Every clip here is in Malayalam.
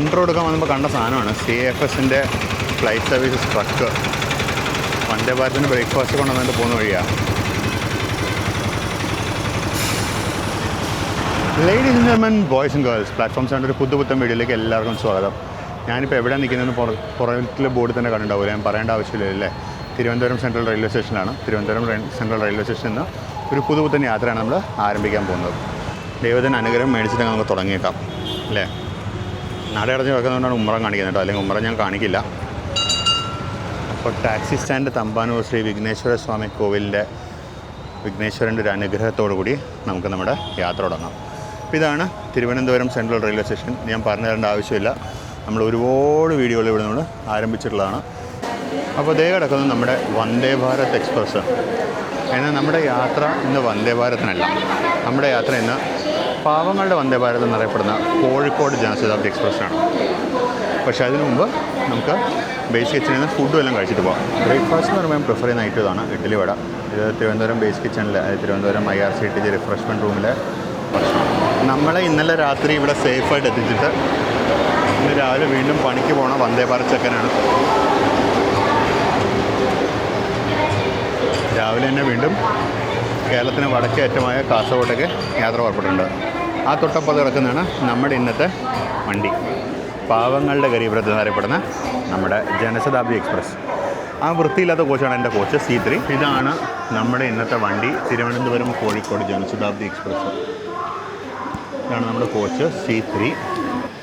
ഇൻട്രോ എടുക്കാൻ വന്നപ്പോൾ കണ്ട സാധനമാണ് CFSൻ്റെ ഫ്ലൈറ്റ് സർവീസസ് ട്രക്ക്. വന്ദേ ഭാരതിൻ്റെ ബ്രേക്ക്ഫാസ്റ്റ് കൊണ്ടുവന്നിട്ട് പോകുന്ന വഴിയാണ്. Ladies and gentlemen, boys and girls, platform സെവൻ്റെ ഒരു പുതുപുത്തൻ വീഡിയോയിലേക്ക് എല്ലാവർക്കും സ്വാഗതം. ഞാനിപ്പോൾ എവിടെ നിൽക്കുന്നതെന്ന് പുറകിലെ ബോർഡിൽ തന്നെ കണ്ടിട്ടുണ്ടാവില്ല, ഞാൻ പറയേണ്ട ആവശ്യമില്ലല്ലേ. തിരുവനന്തപുരം സെൻട്രൽ റെയിൽവേ സ്റ്റേഷനിലാണ്. തിരുവനന്തപുരം സെൻട്രൽ റെയിൽവേ സ്റ്റേഷനിൽ നിന്ന് ഒരു പുതുപുത്തൻ യാത്രയാണ് നമ്മൾ ആരംഭിക്കാൻ പോകുന്നത്. ദൈവത്തിന് അനുഗ്രഹം മേടിച്ചിട്ട് നമുക്ക് തുടങ്ങിയേക്കാം അല്ലേ. നടയടച്ച് വെക്കുന്നതുകൊണ്ടാണ് ഉമ്മറം കാണിക്കുന്നത് കേട്ടോ, അല്ലെങ്കിൽ ഉമ്മറം ഞാൻ കാണിക്കില്ല. അപ്പോൾ ടാക്സി സ്റ്റാൻഡ് തമ്പാനൂർ ശ്രീ വിഘ്നേശ്വര സ്വാമി കോവിലിൻ്റെ വിഘ്നേശ്വരൻ്റെ ഒരു അനുഗ്രഹത്തോടു കൂടി നമുക്ക് നമ്മുടെ യാത്ര തുടങ്ങാം. അപ്പോൾ ഇതാണ് തിരുവനന്തപുരം സെൻട്രൽ റെയിൽവേ സ്റ്റേഷൻ. ഞാൻ പറഞ്ഞു തരേണ്ട ആവശ്യമില്ല, നമ്മൾ ഒരുപാട് വീഡിയോകൾ ഇവിടെ നമ്മൾ ആരംഭിച്ചിട്ടുള്ളതാണ്. അപ്പോൾ ദേ കിടക്കുന്നത് നമ്മുടെ വന്ദേ ഭാരത് എക്സ്പ്രസ്. എന്നാൽ നമ്മുടെ യാത്ര ഇന്ന് വന്ദേ ഭാരതിനല്ല, നമ്മുടെ യാത്ര ഇന്ന് പാവങ്ങളുടെ വന്ദേ ഭാരത് എന്നറിയപ്പെടുന്ന കോഴിക്കോട് ജനശതാബ്ദി എക്സ്പ്രസ്സിനാണ്. പക്ഷേ അതിനു മുമ്പ് നമുക്ക് ബേസ് കിച്ചണിൽ നിന്ന് ഫുഡും എല്ലാം കഴിച്ചിട്ട് പോകാം. ബ്രേക്ക്ഫാസ്റ്റ് എന്ന് പറയുമ്പോൾ പ്രിഫർ ചെയ്യുന്ന ഐറ്റം ഇതാണ്, ഇഡ്ഡലി വട. ഇത് തിരുവനന്തപുരം ബേസ് കിച്ചണിൽ, തിരുവനന്തപുരം IRCTC റിഫ്രഷ്മെൻറ്റ് റൂമിലെ ഭക്ഷണം. നമ്മളെ ഇന്നലെ രാത്രി ഇവിടെ സേഫായിട്ട് എത്തിച്ചിട്ട് ഇന്ന് രാവിലെ വീണ്ടും പണിക്ക് പോകണ വന്ദേ ഭാരത് ചെക്കനാണ്. രാവിലെ തന്നെ വീണ്ടും കേരളത്തിന് വടക്കേ അറ്റമായ കാസർഗോട്ടേക്ക് യാത്ര പുറപ്പെട്ടിട്ടുണ്ട്. ആ തൊട്ടപ്പുറത്ത് കിടക്കുന്നതാണ് നമ്മുടെ ഇന്നത്തെ വണ്ടി, പാവങ്ങളുടെ ഗരീബ് എന്നറിയപ്പെടുന്ന നമ്മുടെ ജനശതാബ്ദി എക്സ്പ്രസ്. ആ വൃത്തിയില്ലാത്ത കോച്ചാണ് എൻ്റെ കോച്ച് C3. ഇതാണ് നമ്മുടെ ഇന്നത്തെ വണ്ടി, തിരുവനന്തപുരം കോഴിക്കോട് ജനശതാബ്ദി എക്സ്പ്രസ്. ഇതാണ് നമ്മുടെ കോച്ച് C3.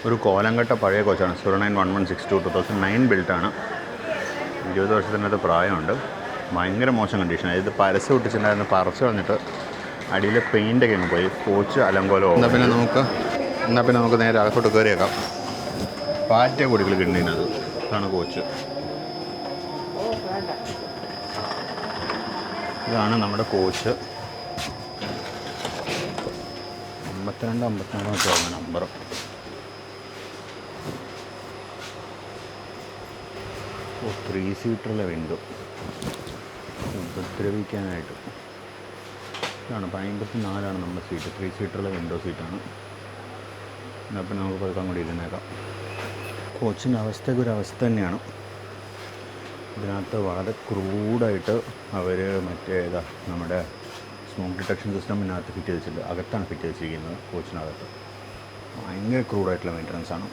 ഒരു കോലങ്കട്ട പഴയ കോച്ചാണ്, 091162 2009 ബിൽട്ടാണ്. 20 വർഷത്തിനകത്ത് പ്രായമുണ്ട്. ഭയങ്കര മോശം കണ്ടീഷനാണ്. ഇത് പരസ്യം ഒട്ടിച്ചിട്ടുണ്ടായിരുന്നു, പറിച്ച് കളഞ്ഞിട്ട് അടിയിൽ പെയിൻ്റൊക്കെ അങ്ങ് പോയി. കോച്ച് അലങ്കോലോ. എന്നാൽ പിന്നെ നമുക്ക് നേരെ അകത്തോട്ട് കയറിയേക്കാം. പാറ്റ കൊടികൾ കിട്ടുന്നത് ഇതാണ് കോച്ച്. ഇതാണ് നമ്മുടെ കോച്ച്. 52-54 നമ്പർ. ഓ, 3 സീറ്ററിലെ വിൻഡോ ഉപദ്രവിക്കാനായിട്ട്. ഇതാണ് 54 നമ്മുടെ സീറ്റ്, 3 സീറ്ററിലെ വിൻഡോ സീറ്റാണ്. എന്നാൽ പിന്നെ നമുക്ക് പതുക്കാൻ കൂടി ഇരുന്നേക്കാം. കോച്ചിൻ്റെ അവസ്ഥയ്ക്ക് ഒരു അവസ്ഥ തന്നെയാണ്. ഇതിനകത്ത് വളരെ ക്രൂഡായിട്ട് അവർ നമ്മുടെ സ്മോക്ക് ഡിറ്റക്ഷൻ സിസ്റ്റം ഇതിനകത്ത് ഫിറ്റ് ചെയ്തിട്ടുണ്ട്. അകത്താണ് ഫിറ്റ് ചെയ്തിരിക്കുന്നത് കോച്ചിനകത്ത്. ഭയങ്കര ക്രൂഡായിട്ടുള്ള മെയിൻ്റനൻസ് ആണ്.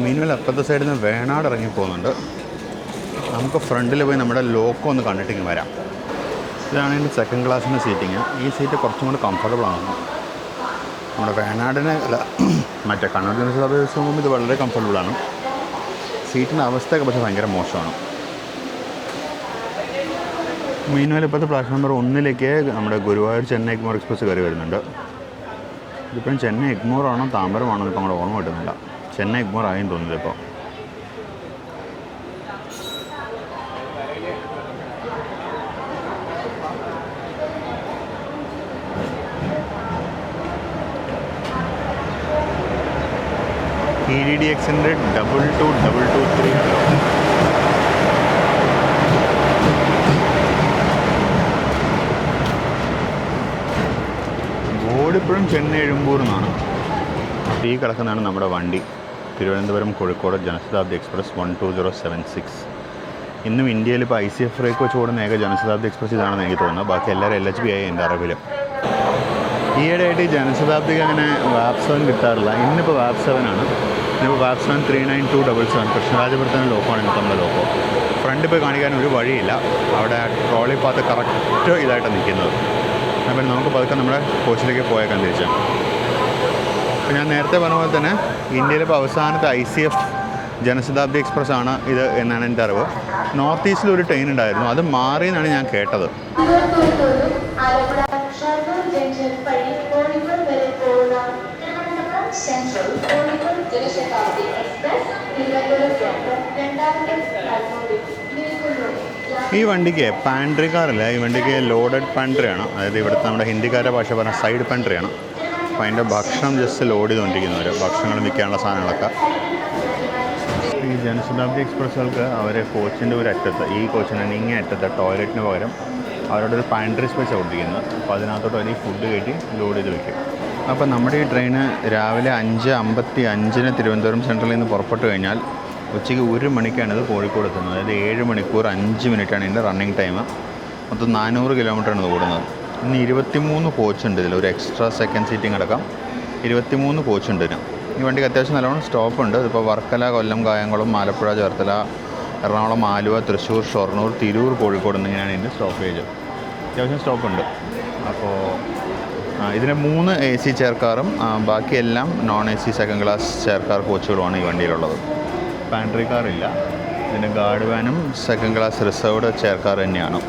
മീനുവൽ അപ്പുറത്തെ സൈഡിൽ നിന്ന് വേണാട് ഇറങ്ങി പോകുന്നുണ്ട്. നമുക്ക് ഫ്രണ്ടിൽ പോയി നമ്മുടെ ലോക്കോ ഒന്ന് കണ്ടിട്ടിങ്ങ് വരാം. ഇതാണ് എൻ്റെ സെക്കൻഡ് ക്ലാസ്സിൻ്റെ സീറ്റിങ്. ഈ സീറ്റ് കുറച്ചും കൂടി കംഫർട്ടബിളാണ്. നമ്മുടെ വേണാടിനെ അല്ല, മറ്റേ കണ്ണൂർ ജനശതാബ്ദി ദിവസം ഇത് വളരെ കംഫർട്ടബിളാണ്. സീറ്റിൻ്റെ അവസ്ഥയൊക്കെ പക്ഷേ ഭയങ്കര മോശമാണ്. മീനുവൽ ഇപ്പോഴത്തെ പ്ലാറ്റ്ഫോം നമ്പർ 1 നമ്മുടെ ഗുരുവായൂർ ചെന്നൈ എഗ്മോർ എക്സ്പ്രസ് കയറി വരുന്നുണ്ട്. ഇതിപ്പം ചെന്നൈ എഗ്മോറാണോ താമ്പരമാണോ ഇപ്പം അങ്ങോട്ട് ഓർമ്മ കിട്ടുന്നില്ല. ചെന്നൈ എഗ്മോർ ആയെന്ന് തോന്നുന്നത് ഇപ്പോൾ. EDDXൻ്റെ 22223 ബോർഡ് ഇപ്പോഴും ചെന്നൈ എഴുമ്പൂർ എന്നാണ്. ഈ കിടക്കുന്നതാണ് നമ്മുടെ വണ്ടി, തിരുവനന്തപുരം കോഴിക്കോട് ജനശതാബ്ദി എക്സ്പ്രസ് 12076. ഇന്നും ഇന്ത്യയിൽ ഇപ്പോൾ ICF റേക്ക് വെച്ച് ഓടുന്ന ഏക ജനശതാബ്ദി എക്സ്പ്രസ് ഇതാണെന്ന് എനിക്ക് തോന്നുന്നത്. ബാക്കി എല്ലാവരും LHB ആയി എൻ്റെ അറിവിൽ. ഈയിടെയായിട്ട് ഈ ജനശതാബ്ദിക്ക് അങ്ങനെ വാപ്പ് 7 കിട്ടാറില്ല. ഇന്നിപ്പോൾ വാപ്പ് 7 ആണ്. ഇന്നിപ്പോൾ വാപ്പ് 7 39277. കൃഷ്ണരാജപുരത്തിന് ലോക്കമാണ് ഇന്നത്തെ നമ്മുടെ ലോക്കോ. ഫ്രണ്ടിൽ പോയി കാണിക്കാൻ ഒരു വഴിയില്ല, അവിടെ ട്രോളി പാത്ത് കറക്റ്റ് ഇതായിട്ട് നിൽക്കുന്നത്. അപ്പോൾ നമുക്ക് പതുക്കെ നമ്മുടെ കോച്ചിലേക്ക് പോയേക്കാൻ തിരിച്ചാൽ. അപ്പോൾ ഞാൻ നേരത്തെ പറഞ്ഞ പോലെ തന്നെ ഇന്ത്യയിലിപ്പോൾ അവസാനത്തെ ICF ജനശതാബ്ദി എക്സ്പ്രസ് ആണ് ഇത് എന്നാണ് എൻ്റെ അറിവ്. നോർത്ത് ഈസ്റ്റിൽ ഒരു ട്രെയിൻ ഉണ്ടായിരുന്നു, അത് മാറിയെന്നാണ് ഞാൻ കേട്ടത്. ഈ വണ്ടിക്ക് പാൻട്രി കാറില്ല, ഈ വണ്ടിക്ക് ലോഡഡ് പാൻട്രിയാണ്. അതായത് ഇവിടുത്തെ നമ്മുടെ ഹിന്ദിക്കാരുടെ ഭാഷ പറഞ്ഞാൽ സൈഡ് പാൻട്രിയാണ്. അപ്പോൾ അതിൻ്റെ ഭക്ഷണം ജസ്റ്റ് ലോഡ് ചെയ്തുകൊണ്ടിരിക്കുന്നവർ, ഭക്ഷണങ്ങൾ വിൽക്കാനുള്ള സാധനങ്ങളൊക്കെ. ഈ ജനശതാബ്ദി എക്സ്പ്രസ്സുകൾക്ക് അവരെ കോച്ചിൻ്റെ ഒരു അറ്റത്ത്, ഈ കോച്ചിൻ്റെ ഇങ്ങേ അറ്റത്ത് ടോയ്ലറ്റിന് പകരം അവരുടെ ഒരു പാൻട്രി സ്പേസ് കൊടുത്തിരിക്കുന്നത്. അപ്പോൾ അതിനകത്തോട്ട് വലിയ ഫുഡ് കയറ്റി ലോഡ് ചെയ്ത് വെക്കും. അപ്പോൾ നമ്മുടെ ഈ ട്രെയിന് രാവിലെ 5:55 തിരുവനന്തപുരം സെൻട്രലിൽ നിന്ന് പുറപ്പെട്ട് കഴിഞ്ഞാൽ ഉച്ചയ്ക്ക് 1 മണിക്കാണ് ഇത് കോഴിക്കോട് എത്തുന്നത്. അതായത് 7 മണിക്കൂർ 5 മിനിറ്റാണ് ഇതിൻ്റെ റണ്ണിങ് ടൈം. മൊത്തം 400 കിലോമീറ്ററാണ് ഇത് ഓടുന്നത്. ഇന്ന് 23 കോച്ചുണ്ട് ഇതിൽ, ഒരു എക്സ്ട്രാ സെക്കൻഡ് സീറ്റിംഗ് അടക്കം 23 കോച്ചുണ്ട് ഇതിന്. ഈ വണ്ടിക്ക് അത്യാവശ്യം നല്ലോണം സ്റ്റോപ്പുണ്ട്. ഇതിപ്പോൾ വർക്കല, കൊല്ലം, കായംകുളം, ആലപ്പുഴ, ചേർത്തല, എറണാകുളം, ആലുവ, തൃശ്ശൂർ, ഷൊർണൂർ, തിരൂർ, കോഴിക്കോട് എന്നിങ്ങനെയാണ് ഇതിൻ്റെ സ്റ്റോപ്പേജ്. അത്യാവശ്യം സ്റ്റോപ്പുണ്ട്. അപ്പോൾ ഇതിന് 3 AC ചെയർ കാറും ബാക്കിയെല്ലാം non AC second class chair car കോച്ചുകളുമാണ് ഈ വണ്ടിയിലുള്ളത്. പാൻട്രി കാറില്ല. ഇതിൻ്റെ ഗാർഡ് വാനും second class reserved chair car തന്നെയാണ്.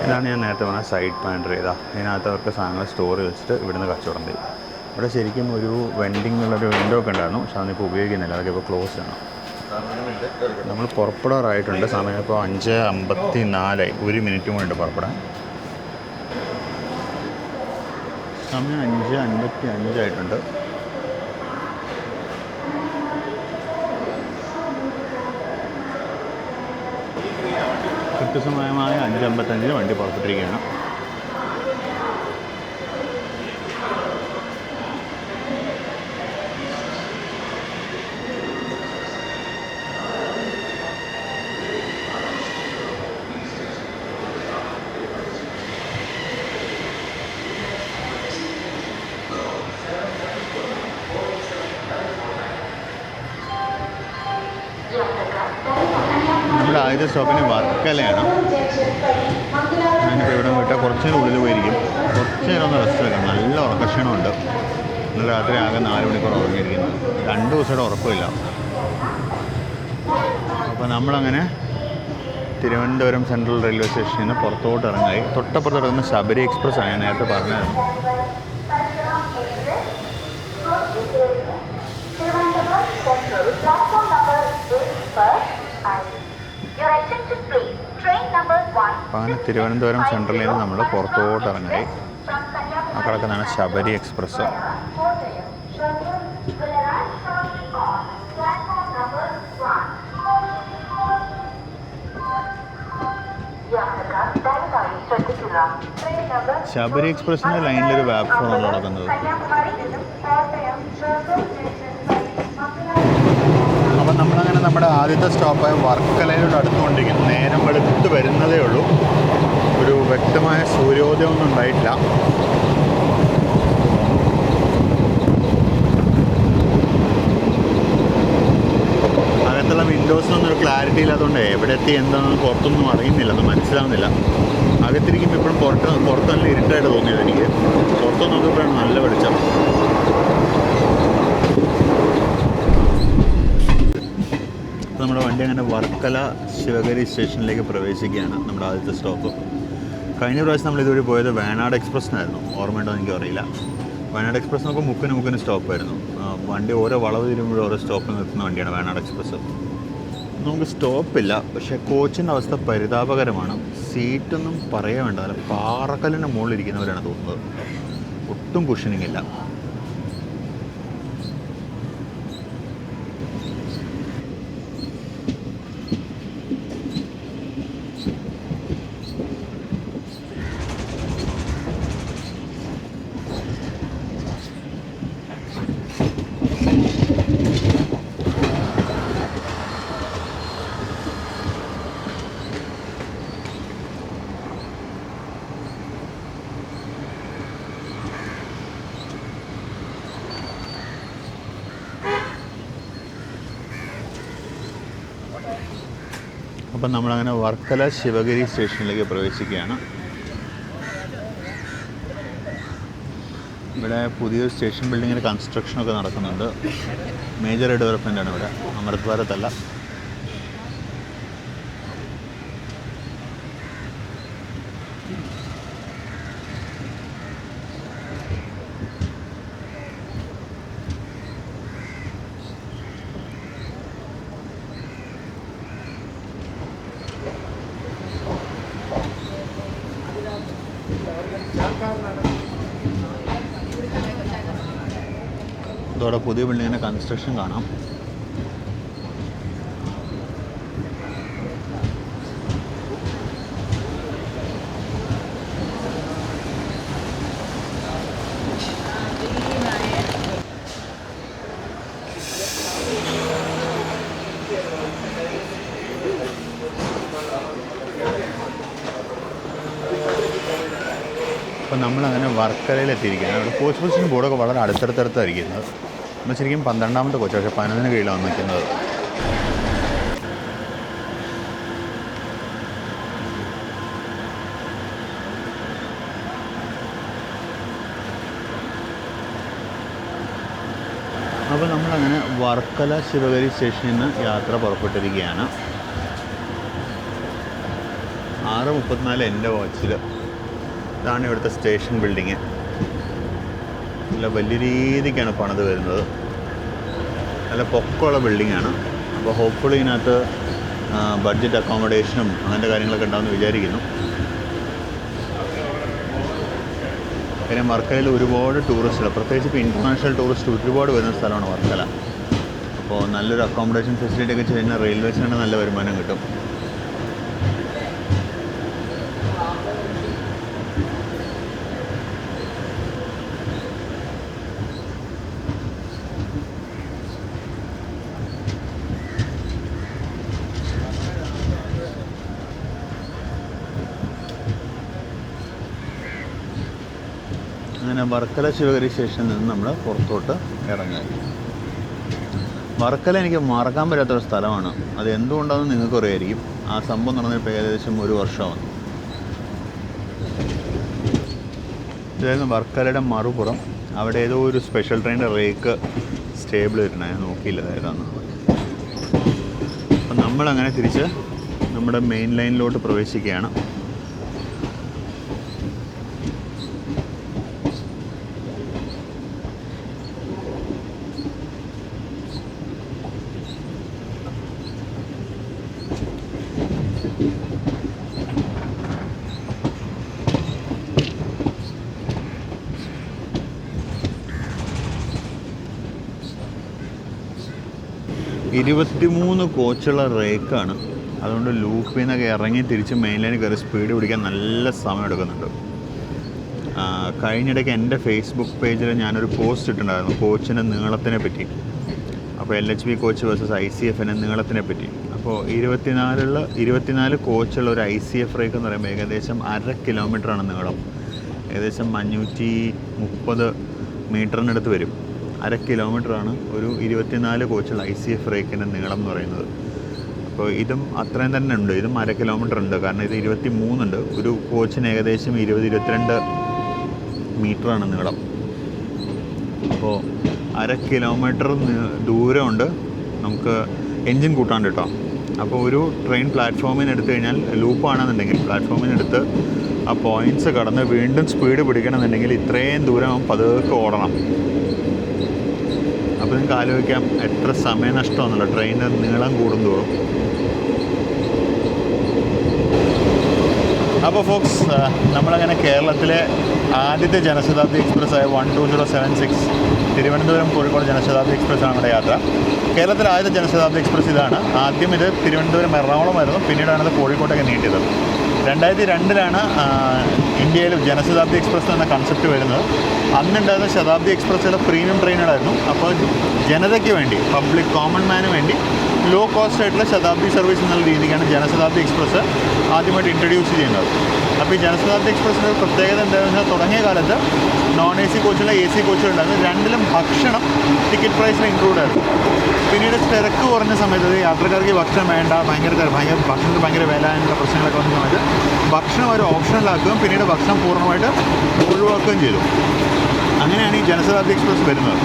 ഇതാണ് ഞാൻ നേരത്തെ പറഞ്ഞ സൈഡ് പാൻട്രി. ഇതിനകത്ത് അവർക്ക് സാധനങ്ങൾ സ്റ്റോർ വെച്ചിട്ട് ഇവിടുന്ന് കച്ചവടം ചെയ്യും. ഇവിടെ ശരിക്കും ഒരു വെൻഡിങ് ഉള്ളൊരു വിൻഡോ ഒക്കെ ഉണ്ടായിരുന്നു, പക്ഷെ അതിനിപ്പോൾ ഉപയോഗിക്കുന്നില്ല. അതൊക്കെ ഇപ്പോൾ ക്ലോസ് ആണ്. നമ്മൾ പുറപ്പെടാറായിട്ടുണ്ട്. സമയം ഇപ്പോൾ 5:54, 1 മിനിറ്റ് കൊണ്ട് പുറപ്പെടാൻ. സമയം 5:55 ആയിട്ടുണ്ട്. കൃത്യസമയമായ 5:55 വണ്ടി പുറപ്പെട്ടിരിക്കുകയാണ്. നമ്മുടെ ആദ്യത്തെ സ്റ്റോപ്പിന് വർക്കലയാണ്. ഞാനിപ്പോൾ ഇവിടെ വിട്ടാൽ കുറച്ച് നേരം ഉള്ളിൽ പോയിരിക്കും. കുറച്ച് നേരം ഒന്ന് റെസ്റ്റ് എടുക്കാം. നല്ല ഉറക്കക്ഷണമുണ്ട്. ഇന്നലെ രാത്രി ആകെ 4 മണിക്കൂർ ഉറങ്ങിയിരിക്കുന്നു. 2 ദിവസമായിട്ട് ഉറക്കമില്ല. അപ്പോൾ നമ്മളങ്ങനെ തിരുവനന്തപുരം സെൻട്രൽ റെയിൽവേ സ്റ്റേഷനിൽ നിന്ന് പുറത്തോട്ട് ഇറങ്ങായി. തൊട്ടപ്പുറത്ത് കിടക്കുന്ന ശബരി എക്സ്പ്രസ് ആണ്, ഞാൻ നേരത്തെ പറഞ്ഞായിരുന്നു. അപ്പോൾ അങ്ങനെ തിരുവനന്തപുരം സെൻട്രലിൽ നിന്ന് നമ്മൾ പുറത്തോട്ട് ഇറങ്ങായി. ആ കിടക്കുന്നതാണ് ശബരി എക്സ്പ്രസ്. ശബരി എക്സ്പ്രസിൻ്റെ ലൈനിലൊരു പ്ലാറ്റ്ഫോമാണ് നടക്കുന്നത്. അപ്പം നമ്മളങ്ങനെ നമ്മുടെ ആദ്യത്തെ സ്റ്റോപ്പായ വർക്കലയിലോട്ട് അടുത്തുകൊണ്ടിരിക്കുന്നു. നേരം വെളുത്ത് വരുന്നതേ ഉള്ളൂ. ഒരു വ്യക്തമായ സൂര്യോദയമൊന്നും ഉണ്ടായിട്ടില്ല. അകത്തുള്ള വിൻഡോസിനൊന്നും ഒരു ക്ലാരിറ്റി ഇല്ലാത്തതുകൊണ്ട് എവിടെ എത്തി എന്താണെന്ന് പുറത്തൊന്നും അറിയുന്നില്ല, ഒന്നും മനസ്സിലാവുന്നില്ല. അകത്തിരിക്കുമ്പോൾ ഇപ്പോഴും പുറത്ത് നല്ല ഇരുട്ടായിട്ട് തോന്നിയത് എനിക്ക്. പുറത്ത് നോക്കിയപ്പോഴാണ് നല്ല വെളിച്ചം. നമ്മുടെ വണ്ടി അങ്ങനെ വർക്കല ശിവഗിരി സ്റ്റേഷനിലേക്ക് പ്രവേശിക്കുകയാണ്. നമ്മുടെ ആദ്യത്തെ സ്റ്റോപ്പ്. കഴിഞ്ഞ പ്രാവശ്യം നമ്മൾ ഇതുവഴി പോയത് വേണാട് എക്സ്പ്രസ്സിനായിരുന്നു. ഓർമ്മയുണ്ടോ എന്ന് എനിക്കറിയില്ല. വയനാട് എക്സ്പ്രസ് നമുക്ക് മുക്കിന് സ്റ്റോപ്പായിരുന്നു. വണ്ടി ഓരോ വളവ് തിരുമ്പോഴും ഓരോ സ്റ്റോപ്പിൽ നിർത്തുന്ന വണ്ടിയാണ് വേണാട് എക്സ്പ്രസ്. നമുക്ക് സ്റ്റോപ്പില്ല, പക്ഷേ കോച്ചിൻ്റെ അവസ്ഥ പരിതാപകരമാണ്. സീറ്റൊന്നും പറയാൻ വേണ്ട, അല്ല പാറക്കല്ലിൻ്റെ മുകളിലിരിക്കുന്നവരാണ് തോന്നുന്നത്. ഒട്ടും കുഷനിങ് ഇല്ല. അപ്പം നമ്മളങ്ങനെ വർക്കല ശിവഗിരി സ്റ്റേഷനിലേക്ക് പ്രവേശിക്കുകയാണ്. ഇവിടെ പുതിയൊരു സ്റ്റേഷൻ ബിൽഡിങ്ങിൻ്റെ കൺസ്ട്രക്ഷനൊക്കെ നടക്കുന്നുണ്ട്. മേജർ ഡെവലപ്മെൻ്റാണ് ഇവിടെ, അമൃത് ഭാരതല്ല. ഇതോടെ പുതിയ ബിൽഡിങ്ങിൻ്റെ കൺസ്ട്രക്ഷൻ കാണാം. അപ്പോൾ നമ്മളങ്ങനെ വർക്കലയിലെത്തിയിരിക്കുകയാണ്. അവിടെ കോച്ച് പൊസിഷൻ ബോർഡൊക്കെ വളരെ അടുത്തടുത്തടുത്തായിരിക്കുന്നത്. നമ്മൾ ശരിക്കും 12ാമത്തെ കോച്ച്, പക്ഷേ 11 കീഴിലാണ് നിൽക്കുന്നത്. അപ്പോൾ നമ്മളങ്ങനെ വർക്കല ശിവഗിരി സ്റ്റേഷനിൽ നിന്ന് യാത്ര പുറപ്പെട്ടിരിക്കുകയാണ്. 6:34 എൻ്റെ വാച്ചിൽ. ഇതാണ് ഇവിടുത്തെ സ്റ്റേഷൻ ബിൽഡിങ്. നല്ല വലിയ രീതിക്കാണ് പണിത് വരുന്നത്. നല്ല പൊക്കമുള്ള ബിൽഡിങ്ങാണ്. അപ്പോൾ ഹോപ്പ്ഫുള്ളി ഇതിനകത്ത് ബഡ്ജറ്റ് അക്കോമഡേഷനും അങ്ങനത്തെ കാര്യങ്ങളൊക്കെ ഉണ്ടാകുമെന്ന് വിചാരിക്കുന്നു. പിന്നെ വർക്കലയിൽ ഒരുപാട് ടൂറിസ്റ്റുകൾ, പ്രത്യേകിച്ച് ഇപ്പോൾ ഇൻ്റർനാഷണൽ ടൂറിസ്റ്റ് ഒരുപാട് വരുന്ന സ്ഥലമാണ് വർക്കല. അപ്പോൾ നല്ലൊരു അക്കോമഡേഷൻ ഫെസിലിറ്റി ഒക്കെ ചെയ്യുന്ന റെയിൽവേസിനാണ് നല്ല വരുമാനം കിട്ടും. അങ്ങനെ വർക്കല ശിവഗിരി സ്റ്റേഷനിൽ നിന്ന് നമ്മൾ പുറത്തോട്ട് ഇറങ്ങി. വർക്കല എനിക്ക് മറക്കാൻ പറ്റാത്തൊരു സ്ഥലമാണ്. അത് എന്തുകൊണ്ടാണെന്ന് നിങ്ങൾക്ക് അറിയായിരിക്കും. ആ സംഭവം നടന്നിപ്പോൾ ഏകദേശം 1 വർഷമാണ്. ഇതായിരുന്നു വർക്കലയുടെ മറുപുറം. അവിടെ ഏതോ ഒരു സ്പെഷ്യൽ ട്രെയിനിൻ്റെ റേക്ക് സ്റ്റേബിൾ വരുന്നത് ഞാൻ നോക്കിയില്ല ഏതാണെന്ന്. അപ്പം നമ്മളങ്ങനെ തിരിച്ച് നമ്മുടെ മെയിൻ ലൈനിലോട്ട് പ്രവേശിക്കുകയാണ്. കോച്ചുള്ള റേക്കാണ്. അതുകൊണ്ട് ലൂപ്പിൽ നിന്നൊക്കെ ഇറങ്ങി തിരിച്ച് മെയിൻ ലൈനിൽ കയറി സ്പീഡ് പിടിക്കാൻ നല്ല സമയം എടുക്കുന്നുണ്ട്. കഴിഞ്ഞിടയ്ക്ക് എൻ്റെ ഫേസ്ബുക്ക് പേജിൽ ഞാനൊരു പോസ്റ്റ് ഇട്ടിട്ടുണ്ടായിരുന്നു കോച്ചിൻ്റെ നീളത്തിനെ പറ്റി. അപ്പോൾ LHB കോച്ച് വേഴ്സസ് ICF നീളത്തിനെ പറ്റി. അപ്പോൾ 24 കോച്ചുള്ള ഒരു ICF റേക്ക് എന്ന് പറയുമ്പോൾ ഏകദേശം 1/2 കിലോമീറ്ററാണ് നീളം. ഏകദേശം 530 മീറ്ററിനടുത്ത് വരും. 1/2 കിലോമീറ്ററാണ് ഒരു 24 കോച്ചുള്ള ICF റേക്കിൻ്റെ നീളം എന്ന് പറയുന്നത്. അപ്പോൾ ഇതും അത്രയും തന്നെ ഉണ്ട്. ഇതും 1/2 കിലോമീറ്റർ ഉണ്ട്. കാരണം ഇത് 23 ഉണ്ട്. ഒരു കോച്ചിന് ഏകദേശം 20-22 മീറ്ററാണ് നീളം. അപ്പോൾ 1/2 കിലോമീറ്റർ ദൂരമുണ്ട്. നമുക്ക് എൻജിൻ കൂട്ടാണ്ട് കേട്ടോ. അപ്പോൾ ഒരു ട്രെയിൻ പ്ലാറ്റ്ഫോമിൽ നിന്ന് എടുത്തു കഴിഞ്ഞാൽ ലൂപ്പാണെന്നുണ്ടെങ്കിൽ പ്ലാറ്റ്ഫോമിൽ നിന്ന് എടുത്ത് ആ പോയിൻറ്റ്സ് കടന്ന് വീണ്ടും സ്പീഡ് പിടിക്കണമെന്നുണ്ടെങ്കിൽ ഇത്രയും ദൂരം പതുക്കെ ഓടണം. അപ്പോൾ നിങ്ങൾക്ക് ആലോചിക്കാം എത്ര സമയനഷ്ടമാണെന്നല്ലോ ട്രെയിനിൻ്റെ നീളം കൂടുന്തോറും. അപ്പോൾ ഫോക്സ്, നമ്മളങ്ങനെ കേരളത്തിലെ ആദ്യത്തെ ജനശതാബ്ദി എക്സ്പ്രസ്സായ 12076 തിരുവനന്തപുരം കോഴിക്കോട് ജനശതാബ്ദി എക്സ്പ്രസ്സാണ് നമ്മുടെ യാത്ര. കേരളത്തിലെ ആദ്യത്തെ ജനശതാബ്ദി എക്സ്പ്രസ് ഇതാണ്. ആദ്യം ഇത് തിരുവനന്തപുരം എറണാകുളമായിരുന്നു. പിന്നീടാണ് ഇത് കോഴിക്കോട്ടൊക്കെ നീട്ടിയത്. 2002 ഇന്ത്യയിൽ ജനശതാബ്ദി എക്സ്പ്രസ് എന്ന കൺസെപ്റ്റ് വരുന്നത്. അന്നുണ്ടായിരുന്ന ശതാബ്ദി എക്സ്പ്രസ്സിലെ പ്രീമിയം ട്രെയിനുകളായിരുന്നു. അപ്പോൾ ജനതയ്ക്ക് വേണ്ടി, പബ്ലിക് കോമൺ മാന് വേണ്ടി ലോ കോസ്റ്റ് ആയിട്ടുള്ള ശതാബ്ദി സർവീസ് എന്നുള്ള രീതിക്കാണ് ജനശതാബ്ദി എക്സ്പ്രസ് ആദ്യമായിട്ട് ഇൻട്രൊഡ്യൂസ് ചെയ്യുന്നത്. അപ്പോൾ ഈ ജനശതാബ്ദി എക്സ്പ്രസ്സിൻ്റെ ഒരു പ്രത്യേകത എന്താണെന്ന് വെച്ചാൽ തുടങ്ങിയ കാലത്ത് non-AC കോച്ചുള്ള AC കോച്ചുകളുണ്ടായിരുന്നു. രണ്ടിലും ഭക്ഷണം ടിക്കറ്റ് പ്രൈസിൽ ഇൻക്ലൂഡ് ആയിരുന്നു. പിന്നീട് തിരക്ക് കുറഞ്ഞ സമയത്ത് യാത്രക്കാർക്ക് ഭക്ഷണം വേണ്ട, ഭക്ഷണത്തിന് ഭയങ്കര വില എന്നുള്ള പ്രശ്നങ്ങളൊക്കെ വന്ന സമയത്ത് ഭക്ഷണം ഒരു ഓപ്ഷണലാക്കുകയും പിന്നീട് ഭക്ഷണം പൂർണ്ണമായിട്ട് ഒഴിവാക്കുകയും ചെയ്തു. അങ്ങനെയാണ് ഈ ജനശതാബ്ദി എക്സ്പ്രസ് വരുന്നത്.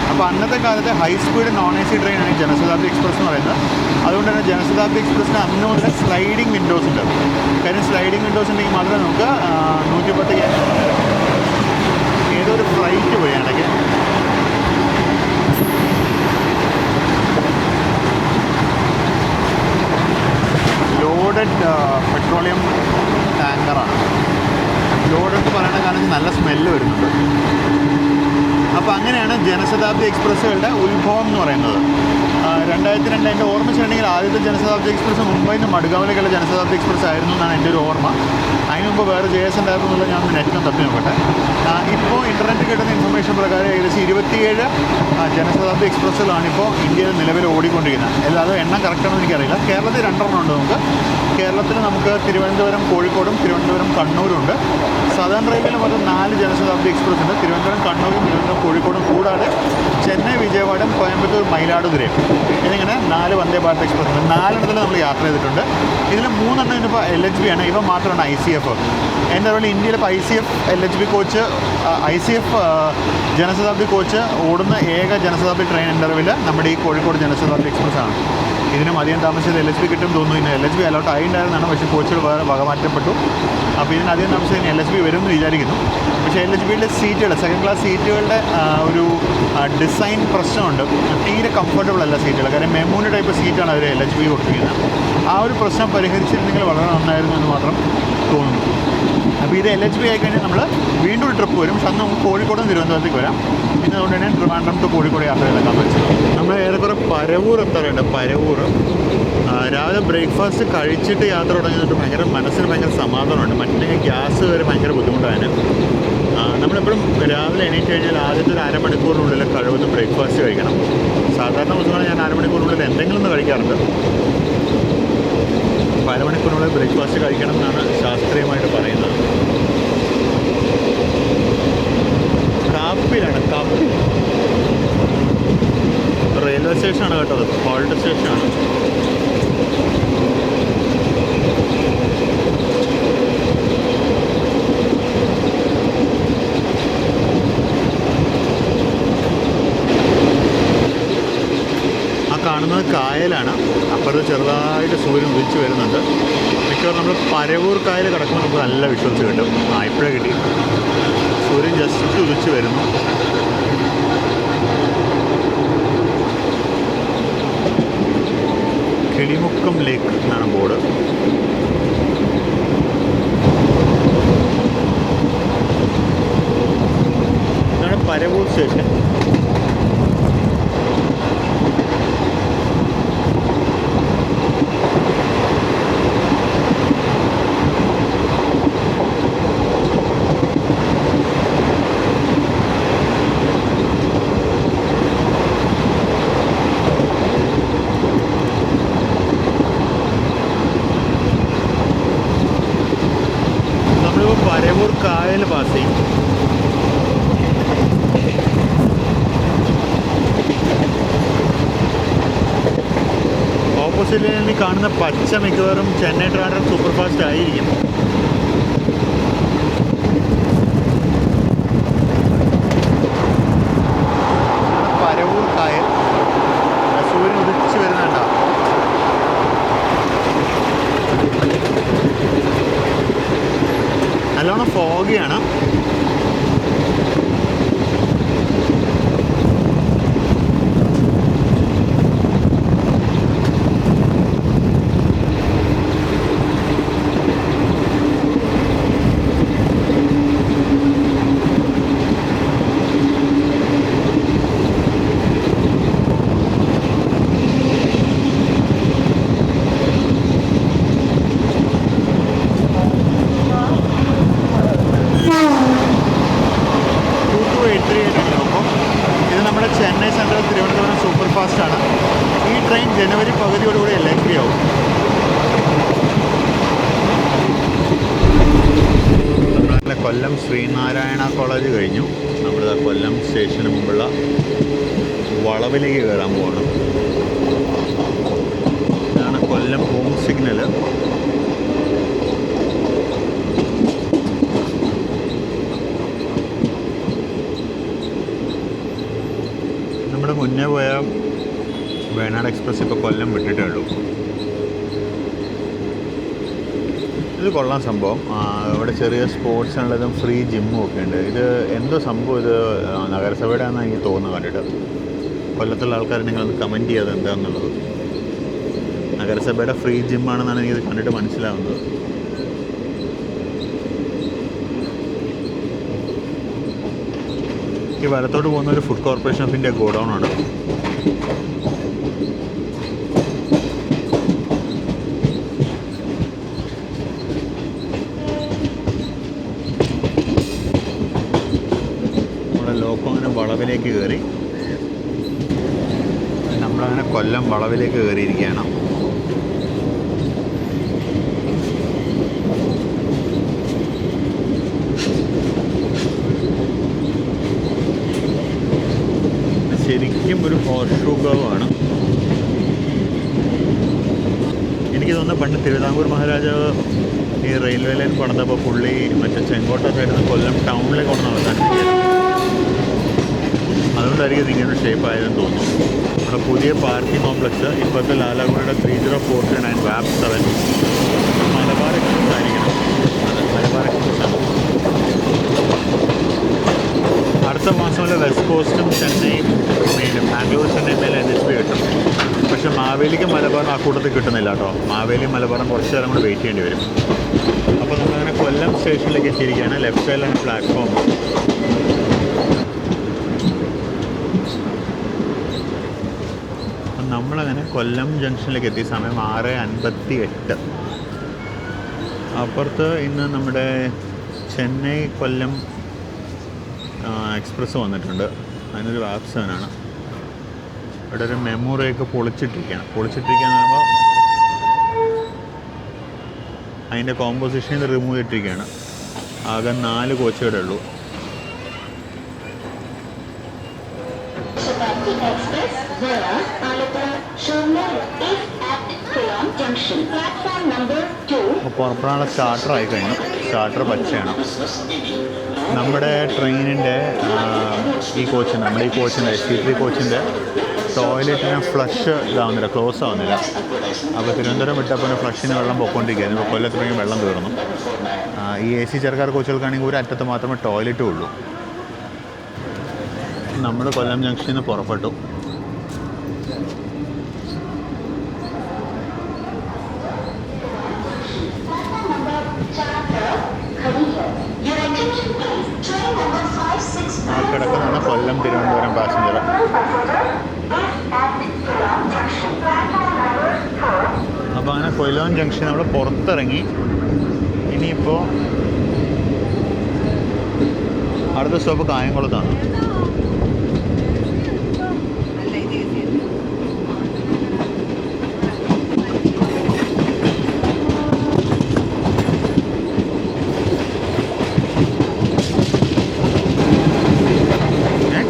അപ്പോൾ അന്നത്തെ കാലത്തെ ഹൈ സ്പീഡ് non-AC ട്രെയിനാണ് ഈ ജനശതാബ്ദി എക്സ്പ്രസ് എന്ന് പറയുന്നത്. അതുകൊണ്ട് തന്നെ ജനശതാബ്ദി എക്സ്പ്രസ്സിന് അന്ന് മുതൽ സ്ലൈഡിങ് വിൻഡോസ് ഉണ്ട്. കാര്യം സ്ലൈഡിങ് വിൻഡോസ് ഉണ്ടെങ്കിൽ മാത്രമേ നമുക്ക് 110 ഏതൊരു ഫ്ലൈറ്റ് പോയാണെങ്കിൽ ലോഡഡ് പെട്രോളിയം ടാങ്കറാണ്. ലോഡെന്ന് പറയുന്ന കാരണം നല്ല സ്മെല്ല് വരുന്നുണ്ട്. അപ്പോൾ അങ്ങനെയാണ് ജനശതാബ്ദി എക്സ്പ്രസ്സുകളുടെ ഉത്ഭവം എന്ന് പറയുന്നത്. 2002 എൻ്റെ ഓർമ്മ വെച്ചിട്ടുണ്ടെങ്കിൽ ആദ്യത്തെ ജനശതാബ്ദി എക്സ്പ്രസ് മുംബൈയിൽ നിന്ന് മഡ്ഗാവിലേക്കുള്ള ജനശതാബ്ദി എക്സ്പ്രസ് ആയിരുന്നു എന്നാണ് എൻ്റെ ഒരു ഓർമ്മ. അതിന് മുമ്പ് വേറെ JS ഉണ്ടായിരുന്നു എന്നുള്ളത് ഞാൻ നെറ്റിലും തപ്പി നോക്കട്ടെ. ഇപ്പോൾ ഇൻ്റർനെറ്റ് കിട്ടുന്ന ഇൻഫർമേഷൻ പ്രകാരം ഏകദേശം 27 ജനശതാബ്ദി എക്സ്പ്രസ്സുകളാണ് ഇപ്പോൾ ഇന്ത്യയിൽ നിലവിൽ ഓടിക്കൊണ്ടിരിക്കുന്നത്. അല്ലാതെ എണ്ണം കറക്റ്റാണെന്ന് എനിക്കറിയില്ല. കേരളത്തിൽ 2 ഉണ്ട് നമുക്ക്. കേരളത്തിൽ നമുക്ക് തിരുവനന്തപുരം കോഴിക്കോടും തിരുവനന്തപുരം കണ്ണൂരുണ്ട്. സദേൺ റെയിൽവേയിൽ മൊത്തം 4 ജനശതാബ്ദി എക്സ്പ്രസ് ഉണ്ട്. തിരുവനന്തപുരം കണ്ണൂരും തിരുവനന്തപുരം കോഴിക്കോടും കൂടാതെ ചെന്നൈ വിജയവാഡയും കോയമ്പത്തൂർ മയിലാടുതുറയും എന്നിങ്ങനെ 4 വന്ദേ ഭാരത് എക്സ്പ്രസ് ഉണ്ട്. 4 നമ്മൾ യാത്ര ചെയ്തിട്ടുണ്ട്. ഇതിൽ 3 ഇതിപ്പോൾ LHB ആണ്. ഇവ മാത്രമാണ് ICF. എൻ്റെ അതുപോലെ ഇന്ത്യയിലെ ICF LHB coach ICF Janshatabdi coach ഓടുന്ന ഏക ജനശതാബ്ദി ട്രെയിൻ ഇൻ്റർവ്യൂവിൽ നമ്മുടെ ഈ കോഴിക്കോട് ജനശതാബ്ദി എക്സ്പ്രസ് ആണ്. ഇതിനും അധികം താമസിച്ചത് LHB കിട്ടും തോന്നുന്നു. ഇന്ന് LHB അലോട്ട് ആയിട്ടുണ്ടായിരുന്നതാണ്, പക്ഷേ കോച്ചുകൾ വേറെ വകമാറ്റപ്പെട്ടു. അപ്പോൾ ഇതിന് അധികം താമസിച്ചത് LHB വരുമെന്ന് വിചാരിക്കുന്നു. പക്ഷേ LHBയുടെ സീറ്റുകൾ, സെക്കൻഡ് ക്ലാസ് സീറ്റുകളുടെ ഒരു ഡിസൈൻ പ്രശ്നമുണ്ട്. തീരെ കംഫർട്ടബിൾ അല്ല സീറ്റുകൾ. കാരണം മെമൂന് ടൈപ്പ് സീറ്റാണ് അവർ LHB കൊടുത്തിരിക്കുന്നത്. ആ ഒരു പ്രശ്നം പരിഹരിച്ചിരുന്നെങ്കിൽ വളരെ നന്നായിരുന്നു എന്ന് മാത്രം തോന്നുന്നു. അപ്പോൾ ഇത് LHB ആയിക്കഴിഞ്ഞാൽ നമ്മൾ വീണ്ടും ഒരു ട്രിപ്പ് വരും. പക്ഷെ അന്ന് നമുക്ക് കോഴിക്കോട് നിന്ന് തിരുവനന്തപുരത്തേക്ക് വരാം. പിന്നെ അതുകൊണ്ട് തന്നെ ട്രിവാൻഡ്രം ടു കോഴിക്കോട് യാത്ര ചെയ്തേക്കാൻ വെച്ചത്. നമ്മൾ ഏറെക്കുറെ പരവൂർ എത്താറുണ്ട്. പരവൂർ രാവിലെ ബ്രേക്ക്ഫാസ്റ്റ് കഴിച്ചിട്ട് യാത്ര തുടങ്ങിയിട്ട് മനസ്സിന് ഭയങ്കര സമാധാനമുണ്ട്. മറ്റേ ഗ്യാസ് വരെ ഭയങ്കര ബുദ്ധിമുട്ടാണ്. നമ്മളെപ്പോഴും രാവിലെ എണീറ്റ് കഴിഞ്ഞാൽ ആദ്യത്തെ ഒരു അരമണിക്കൂറിനുള്ളിൽ കഴിവതും ബ്രേക്ക്ഫാസ്റ്റ് കഴിക്കണം. സാധാരണ ദിവസങ്ങളിൽ ഞാൻ അരമണിക്കൂറിനുള്ളിൽ എന്തെങ്കിലും ഒന്ന് കഴിക്കാറുണ്ട്. അപ്പോൾ അരമണിക്കൂറിനുള്ളിൽ ബ്രേക്ക്ഫാസ്റ്റ് കഴിക്കണം എന്നാണ് ശാസ്ത്രീയമായിട്ട് പറയുന്നത്. കാപ്പിലാണ്, കാപ്പി റെയിൽവേ സ്റ്റേഷനാണ് കേട്ടത്. ഹോൾട്ട് സ്റ്റേഷനാണ്. കാണുന്നത് കായലാണ്. അപ്പുറത്ത് ചെറുതായിട്ട് സൂര്യൻ ഉദിച്ച് വരുന്നുണ്ട്. മിക്കവാറും നമ്മൾ പരവൂർ കായൽ കിടക്കുമ്പോൾ നമുക്ക് നല്ല വിഷ്വൽസ് കിട്ടും. ഇപ്പോഴേ കിട്ടി. സൂര്യൻ ജസ്റ്റ് ഉദിച്ച് വരുന്നു. കിളിമുക്കം ലേക്ക് എന്നാണ് ബോർഡ്. ഇതാണ് പരവൂർ സ്റ്റേഷൻ. പരവൂർ കായൽ പാസ് ചെയ്യും. ഓപ്പോസിറ്റിൽ നിന്ന് കാണുന്ന പച്ച മിക്കവാറും ചെന്നൈ ട്രാവലർ സൂപ്പർ ഫാസ്റ്റ് ആയിരിക്കും. പരവൂർ കായൽ സൂര്യൻ ഉദിച്ച് വരുന്നുണ്ടോ? നല്ലോണം ഫോഗിയാണ്. ചെന്നൈ സെൻട്രൽ തിരുവനന്തപുരം സൂപ്പർ ഫാസ്റ്റാണ്. ഈ ട്രെയിൻ ജനുവരി പകുതിയോടുകൂടി LHB ആവും. നമ്മളങ്ങനെ കൊല്ലം ശ്രീനാരായണ കോളേജ് കഴിഞ്ഞു. നമ്മളിതാ കൊല്ലം സ്റ്റേഷന് മുമ്പുള്ള വളവിലേക്ക് കയറാൻ പോകണം. ഇതാണ് കൊല്ലം ഹോം സിഗ്നൽ. നമ്മുടെ മുന്നേ പോയ വേണാട് എക്സ്പ്രസ് ഇപ്പോൾ കൊല്ലം വിട്ടിട്ടേ ഉള്ളൂ. ഇത് കൊള്ളാം സംഭവം. ഇവിടെ ചെറിയ സ്പോർട്സ് ഉള്ളതും ഫ്രീ ജിമ്മും ഒക്കെ ഉണ്ട്. ഇത് എന്തോ സംഭവം, ഇത് നഗരസഭയുടെ ആണെന്ന് എനിക്ക് തോന്നുന്നു കണ്ടിട്ട്. കൊല്ലത്തുള്ള ആൾക്കാർ നിങ്ങളൊന്ന് കമൻറ്റ് ചെയ്യാതെ എന്താണെന്നുള്ളത്. നഗരസഭയുടെ ഫ്രീ ജിമ്മാണെന്നാണ് എനിക്കിത് കണ്ടിട്ട് മനസ്സിലാവുന്നത്. ഈ വലത്തോട്ട് പോകുന്ന ഒരു food corporation of India godown ആണ്. വളവിലേക്ക് കയറി. നമ്മളങ്ങനെ കൊല്ലം വളവിലേക്ക് കയറിയിരിക്കുകയാണ്. ശരിക്കും ഒരു ഹോർസ് ഷൂ കർവാണ്. എനിക്ക് തോന്നുന്നു പണ്ട് തിരുവിതാംകൂർ മഹാരാജാവ് ഈ റെയിൽവേ ലൈൻ പണിതപ്പോൾ പുള്ളി മറ്റേ ചെങ്കോട്ട സൈഡിൽ നിന്ന് കൊല്ലം ടൗണിലേക്ക് കൊണ്ട് നടത്താനിരിക്കുകയാണ്. അതുകൊണ്ടായിരിക്കും ഇങ്ങനെ ഷേപ്പ് ആയതെന്ന് തോന്നുന്നു. നമ്മുടെ പുതിയ പാർക്കിംഗ് കോംപ്ലക്സ് ഇപ്പോഴത്തെ ലാലാഗുഡയുടെ 3049 വാപ്പ് 7 മലബാർ എക്സ്പ്രസ് ആയിരിക്കണം. മലബാർ എക്സ്പ്രസ്സാണ്. അടുത്ത മാസമുള്ള വെസ്റ്റ് കോസ്റ്റും ചെന്നൈയും ബാംഗ്ലൂർ ചെന്നൈ മേലെ NHB കിട്ടും. പക്ഷേ മാവേലിക്കും മലബാറും ആ കൂട്ടത്തിൽ കിട്ടുന്നില്ല കേട്ടോ. മാവേലിയും മലബാറും കുറച്ച് നേരം കൂടെ വെയിറ്റ് ചെയ്യേണ്ടി വരും. അപ്പോൾ നമ്മളങ്ങനെ കൊല്ലം സ്റ്റേഷനിലേക്ക് എത്തിയിരിക്കുകയാണ്. ലെഫ്റ്റ് സൈഡിലാണ് പ്ലാറ്റ്ഫോം. നമ്മളങ്ങനെ കൊല്ലം ജംഗ്ഷനിലേക്ക് എത്തി. സമയം 6:58. അപ്പുറത്ത് ഇന്ന് നമ്മുടെ ചെന്നൈ കൊല്ലം എക്സ്പ്രസ് വന്നിട്ടുണ്ട്. അതിനൊരു വാപ്പ് 7 ആണ്. ഇവിടെ ഒരു മെമ്മോറിയൊക്കെ പൊളിച്ചിട്ടിരിക്കുകയാണ്. പൊളിച്ചിട്ടിരിക്കുകയെന്ന് പറയുമ്പോൾ അതിൻ്റെ കോമ്പോസിഷനിൽ നിന്ന് റിമൂവ് ചെയ്തിട്ടിരിക്കുകയാണ്. ആകെ 4 കോച്ചുകളേ ഉള്ളൂ. പുറപ്പെടാനുള്ള സ്റ്റാർട്ടർ ആയി കഴിഞ്ഞു. സ്റ്റാർട്ടർ പച്ചയാണ്. നമ്മുടെ ട്രെയിനിൻ്റെ ഈ കോച്ചിൻ്റെ നമ്മുടെ ഈ കോച്ചിൻ്റെ C3 കോച്ചിൻ്റെ ടോയ്ലറ്റിന് ഫ്ലഷ് ഇതാവുന്നില്ല, ക്ലോസ് ആവുന്നില്ല. അപ്പോൾ തിരുവനന്തപുരം വിട്ടപ്പോൾ ഫ്ലഷിന് വെള്ളം പൊയ്ക്കൊണ്ടിരിക്കുകയായിരുന്നു. ഇപ്പോൾ കൊല്ലത്തിലേക്ക് വെള്ളം തീർന്നു. ഈ AC ചെറുക്കാർ കോച്ചുകൾക്കാണെങ്കിൽ ഒരു അറ്റത്ത് മാത്രമേ ടോയ്ലറ്റും ഉള്ളൂ. നമ്മൾ കൊല്ലം ജംഗ്ഷനിൽ നിന്ന് പുറപ്പെട്ടു. ആ കിടക്കുന്നതാണ് കൊല്ലം തിരുവനന്തപുരം പാസഞ്ചർ. അപ്പോൾ അങ്ങനെ കൊല്ലം ജംഗ്ഷൻ നമ്മൾ പുറത്തിറങ്ങി. ഇനിയിപ്പോൾ അടുത്ത സ്റ്റോപ്പ് കായംകുളത്താണ്.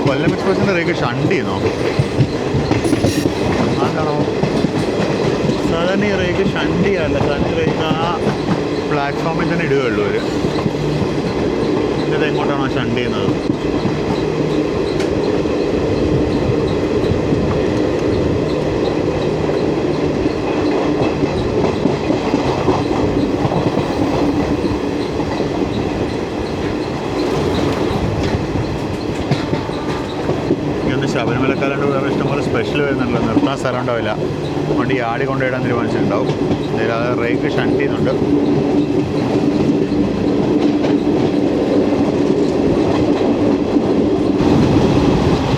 കൊല്ലം എക്സ്പ്രസിൻ്റെ റേക്ക് ഷണ്ട് ചെയ്യുന്നോ? അതാണോ? സാധാരണ ഈ റേക്ക് ഷണ്ട് ചെയ്യാറില്ല. സാധാരണ റേക്ക് ആ പ്ലാറ്റ്ഫോമിൽ തന്നെ ഇടുകയുള്ളൂ അവർ. ഇത് എങ്ങോട്ടാണോ ഷണ്ട് ചെയ്യുന്നത്? ശബരിമലക്കാരുണ്ട്. വേറെ ഇഷ്ടംപോലെ സ്പെഷ്യൽ വരുന്നുണ്ടല്ലോ. നിർത്താൻ സ്ഥലം ഉണ്ടാവില്ല. അതുകൊണ്ട് ഈ ആടി കൊണ്ടുപോയിടാൻ തീരുമാനിച്ചിട്ടുണ്ടാവും. അതായത് റേക്ക് ഷണ്ട് ചെയ്യുന്നുണ്ട്.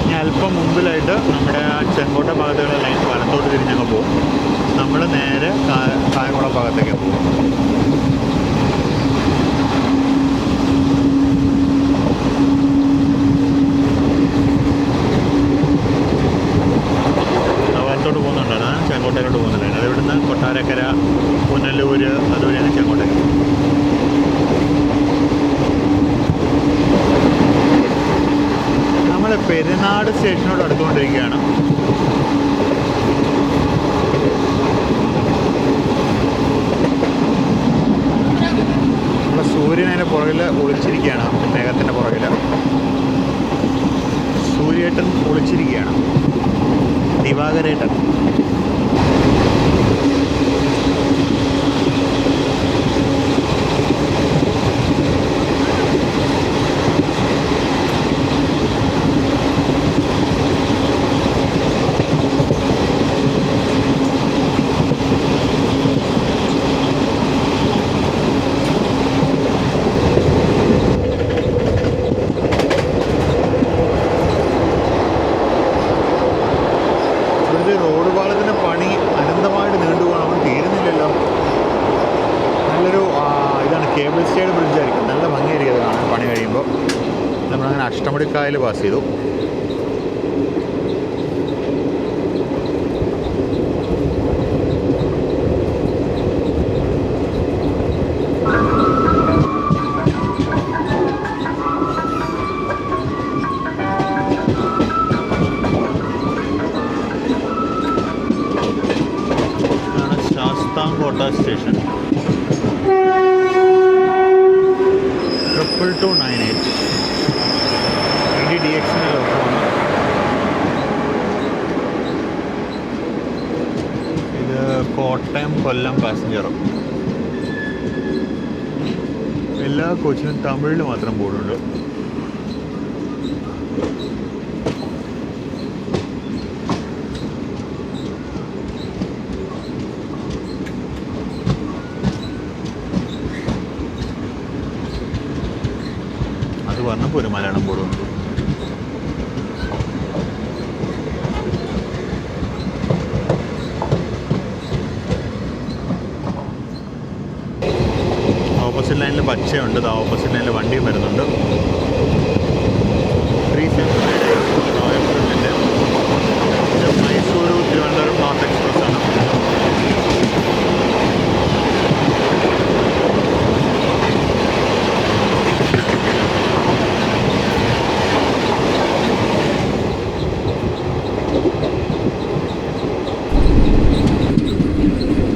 ഇനി അല്പം മുമ്പിലായിട്ട് നമ്മുടെ ചെങ്കോട്ട ഭാഗത്തേക്കുള്ള ലൈൻ വലത്തോട്ട് തിരിഞ്ഞങ്ങ് പോകും. നമ്മൾ നേരെ കായംകുളം ഭാഗത്തേക്ക് പോകും. പോകുന്നുണ്ടാണ് ചെങ്കോട്ടയിലോട്ട് പോകുന്നുണ്ടായിരുന്നു. അത് ഇവിടുന്ന് കൊട്ടാരക്കര, പുനലൂർ, അതുവരെയാണ് ചെങ്കോട്ടയ്ക്ക്. നമ്മൾ പെരുന്നാട് സ്റ്റേഷനോട് അടുത്തുകൊണ്ടിരിക്കുകയാണ്. നമ്മുടെ സൂര്യൻ അതിൻ്റെ പുറകിൽ ഒളിച്ചിരിക്കുകയാണ്. മേഘത്തിൻ്റെ പുറകിൽ സൂര്യേട്ടൻ ഒളിച്ചിരിക്കുകയാണ്. ദിവാകരേട്ടൻ. റോഡ് പാലത്തിൻ്റെ പണി അനന്തമായിട്ട് നീണ്ടുപോകണം. തീരുന്നില്ലല്ലോ. നല്ലൊരു ഇതാണ് കേബിൾ സ്റ്റേഡ് ബ്രിഡ്ജായിരിക്കും. നല്ല ഭംഗിയായിരിക്കും അത് കാണാൻ പണി കഴിയുമ്പോൾ. നമ്മളങ്ങനെ അഷ്ടമുടിക്കായൽ പാസ് ചെയ്തു. കോട്ട സ്റ്റേഷൻ. 22298 DXൻ്റെ ലോക്കമാണ്. ഇത് കോട്ടയം കൊല്ലം പാസഞ്ചറും. എല്ലാ കോച്ചിലും തമിഴിൽ മാത്രം ബോർഡുണ്ട്. അത് പറഞ്ഞപ്പോൾ ഒരു മലയാളം ബോർഡുണ്ട്. ഓപ്പോസിറ്റ് ലൈനിൽ പച്ചയുണ്ട്. ഓപ്പോസിറ്റ് ലൈനിൽ വണ്ടിയും വരുന്നുണ്ട്. 375 royal Mysore Thiruvananthapuram north express ആണ്.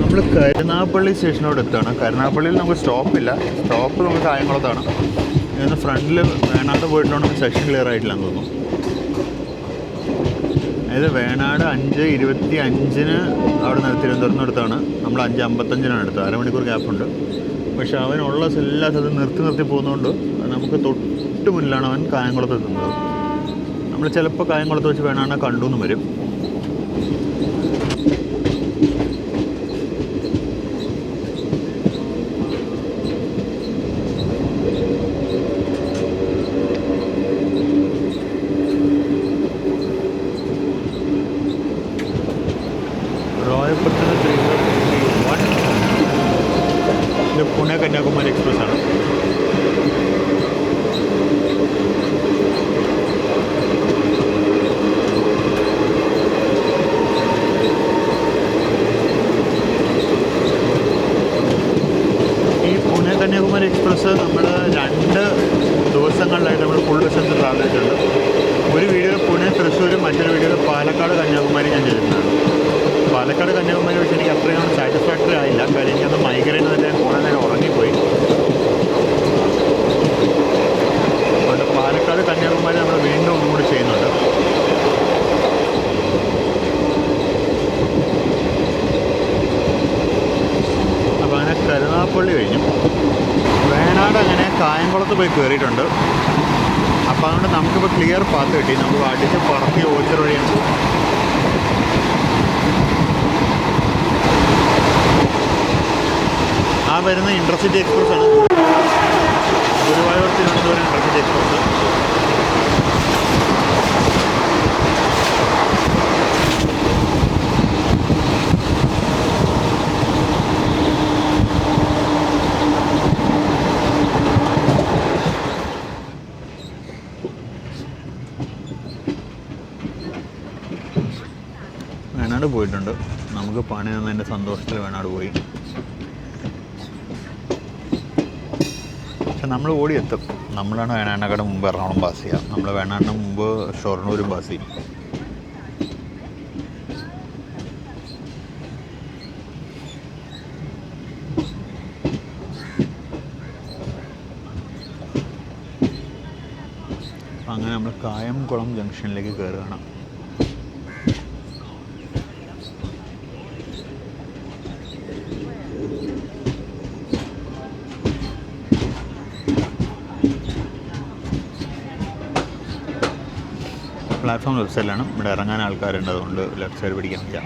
നമ്മൾ കരുനാഗപ്പള്ളി സ്റ്റേഷനോട് എത്തുകയാണ്. കരുനാഗപ്പള്ളിയിൽ നമുക്ക് സ്റ്റോപ്പില്ല. സ്റ്റോപ്പ് നമുക്ക് കായംകുളത്താണ്. ഇതിന് ഫ്രണ്ടിൽ വേണാട് പോയിട്ടുണ്ടെങ്കിൽ സെക്ഷൻ ക്ലിയർ ആയിട്ടില്ലെന്ന് തോന്നുന്നു. അതായത് വേണാട് 5:25 അവിടെ നിന്ന് തിരുവനന്തപുരത്ത് എടുത്താണ്. നമ്മൾ 5:55 എടുത്തത്. അരമണിക്കൂർ ഗ്യാപ്പുണ്ട്. പക്ഷെ അവനുള്ള എല്ലാ സ്ഥലത്തും നിർത്തി പോകുന്നതുകൊണ്ട് നമുക്ക് തൊട്ട് മുന്നിലാണ് അവൻ കായംകുളത്ത് എത്തുന്നത്. നമ്മൾ ചിലപ്പോൾ കായംകുളത്ത് വെച്ച് വേണാട് കണ്ടു എന്നും വരും. ഇത് പുणे കന്യാകുമാരി എക്സ്പ്രസ് ആണ്. ഈ പുणे കന്യാകുമാരി എക്സ്പ്രസ് നമ്മൾ 2 ദിവസങ്ങളിലായിട്ട് നമ്മൾ ഫുൾ ഡിസ്റ്റൻസ് ട്രാവൽ ചെയ്തിട്ടുണ്ട്. ഒരു വീഡിയോ പുणे തൃശ്ശൂരും മറ്റൊരു വീഡിയോ പാലക്കാട് കന്യാകുമാരി ഞാൻ ചെയ്തിട്ടുണ്ടാണ്. പാലക്കാട് കന്യാകുമാരി വെച്ച് എനിക്ക് അത്രയും സാറ്റിസ്ഫാക്ടറി ആയില്ല. കാര്യം എനിക്കത് മൈഗ്രൈൻ തന്നെ കുറേ നേരം ഉറങ്ങിപ്പോയി. അതുകൊണ്ട് പാലക്കാട് കന്യാകുമാരി നമ്മൾ വീണ്ടും ഒന്നുകൂടി ചെയ്യുന്നുണ്ട്. അപ്പോൾ അങ്ങനെ കരുനാഗപ്പള്ളി കഴിഞ്ഞു. വേണാട് അങ്ങനെ കായംകുളത്ത് പോയി കയറിയിട്ടുണ്ട്. അപ്പോൾ അതുകൊണ്ട് നമുക്കിപ്പോൾ ക്ലിയർ പാത്ത് കിട്ടി. നമുക്ക് അടിച്ച് പറത്തി ഓച്ചർ വഴിയാണ് പോകും. ആ വരുന്ന ഇൻ്റർസിറ്റി എക്സ്പ്രസ് ആണ്. Guruvayur Thiruvananthapuram intercity express. വേണാട് പോയിട്ടുണ്ട്. നമുക്ക് പണി തന്നതിൻ്റെ സന്തോഷത്തിൽ വേണാട് പോയി. പക്ഷെ നമ്മൾ ഓടിയെത്തും. നമ്മളാണ് വേണാടിനേക്കാളും മുമ്പ് എറണാകുളം പാസ് ചെയ്യുക. നമ്മൾ വേണാടിന് മുമ്പ് ഷൊർണൂരും പാസ് ചെയ്യും. അങ്ങനെ നമ്മൾ കായംകുളം ജംഗ്ഷനിലേക്ക് കയറുകയാണ്. പ്ലാറ്റ്ഫോം ലെഫ്റ്റ് സൈഡിലാണ്. ഇവിടെ ഇറങ്ങാൻ ആൾക്കാരുണ്ട്. അതുകൊണ്ട് ലെഫ്റ്റ് സൈഡ് പിടിക്കാൻ പറ്റാം.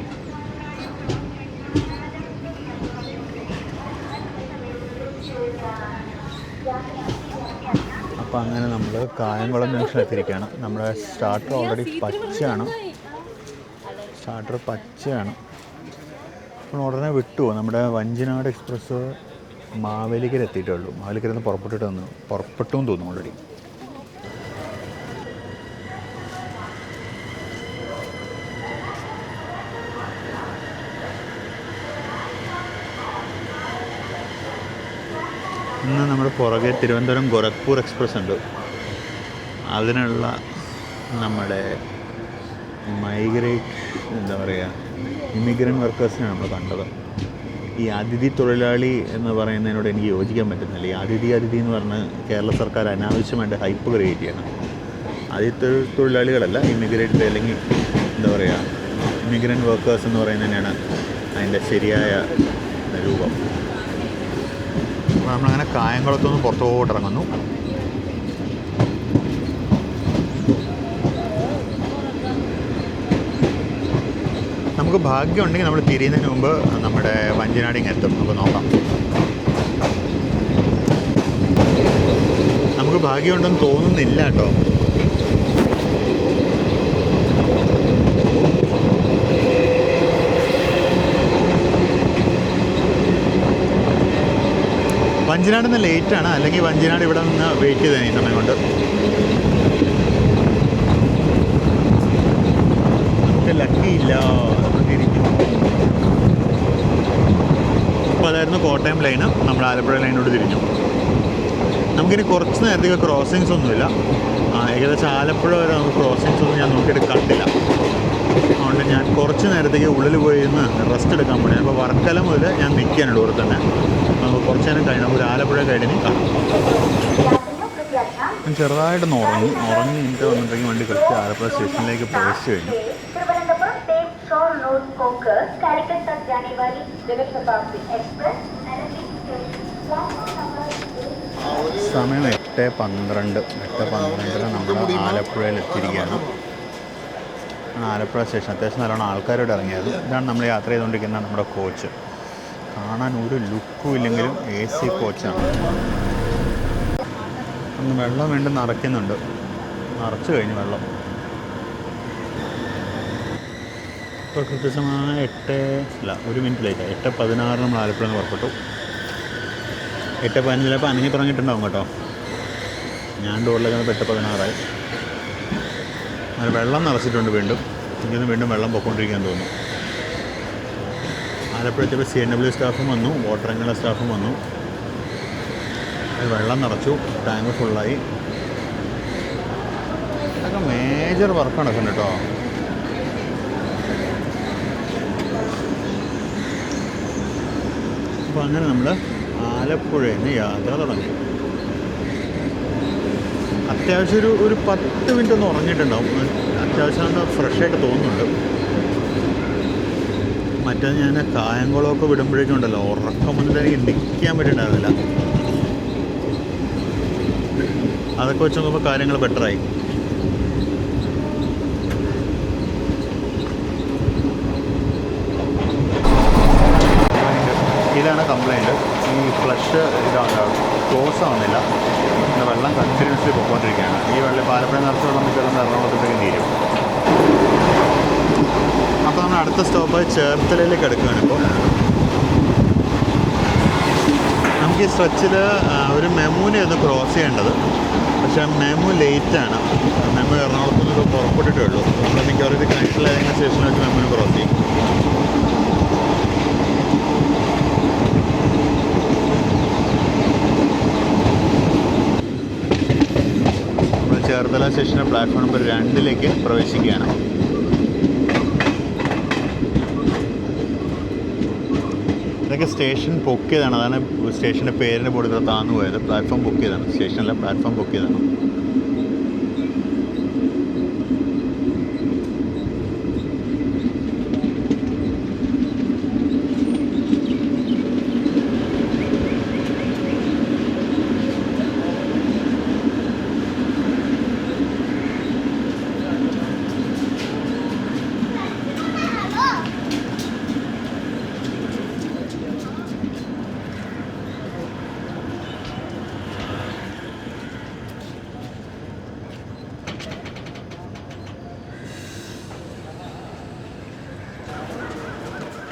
അപ്പോൾ അങ്ങനെ നമ്മൾ കായംകുളം ജംഗ്ഷൻ എത്തിയിരിക്കുകയാണ്. നമ്മുടെ സ്റ്റാർട്ടർ ഓൾറെഡി പച്ചയാണ്. അപ്പോൾ ഉടനെ വിട്ടുപോകും. നമ്മുടെ വഞ്ചിനാട് എക്സ്പ്രസ് മാവേലിക്കര എത്തിയിട്ടേ ഉള്ളൂ. മാവേലിക്കരയിൽ നിന്ന് പുറപ്പെട്ടു എന്ന് തോന്നുന്നു ഓൾറെഡി. ഇന്ന് നമ്മുടെ പുറകെ തിരുവനന്തപുരം ഗോരഖ്പൂർ എക്സ്പ്രസ് ഉണ്ട്. അതിനുള്ള നമ്മുടെ മൈഗ്രേറ്റ് ഇമിഗ്രൻ്റ് വർക്കേഴ്സിനെ നമ്മൾ കണ്ടത്. ഈ അതിഥി തൊഴിലാളി എന്ന് പറയുന്നതിനോട് എനിക്ക് യോജിക്കാൻ പറ്റുന്നില്ല. ഈ അതിഥി എന്ന് പറഞ്ഞ് കേരള സർക്കാർ അനാവശ്യമായിട്ട് ഹൈപ്പ് ക്രിയേറ്റ് ചെയ്യണം. അതിഥി തൊഴിലാളികളല്ല, ഇമിഗ്രേറ്റ് അല്ലെങ്കിൽ എന്താ പറയുക, ഇമിഗ്രൻ്റ് വർക്കേഴ്സ് എന്ന് പറയുന്നത് തന്നെയാണ് അതിൻ്റെ ശരിയായ രൂപം. അപ്പോൾ നമ്മളങ്ങനെ കായംകുളത്തുനിന്ന് പുറത്തോട്ട് ഇറങ്ങുന്നു. നമുക്ക് ഭാഗ്യമുണ്ടെങ്കിൽ നമ്മൾ തിരിയുന്നതിന് മുമ്പ് നമ്മുടെ വഞ്ചിനാടിങ് എത്തും. നമുക്ക് നോക്കാം. നമുക്ക് ഭാഗ്യമുണ്ടെന്ന് തോന്നുന്നില്ല കേട്ടോ. വഞ്ചിനാട് നിന്ന് ലേറ്റാണ്, അല്ലെങ്കിൽ വഞ്ചിനാട് ഇവിടെ നിന്ന് വെയിറ്റ് ചെയ്തേനെ ഈ സമയം കൊണ്ട്. നമുക്ക് ലക്കിയില്ല, തിരിഞ്ഞു. അപ്പോൾ അതായിരുന്നു കോട്ടയം ലൈന്. നമ്മൾ ആലപ്പുഴ ലൈനോട് തിരിഞ്ഞു. നമുക്കിനി കുറച്ച് നേരത്തേക്ക് ക്രോസിങ്സ് ഒന്നുമില്ല. ഏകദേശം ആലപ്പുഴ വരെ നമുക്ക് ക്രോസിങ്സ് ഒന്നും ഞാൻ നോക്കിയിട്ട് കണ്ടില്ല. അതുകൊണ്ട് ഞാൻ കുറച്ച് നേരത്തേക്ക് ഉള്ളിൽ പോയി ഇരുന്ന് റെസ്റ്റ് എടുക്കാൻ പോണേ. അപ്പോൾ വർക്കല മുതൽ ഞാൻ നിൽക്കാനുണ്ട് ഇവിടെ തന്നെ. നമുക്ക് കുറച്ച് നേരം കഴിഞ്ഞാൽ ഒരു ആലപ്പുഴ ഗൈഡിനെ കാണാം. ഞാൻ ചെറുതായിട്ടൊന്ന് ഉറങ്ങി എനിക്ക് വന്നിട്ടുണ്ടെങ്കിൽ വണ്ടി കൃത്യം ആലപ്പുഴ സ്റ്റേഷനിലേക്ക് പ്രവേശിച്ചു കഴിഞ്ഞു. സമയം 8:12 നമ്മൾ ആലപ്പുഴയിൽ എത്തിയിരിക്കുകയാണ്. ആലപ്പുഴ സ്റ്റേഷൻ അത്യാവശ്യം നല്ലോണം ആൾക്കാരോട് ഇറങ്ങിയത്. ഇതാണ് നമ്മൾ യാത്ര ചെയ്തുകൊണ്ടിരിക്കുന്ന നമ്മുടെ കോച്ച്. കാണാൻ ഒരു ലുക്കും ഇല്ലെങ്കിലും AC കോച്ചാണ്. വെള്ളം വീണ്ടും നിറയ്ക്കുന്നുണ്ട്. നിറച്ച് കഴിഞ്ഞു വെള്ളം. ഇപ്പോൾ കൃത്യസമയം 1 മിനിറ്റ് ലേറ്റായി. 8:16 നമ്മൾ ആലപ്പുഴ നിന്ന് പുറപ്പെട്ടു. 8:15 ചിലപ്പോൾ അനങ്ങി തുടങ്ങിയിട്ടുണ്ടാവും കേട്ടോ. ഞാൻ ഡോറിലേക്ക് 8:16 അങ്ങനെ വെള്ളം നിറച്ചിട്ടുണ്ട്. വീണ്ടും വെള്ളം പൊയ്ക്കൊണ്ടിരിക്കാൻ തോന്നുന്നു. ആലപ്പുഴത്തിൽ CNW സ്റ്റാഫും വന്നു, വാട്ടർ എങ്ങുള്ള സ്റ്റാഫും വന്നു. വെള്ളം നിറച്ചു, ടാങ്ക് ഫുള്ളായി. അതൊക്കെ മേജർ വർക്ക് നടക്കുന്നുണ്ട് കേട്ടോ. അപ്പോൾ അങ്ങനെ നമ്മൾ ആലപ്പുഴയിൽ നിന്ന് യാത്ര തുടങ്ങി. അത്യാവശ്യം ഒരു 10 മിനിറ്റ് ഒന്ന് ഉറങ്ങിയിട്ടുണ്ടാവും. അത്യാവശ്യം ഫ്രഷായിട്ട് തോന്നുന്നുണ്ട്. മറ്റേ ഞാൻ കായംകുളമൊക്കെ വിടുമ്പോഴേക്കും ഉണ്ടല്ലോ, ഉറക്കം വന്നിട്ട് എനിക്ക് നിൽക്കാൻ പറ്റിയിട്ടുണ്ടായിരുന്നില്ല. അതൊക്കെ വെച്ച് നോക്കുമ്പോൾ കാര്യങ്ങൾ ബെറ്ററായി. ഇതാണ് കംപ്ലൈൻറ്റ്. ഈ ഫ്ലഷ് ക്ലോസ് ആവുന്നില്ല. വെള്ളം കണ്ടിന്യൂസ്ലി പൊയ്ക്കൊണ്ടിരിക്കുകയാണ്. ഈ വെള്ളം ആലപ്പുഴ നിറച്ച് വെള്ളം മിക്കവാറും എറണാകുളത്തേക്ക് തീരും. അപ്പോൾ നമ്മൾ അടുത്ത സ്റ്റോപ്പ് ചേർത്തലയിലേക്ക് എടുക്കുകയാണ്. ഇപ്പോൾ നമുക്ക് ഈ സ്ട്രെച്ചിൽ ഒരു മെമുവിനെ ഒന്ന് ക്രോസ് ചെയ്യേണ്ടത്. പക്ഷേ മെമു ലേറ്റാണ്. മെമു എറണാകുളത്ത് നിന്ന് പുറപ്പെട്ടിട്ടേ ഉള്ളൂ. നമ്മൾ മിക്കവാറും ഇത് കഴിഞ്ഞിട്ടുള്ള ഏതെങ്കിലും സ്റ്റേഷനിൽ വെച്ച് മെമുവിന് ക്രോസ് ചെയ്യും. നമ്മൾ ചേർത്തല സ്റ്റേഷൻ്റെ പ്ലാറ്റ്ഫോം നമ്പർ 2 പ്രവേശിക്കുകയാണ്. ഇതൊക്കെ സ്റ്റേഷൻ പൊക്കിയതാണ്. അതാണ് സ്റ്റേഷൻ്റെ പേരിൻ്റെ ബോർഡ് ഇത്ര താന്നു പോയത്. പ്ലാറ്റ്ഫോം പൊക്കിയതാണ്. സ്റ്റേഷനിലെ പ്ലാറ്റ്ഫോം പൊക്കിയതാണ്.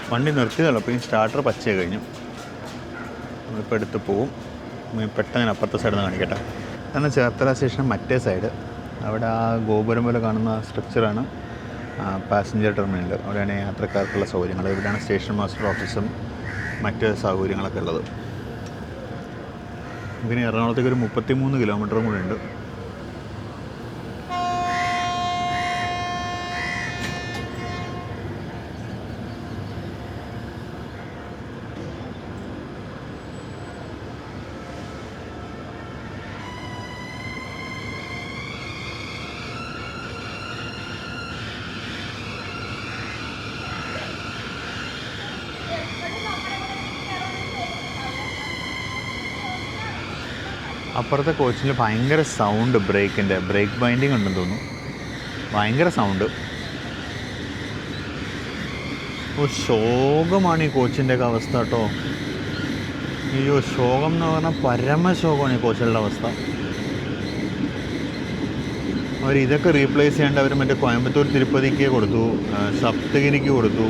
വണ്ടി നിർത്തിയതല്ലോ. അപ്പോൾ ഈ സ്റ്റാർട്ടർ പച്ചയായി കഴിഞ്ഞു. നമ്മളിപ്പോൾ എടുത്ത് പോവും. പെട്ടെന്ന് അപ്പുറത്തെ സൈഡിൽ നിന്ന് കാണിക്കട്ടെ. എന്നാൽ ചേർത്തല സ്റ്റേഷൻ മറ്റേ സൈഡ്, അവിടെ ആ ഗോപുരം പോലെ കാണുന്ന സ്ട്രക്ചറാണ് പാസഞ്ചർ ടെർമിനൽ. അവിടെയാണ് യാത്രക്കാർക്കുള്ള സൗകര്യങ്ങൾ. ഇവിടെയാണ് സ്റ്റേഷൻ മാസ്റ്റർ ഓഫീസും മറ്റ് സൗകര്യങ്ങളൊക്കെ ഉള്ളത്. ഇതിന് എറണാകുളത്തേക്ക് ഒരു 33 കിലോമീറ്ററും കൂടെ ഉണ്ട്. അപ്പുറത്തെ കോച്ചിൽ ഭയങ്കര സൗണ്ട്, ബ്രേക്ക് ബൈൻഡിങ് ഉണ്ടെന്ന് തോന്നുന്നു. ഭയങ്കര സൗണ്ട്. ശോകമാണ് ഈ കോച്ചിൻ്റെയൊക്കെ അവസ്ഥ കേട്ടോ. അയ്യോ, ശോകം എന്ന് പറഞ്ഞാൽ പരമശോകമാണ് ഈ കോച്ചുകളുടെ അവസ്ഥ. ഇതൊക്കെ റീപ്ലേസ് ചെയ്യാണ്ട് അവർ മറ്റേ കോയമ്പത്തൂർ തിരുപ്പതിക്ക് കൊടുത്തു, സപ്തഗിരിക്ക് കൊടുത്തു.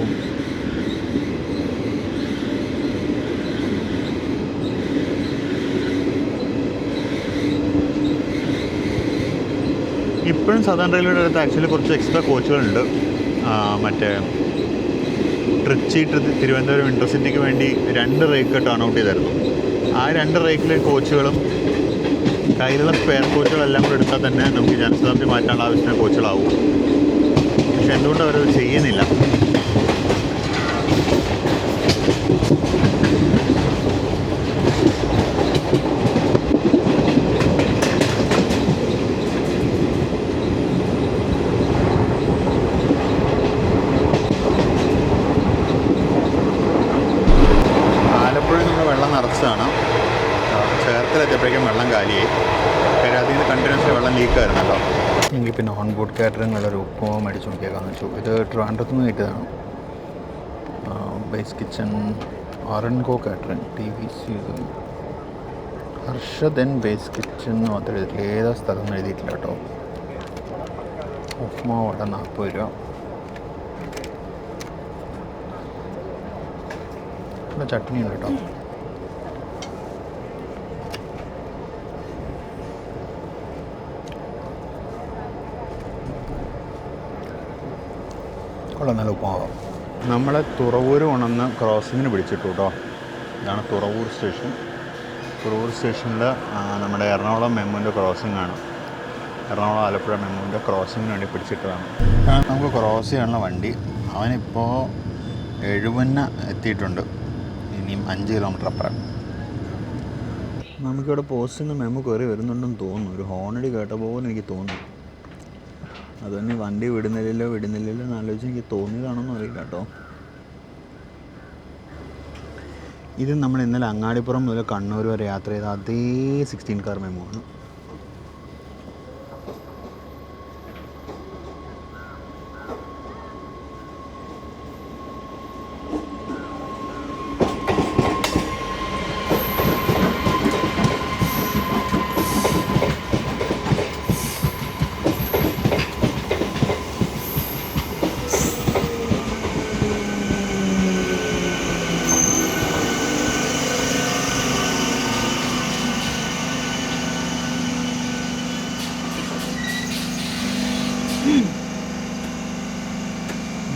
ഇപ്പോഴും സദേൺ റെയിൽവേയുടെ അടുത്ത് ആക്ച്വലി കുറച്ച് എക്സ്ട്രാ കോച്ചുകളുണ്ട്. മറ്റേ ട്രിച്ചി തിരുവനന്തപുരം ഇൻ്റർസിറ്റിക്ക് വേണ്ടി 2 റേക്ക് ടേൺ ഔട്ട് ചെയ്തായിരുന്നു. ആ 2 റേക്കിലെ കോച്ചുകളും കയ്യിലുള്ള സ്പെയർ കോച്ചുകളെല്ലാം കൂടെ എടുത്താൽ തന്നെ നമുക്ക് ജനശതാബ്ദി മാറ്റാനുള്ള ആവശ്യത്തിന് കോച്ചുകളാവും. പക്ഷെ എന്തുകൊണ്ട് അവരത് ചെയ്യുന്നില്ല? ആലപ്പുഴയിൽ നമ്മൾ വെള്ളം നിറച്ചതാണ്. ചേർത്തലെത്തിയപ്പോഴേക്കും വെള്ളം കാലിയായി. കാര്യം അതിൽ നിന്ന് കണ്ടിന്യൂസ്ലി വെള്ളം ലീക്കായിരുന്നു കേട്ടോ. എങ്കിൽ പിന്നെ ഓൺ ബോർഡ് കാറ്ററിങ്ങുള്ളൊരു ഉപ്പുമാവ് മേടിച്ച് നോക്കിയേക്കാന്ന് വെച്ചു. ഇത് ട്രിവാൻഡ്രത്ത് നിന്ന് കിട്ടിയതാണ്. ബേസ് കിച്ചൺ, ആറൻകോ catering, TVC, Harshadan base kitchen എന്ന് മാത്രമേ എഴുതിയിട്ടില്ല. ഏതാ സ്ഥലം എന്ന് എഴുതിയിട്ടില്ല കേട്ടോ. ഉപ്പുമാവ് അവിടെ 40 രൂപ. ഇവിടെ ചട്നി ഉണ്ട് കേട്ടോ. നല്ല ഉപ്പുമാവ്. നമ്മളെ തുറവൂർ ഉണർന്ന് ക്രോസിങ്ങിന് പിടിച്ചിട്ടു കേട്ടോ. ഇതാണ് തുറവൂർ സ്റ്റേഷൻ. തുറവൂർ സ്റ്റേഷനിൽ നമ്മുടെ എറണാകുളം മെമ്മുവിൻ്റെ ക്രോസിംഗ് ആണ്. എറണാകുളം ആലപ്പുഴ മെമ്മുവിൻ്റെ ക്രോസിങ്ങിന് വേണ്ടി പിടിച്ചിട്ടതാണ്. നമുക്ക് ക്രോസ് ചെയ്യാനുള്ള വണ്ടി. അവനിപ്പോൾ 70 എത്തിയിട്ടുണ്ട്. ഇനിയും 5 കിലോമീറ്റർ അപ്പുറം. നമുക്കിവിടെ പോസ്റ്റിൽ നിന്ന് മെമ്മു കയറി വരുന്നുണ്ടെന്ന് തോന്നുന്നു. ഒരു ഹോണടി കേട്ട പോലെ എനിക്ക് തോന്നുന്നു. അതുതന്നെ വണ്ടി വിടുന്നില്ലല്ലോ എന്ന് ആലോചിച്ച് എനിക്ക് തോന്നിയതാണെന്ന് അറിയില്ല കേട്ടോ. ഇത് നമ്മൾ ഇന്നലെ അങ്ങാടിപ്പുറം മുതൽ കണ്ണൂർ വരെ യാത്ര ചെയ്ത അതേ 16 കാർ മെമോ ആണ്.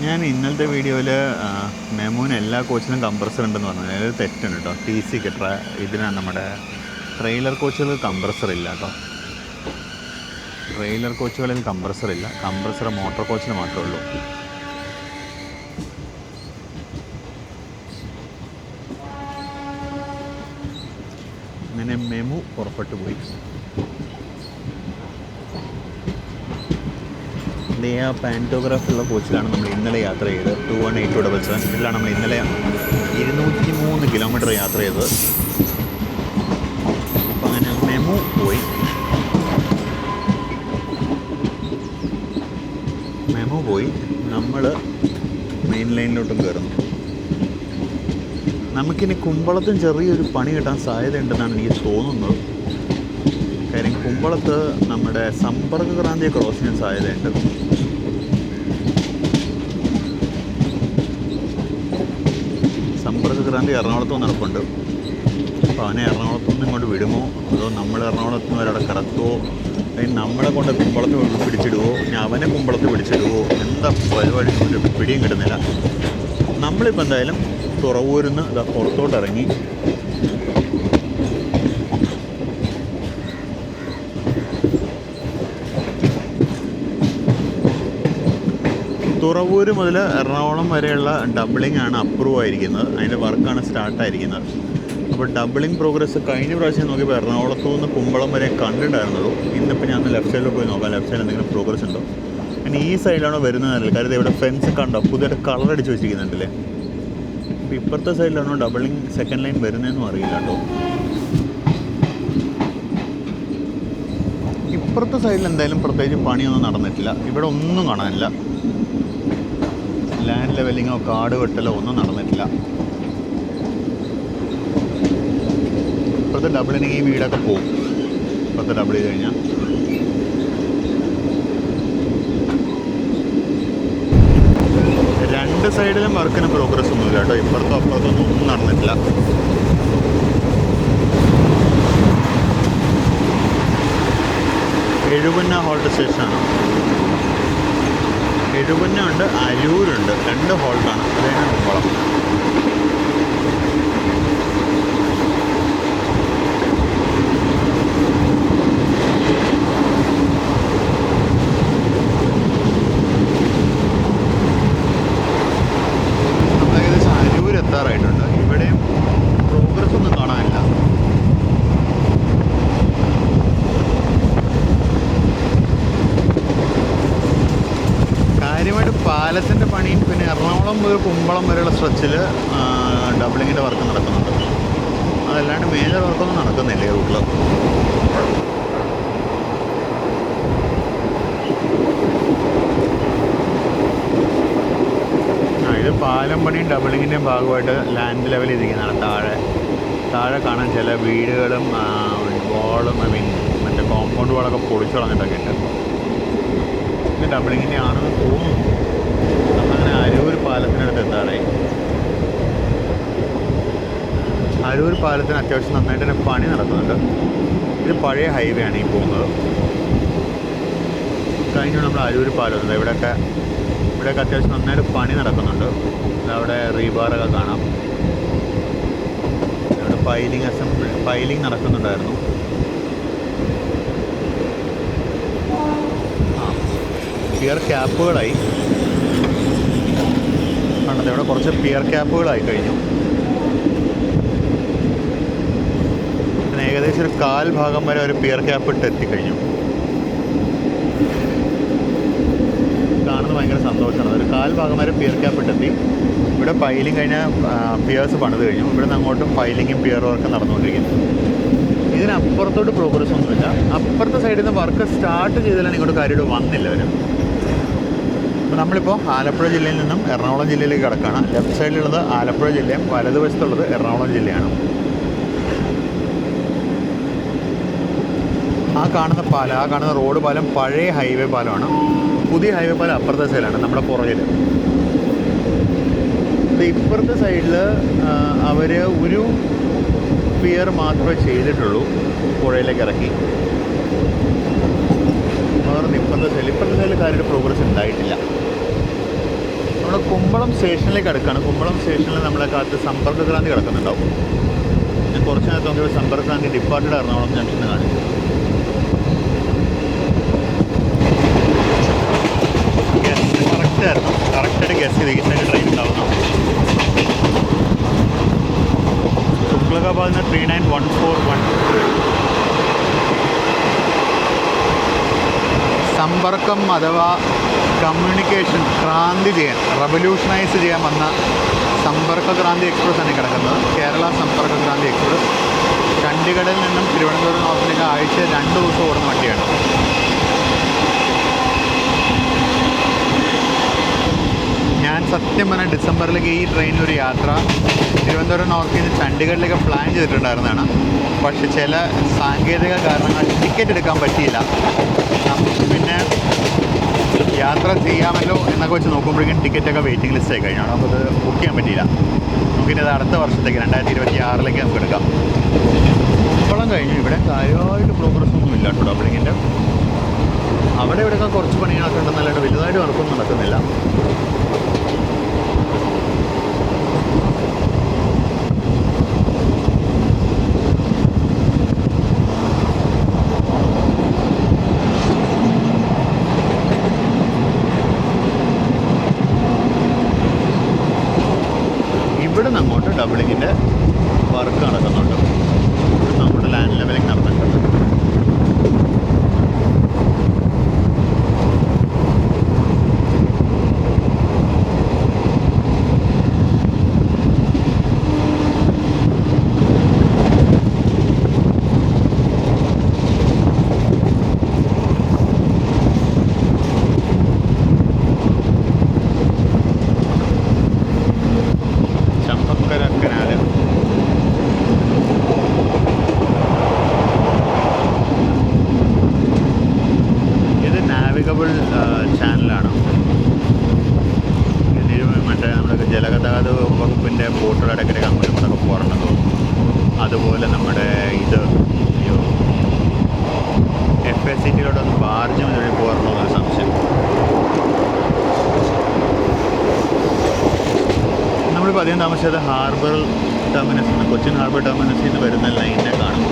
ഞാൻ ഇന്നലത്തെ വീഡിയോയിൽ മെമൂന് എല്ലാ കോച്ചിലും കംപ്രസർ ഉണ്ടെന്ന് പറഞ്ഞു. അതിൽ തെറ്റുണ്ട് കേട്ടോ. TC ഇതിനാണ് നമ്മുടെ ട്രെയിലർ കോച്ചുകളിൽ കംപ്രസർ ഇല്ല കേട്ടോ. ട്രെയിലർ കോച്ചുകളിൽ കംപ്രസർ ഇല്ല. കംപ്രസർ മോട്ടോർ കോച്ചിൽ മാത്രമേ ഉള്ളൂ. അങ്ങനെ മെമു പുറപ്പെട്ടു പോയി. ആ പാൻറ്റോഗ്രാഫുള്ള കോച്ചിലാണ് നമ്മൾ ഇന്നലെ യാത്ര ചെയ്തത്. 218-277. ഇതിലാണ് നമ്മൾ ഇന്നലെ 203 കിലോമീറ്റർ യാത്ര ചെയ്തത്. അപ്പം അങ്ങനെ മെമു പോയി നമ്മൾ മെയിൻ ലൈനിലോട്ടും കയറുന്നു. നമുക്കിനി കുമ്പളത്തും ചെറിയൊരു പണി കിട്ടാൻ സാധ്യതയുണ്ടെന്നാണ് എനിക്ക് തോന്നുന്നത്. കാര്യം കുമ്പളത്ത് നമ്മുടെ സമ്പർക്ക ക്രാന്തിയെ ക്രോസ് ചെയ്യാൻ സാധ്യതയുണ്ട്. സമ്പർക്ക ക്രാന്തി എറണാകുളത്ത് നിന്ന് നടപ്പുണ്ട്. അപ്പോൾ അവനെ എറണാകുളത്തു നിന്ന് ഇങ്ങോട്ട് വിടുമോ അതോ നമ്മൾ എറണാകുളത്ത് നിന്ന് വരെ അവിടെ കിടത്തുമോ, അല്ലെങ്കിൽ നമ്മളെ കൊണ്ട് കുമ്പളത്ത് പിടിച്ചിടുവോ, ഞാൻ അവനെ കുമ്പളത്ത് പിടിച്ചിടുവോ, എന്താ പരിപാടി ഒരു പിടിയും കിട്ടുന്നില്ല. നമ്മളിപ്പോൾ എന്തായാലും തുറവൂരിൽ നിന്ന് ഇതാ പുറത്തോട്ട് ഇറങ്ങി. തുറവൂർ മുതൽ എറണാകുളം വരെയുള്ള ഡബിളിംഗ് ആണ് അപ്രൂവ് ആയിരിക്കുന്നത്. അതിൻ്റെ വർക്കാണ് സ്റ്റാർട്ടായിരിക്കുന്നത്. അപ്പോൾ ഡബിളിംഗ് പ്രോഗ്രസ് കഴിഞ്ഞ പ്രാവശ്യം നോക്കിയപ്പോൾ എറണാകുളത്തു നിന്ന് കുമ്പളം വരെ കണ്ടിട്ടുണ്ടായിരുന്നുള്ളൂ. ഇന്നിപ്പോൾ ഞാൻ ലെഫ്റ്റ് സൈഡിൽ പോയി നോക്കാം, ലെഫ്റ്റ് സൈഡിൽ എന്തെങ്കിലും പ്രോഗ്രസ് ഉണ്ടോ. പിന്നെ ഈ സൈഡിലാണോ വരുന്നതല്ല. കാര്യം ഇവിടെ ഫെൻസ് കണ്ടോ, പുതിയതായിട്ട് കളർ അടിച്ച് വെച്ചിരിക്കുന്നുണ്ടല്ലേ. അപ്പോൾ ഇപ്പുറത്തെ സൈഡിലാണോ ഡബിളിംഗ് സെക്കൻഡ് ലൈൻ വരുന്നതെന്നും അറിയില്ല കേട്ടോ. ഇപ്പുറത്തെ സൈഡിൽ എന്തായാലും പ്രത്യേകിച്ച് പണിയൊന്നും നടന്നിട്ടില്ല. ഇവിടെ ഒന്നും കാണാനില്ല. ലാൻഡ് ലെവലിങ്ങോ കാട് വെട്ടലോ ഒന്നും നടന്നിട്ടില്ല. ഇപ്പോഴത്തെ ഡബിളിന് ഈ വീടൊക്കെ പോവും. ഇപ്പോഴത്തെ ഡബിൾ ചെയ്ത് കഴിഞ്ഞാൽ രണ്ട് സൈഡിലും വർക്കിന് പ്രോഗ്രസ് ഒന്നുമില്ല കേട്ടോ. ഇപ്പുറത്തും അപ്പുറത്തൊന്നും ഒന്നും നടന്നിട്ടില്ല. എഴുപന്ന ഹോൾട്ട് സ്റ്റേഷനാണ്. എഴുപന്ന ഉണ്ട്, അരൂരുണ്ട്, 2 ഹോൾട്ടാണ്. അതാണ് കുമ്പളം. ഏകദേശം അരൂർ എത്താറായിട്ടുണ്ട്. ഇവിടെയും പ്രോഗ്രസ് ഒന്നും കാണാനില്ല. കാര്യമായിട്ട് പാലത്തിൻ്റെ പണിയും പിന്നെ എറണാകുളം മുതൽ കുമ്പളം വരെയുള്ള സ്ട്രെച്ചിൽ ഡബിളിങ്ങിൻ്റെ വർക്ക് നടക്കുന്നുണ്ട്. അതല്ലാണ്ട് മേജർ വർക്കൊന്നും നടക്കുന്നില്ല ഈ റൂട്ടിൽ. ഇത് പാലം പണിയും ഡബിളിങ്ങിൻ്റെയും ഭാഗമായിട്ട് ലാൻഡ് ലെവൽ ചെയ്തിരിക്കുന്നതാണ്. താഴെ കാണാൻ ചില വീടുകളും വാളും മറ്റേ കോമ്പൗണ്ട് വാളൊക്കെ പൊളിച്ചു കളഞ്ഞിട്ടൊക്കെ ഉണ്ട്. ഇത് ഡബിളിങ്ങിൻ്റെ ആണെന്ന് തോന്നുന്നു. നമ്മളങ്ങനെ അരൂർ പാലത്തിനടുത്ത് എത്താറായി. അരൂർ പാലത്തിന് അത്യാവശ്യം നന്നായിട്ട് തന്നെ പണി നടക്കുന്നുണ്ട്. ഇത് പഴയ ഹൈവേ ആണ് ഈ പോകുന്നത്. കഴിഞ്ഞു നമ്മൾ അരൂർ പാലം. ഇവിടെയൊക്കെ അത്യാവശ്യം നന്നായിട്ട് പണി നടക്കുന്നുണ്ട്. അവിടെ റീബാറൊക്കെ കാണാം. ഇവിടെ പൈലിംഗ് നടക്കുന്നുണ്ടായിരുന്നു. പിയർ ക്യാപ്പുകളായി കണ്ടത്. ഇവിടെ കുറച്ച് പിയർ ക്യാപ്പുകളായി കഴിഞ്ഞു. പിന്നെ ഏകദേശം ഒരു 1/4 ഭാഗം വരെ ഒരു പിയർ ക്യാപ്പ് ഇട്ട് എത്തിക്കഴിഞ്ഞു. കാണുന്നത് ഭയങ്കര സന്തോഷമാണ്. ഒരു 1/4 ഭാഗം വരെ പിയർ ക്യാപ്പ് ഇട്ടെത്തി. ഇവിടെ പൈലിംഗ് കഴിഞ്ഞാൽ പിയേഴ്സ് പണിത് കഴിഞ്ഞു. ഇവിടെ നിന്ന് അങ്ങോട്ടും പൈലിങ്ങും പിയർ വർക്കും നടന്നുകൊണ്ടിരിക്കുന്നു. ഇതിനപ്പുറത്തോട്ട് പ്രോഗ്രസ് ഒന്നുമില്ല. അപ്പുറത്തെ സൈഡിൽ നിന്ന് വർക്ക് സ്റ്റാർട്ട് ചെയ്താലാണ് ഇങ്ങോട്ട് കാര്യമായിട്ട് വന്നില്ല അവർ. അപ്പോൾ നമ്മളിപ്പോൾ ആലപ്പുഴ ജില്ലയിൽ നിന്നും എറണാകുളം ജില്ലയിലേക്ക് കിടക്കുകയാണ്. ലെഫ്റ്റ് സൈഡിലുള്ളത് ആലപ്പുഴ ജില്ലയും വലതുവശത്തുള്ളത് എറണാകുളം ജില്ലയാണ്. ആ കാണുന്ന റോഡ് പാലം പഴയ ഹൈവേ പാലമാണ്. പുതിയ ഹൈവേ പാലം അപ്പുറത്തെ സൈഡിലാണ്, നമ്മുടെ പുറകിൽ. ഇപ്പുറത്തെ സൈഡിൽ അവർ ഒരു പിയർ മാത്രമേ ചെയ്തിട്ടുള്ളൂ, പുഴയിലേക്ക് ഇറക്കി. വേറെ ഇപ്പുറത്തെ സൈഡിൽ കാര്യമായിട്ട് പ്രോഗ്രസ് ഉണ്ടായിട്ടില്ല. നമ്മൾ കുമ്പളം സ്റ്റേഷനിലേക്ക് അടുക്കുകയാണ്. കുമ്പളം സ്റ്റേഷനിൽ നമ്മളെ കാലത്ത് സമ്പർക്കക്രാന്തി കിടക്കുന്നുണ്ടാവും. ഞാൻ കുറച്ച് നേരത്തെ നോക്കിയപ്പോൾ സമ്പർക്കക്രാന്തി ഡിപ്പാർട്ടഡ് എറണാകുളം ജംഗ്ഷന് കാണിച്ചു. കറക്റ്റായിട്ട് ഗസ് ചെയ്ത് ഈ സൈഡ് ട്രെയിൻ ഉണ്ടാവുന്നു. ശുക്ലകാബാദിൽ നിന്ന് 3914 സമ്പർക്കം അഥവാ കമ്മ്യൂണിക്കേഷൻ ക്രാന്തി ചെയ്യാൻ, റവല്യൂഷനൈസ് ചെയ്യാൻ വന്ന സമ്പർക്ക ക്രാന്തി എക്സ്പ്രസ് ആണ് കിടക്കുന്നത്. കേരള സമ്പർക്ക ക്രാന്തി എക്സ്പ്രസ് ചണ്ഡീഗഡിൽ നിന്നും തിരുവനന്തപുരം നോർത്തിലേക്ക് ആഴ്ച 2 ദിവസം ഓടുന്ന വണ്ടിയാണ്. ഞാൻ സത്യം പറഞ്ഞാൽ ഡിസംബറിലേക്ക് ഈ ട്രെയിനിലൊരു യാത്ര തിരുവനന്തപുരം നോർത്തിൽ നിന്ന് ചണ്ഡീഗഡിലേക്ക് പ്ലാൻ ചെയ്തിട്ടുണ്ടായിരുന്നതാണ്. പക്ഷെ ചില സാങ്കേതിക കാരണങ്ങൾ ടിക്കറ്റ് എടുക്കാൻ പറ്റിയില്ല. നമുക്ക് പിന്നെ യാത്ര ചെയ്യാമല്ലോ എന്നൊക്കെ വെച്ച് നോക്കുമ്പോഴേക്കും ടിക്കറ്റൊക്കെ വെയിറ്റിംഗ് ലിസ്റ്റ് ആയി കഴിഞ്ഞാൽ നമുക്കത് ബുക്ക് ചെയ്യാൻ പറ്റിയില്ല. നമുക്കിനി അത് അടുത്ത വർഷത്തേക്ക് 2026 നമുക്ക് എടുക്കാം. കുമ്പളം കഴിഞ്ഞു. ഇവിടെ കാര്യമായിട്ട് പ്രോഗ്രസ് ഒന്നും ഇല്ല കേട്ടോ ഡബിളിങ്ങിൻ്റെ. അവിടെ ഇവിടെയൊക്കെ കുറച്ച് പണികളൊക്കെ ഉണ്ടെന്നല്ലാണ്ട് വലുതായിട്ട് വർക്കൊന്നും നടക്കുന്നില്ല. ഇവിടെ നിന്ന് അങ്ങോട്ട് ഡബിളിങ്ങിൻ്റെ വർക്ക് നടക്കുന്നുണ്ട്. ഇവിടെ നിന്ന് അങ്ങോട്ട് ലാൻഡ് ലെവലിംഗ് നടന്നിട്ടുണ്ട്. ചൂണ്ടര കനാല്. ഇത് നാവിഗബിൾ ചാനലാണ്. ഇതിൽ മറ്റേ നമ്മുടെ ജലഗതാഗത വകുപ്പിൻ്റെ ബോട്ടുകൾ ഇടയ്ക്കിടയ്ക്ക് അങ്ങോട്ടും ഇങ്ങോട്ടൊക്കെ പോകാറുണ്ടെന്ന് തോന്നുന്നു. അതുപോലെ നമ്മുടെ ഇത് FACT-ലോട്ടൊന്ന് ബാർജ് വഴി പോകാറുണ്ടോ എന്നൊരു സംശയം. നമ്മളിപ്പോൾ അധികം താമസിച്ചത് ഹാർബർ ടെർമിനസിൽ നിന്ന്, കൊച്ചിൻ ഹാർബർ ടെർമിനസിൽ നിന്ന് വരുന്ന ലൈനിനെ കാണും.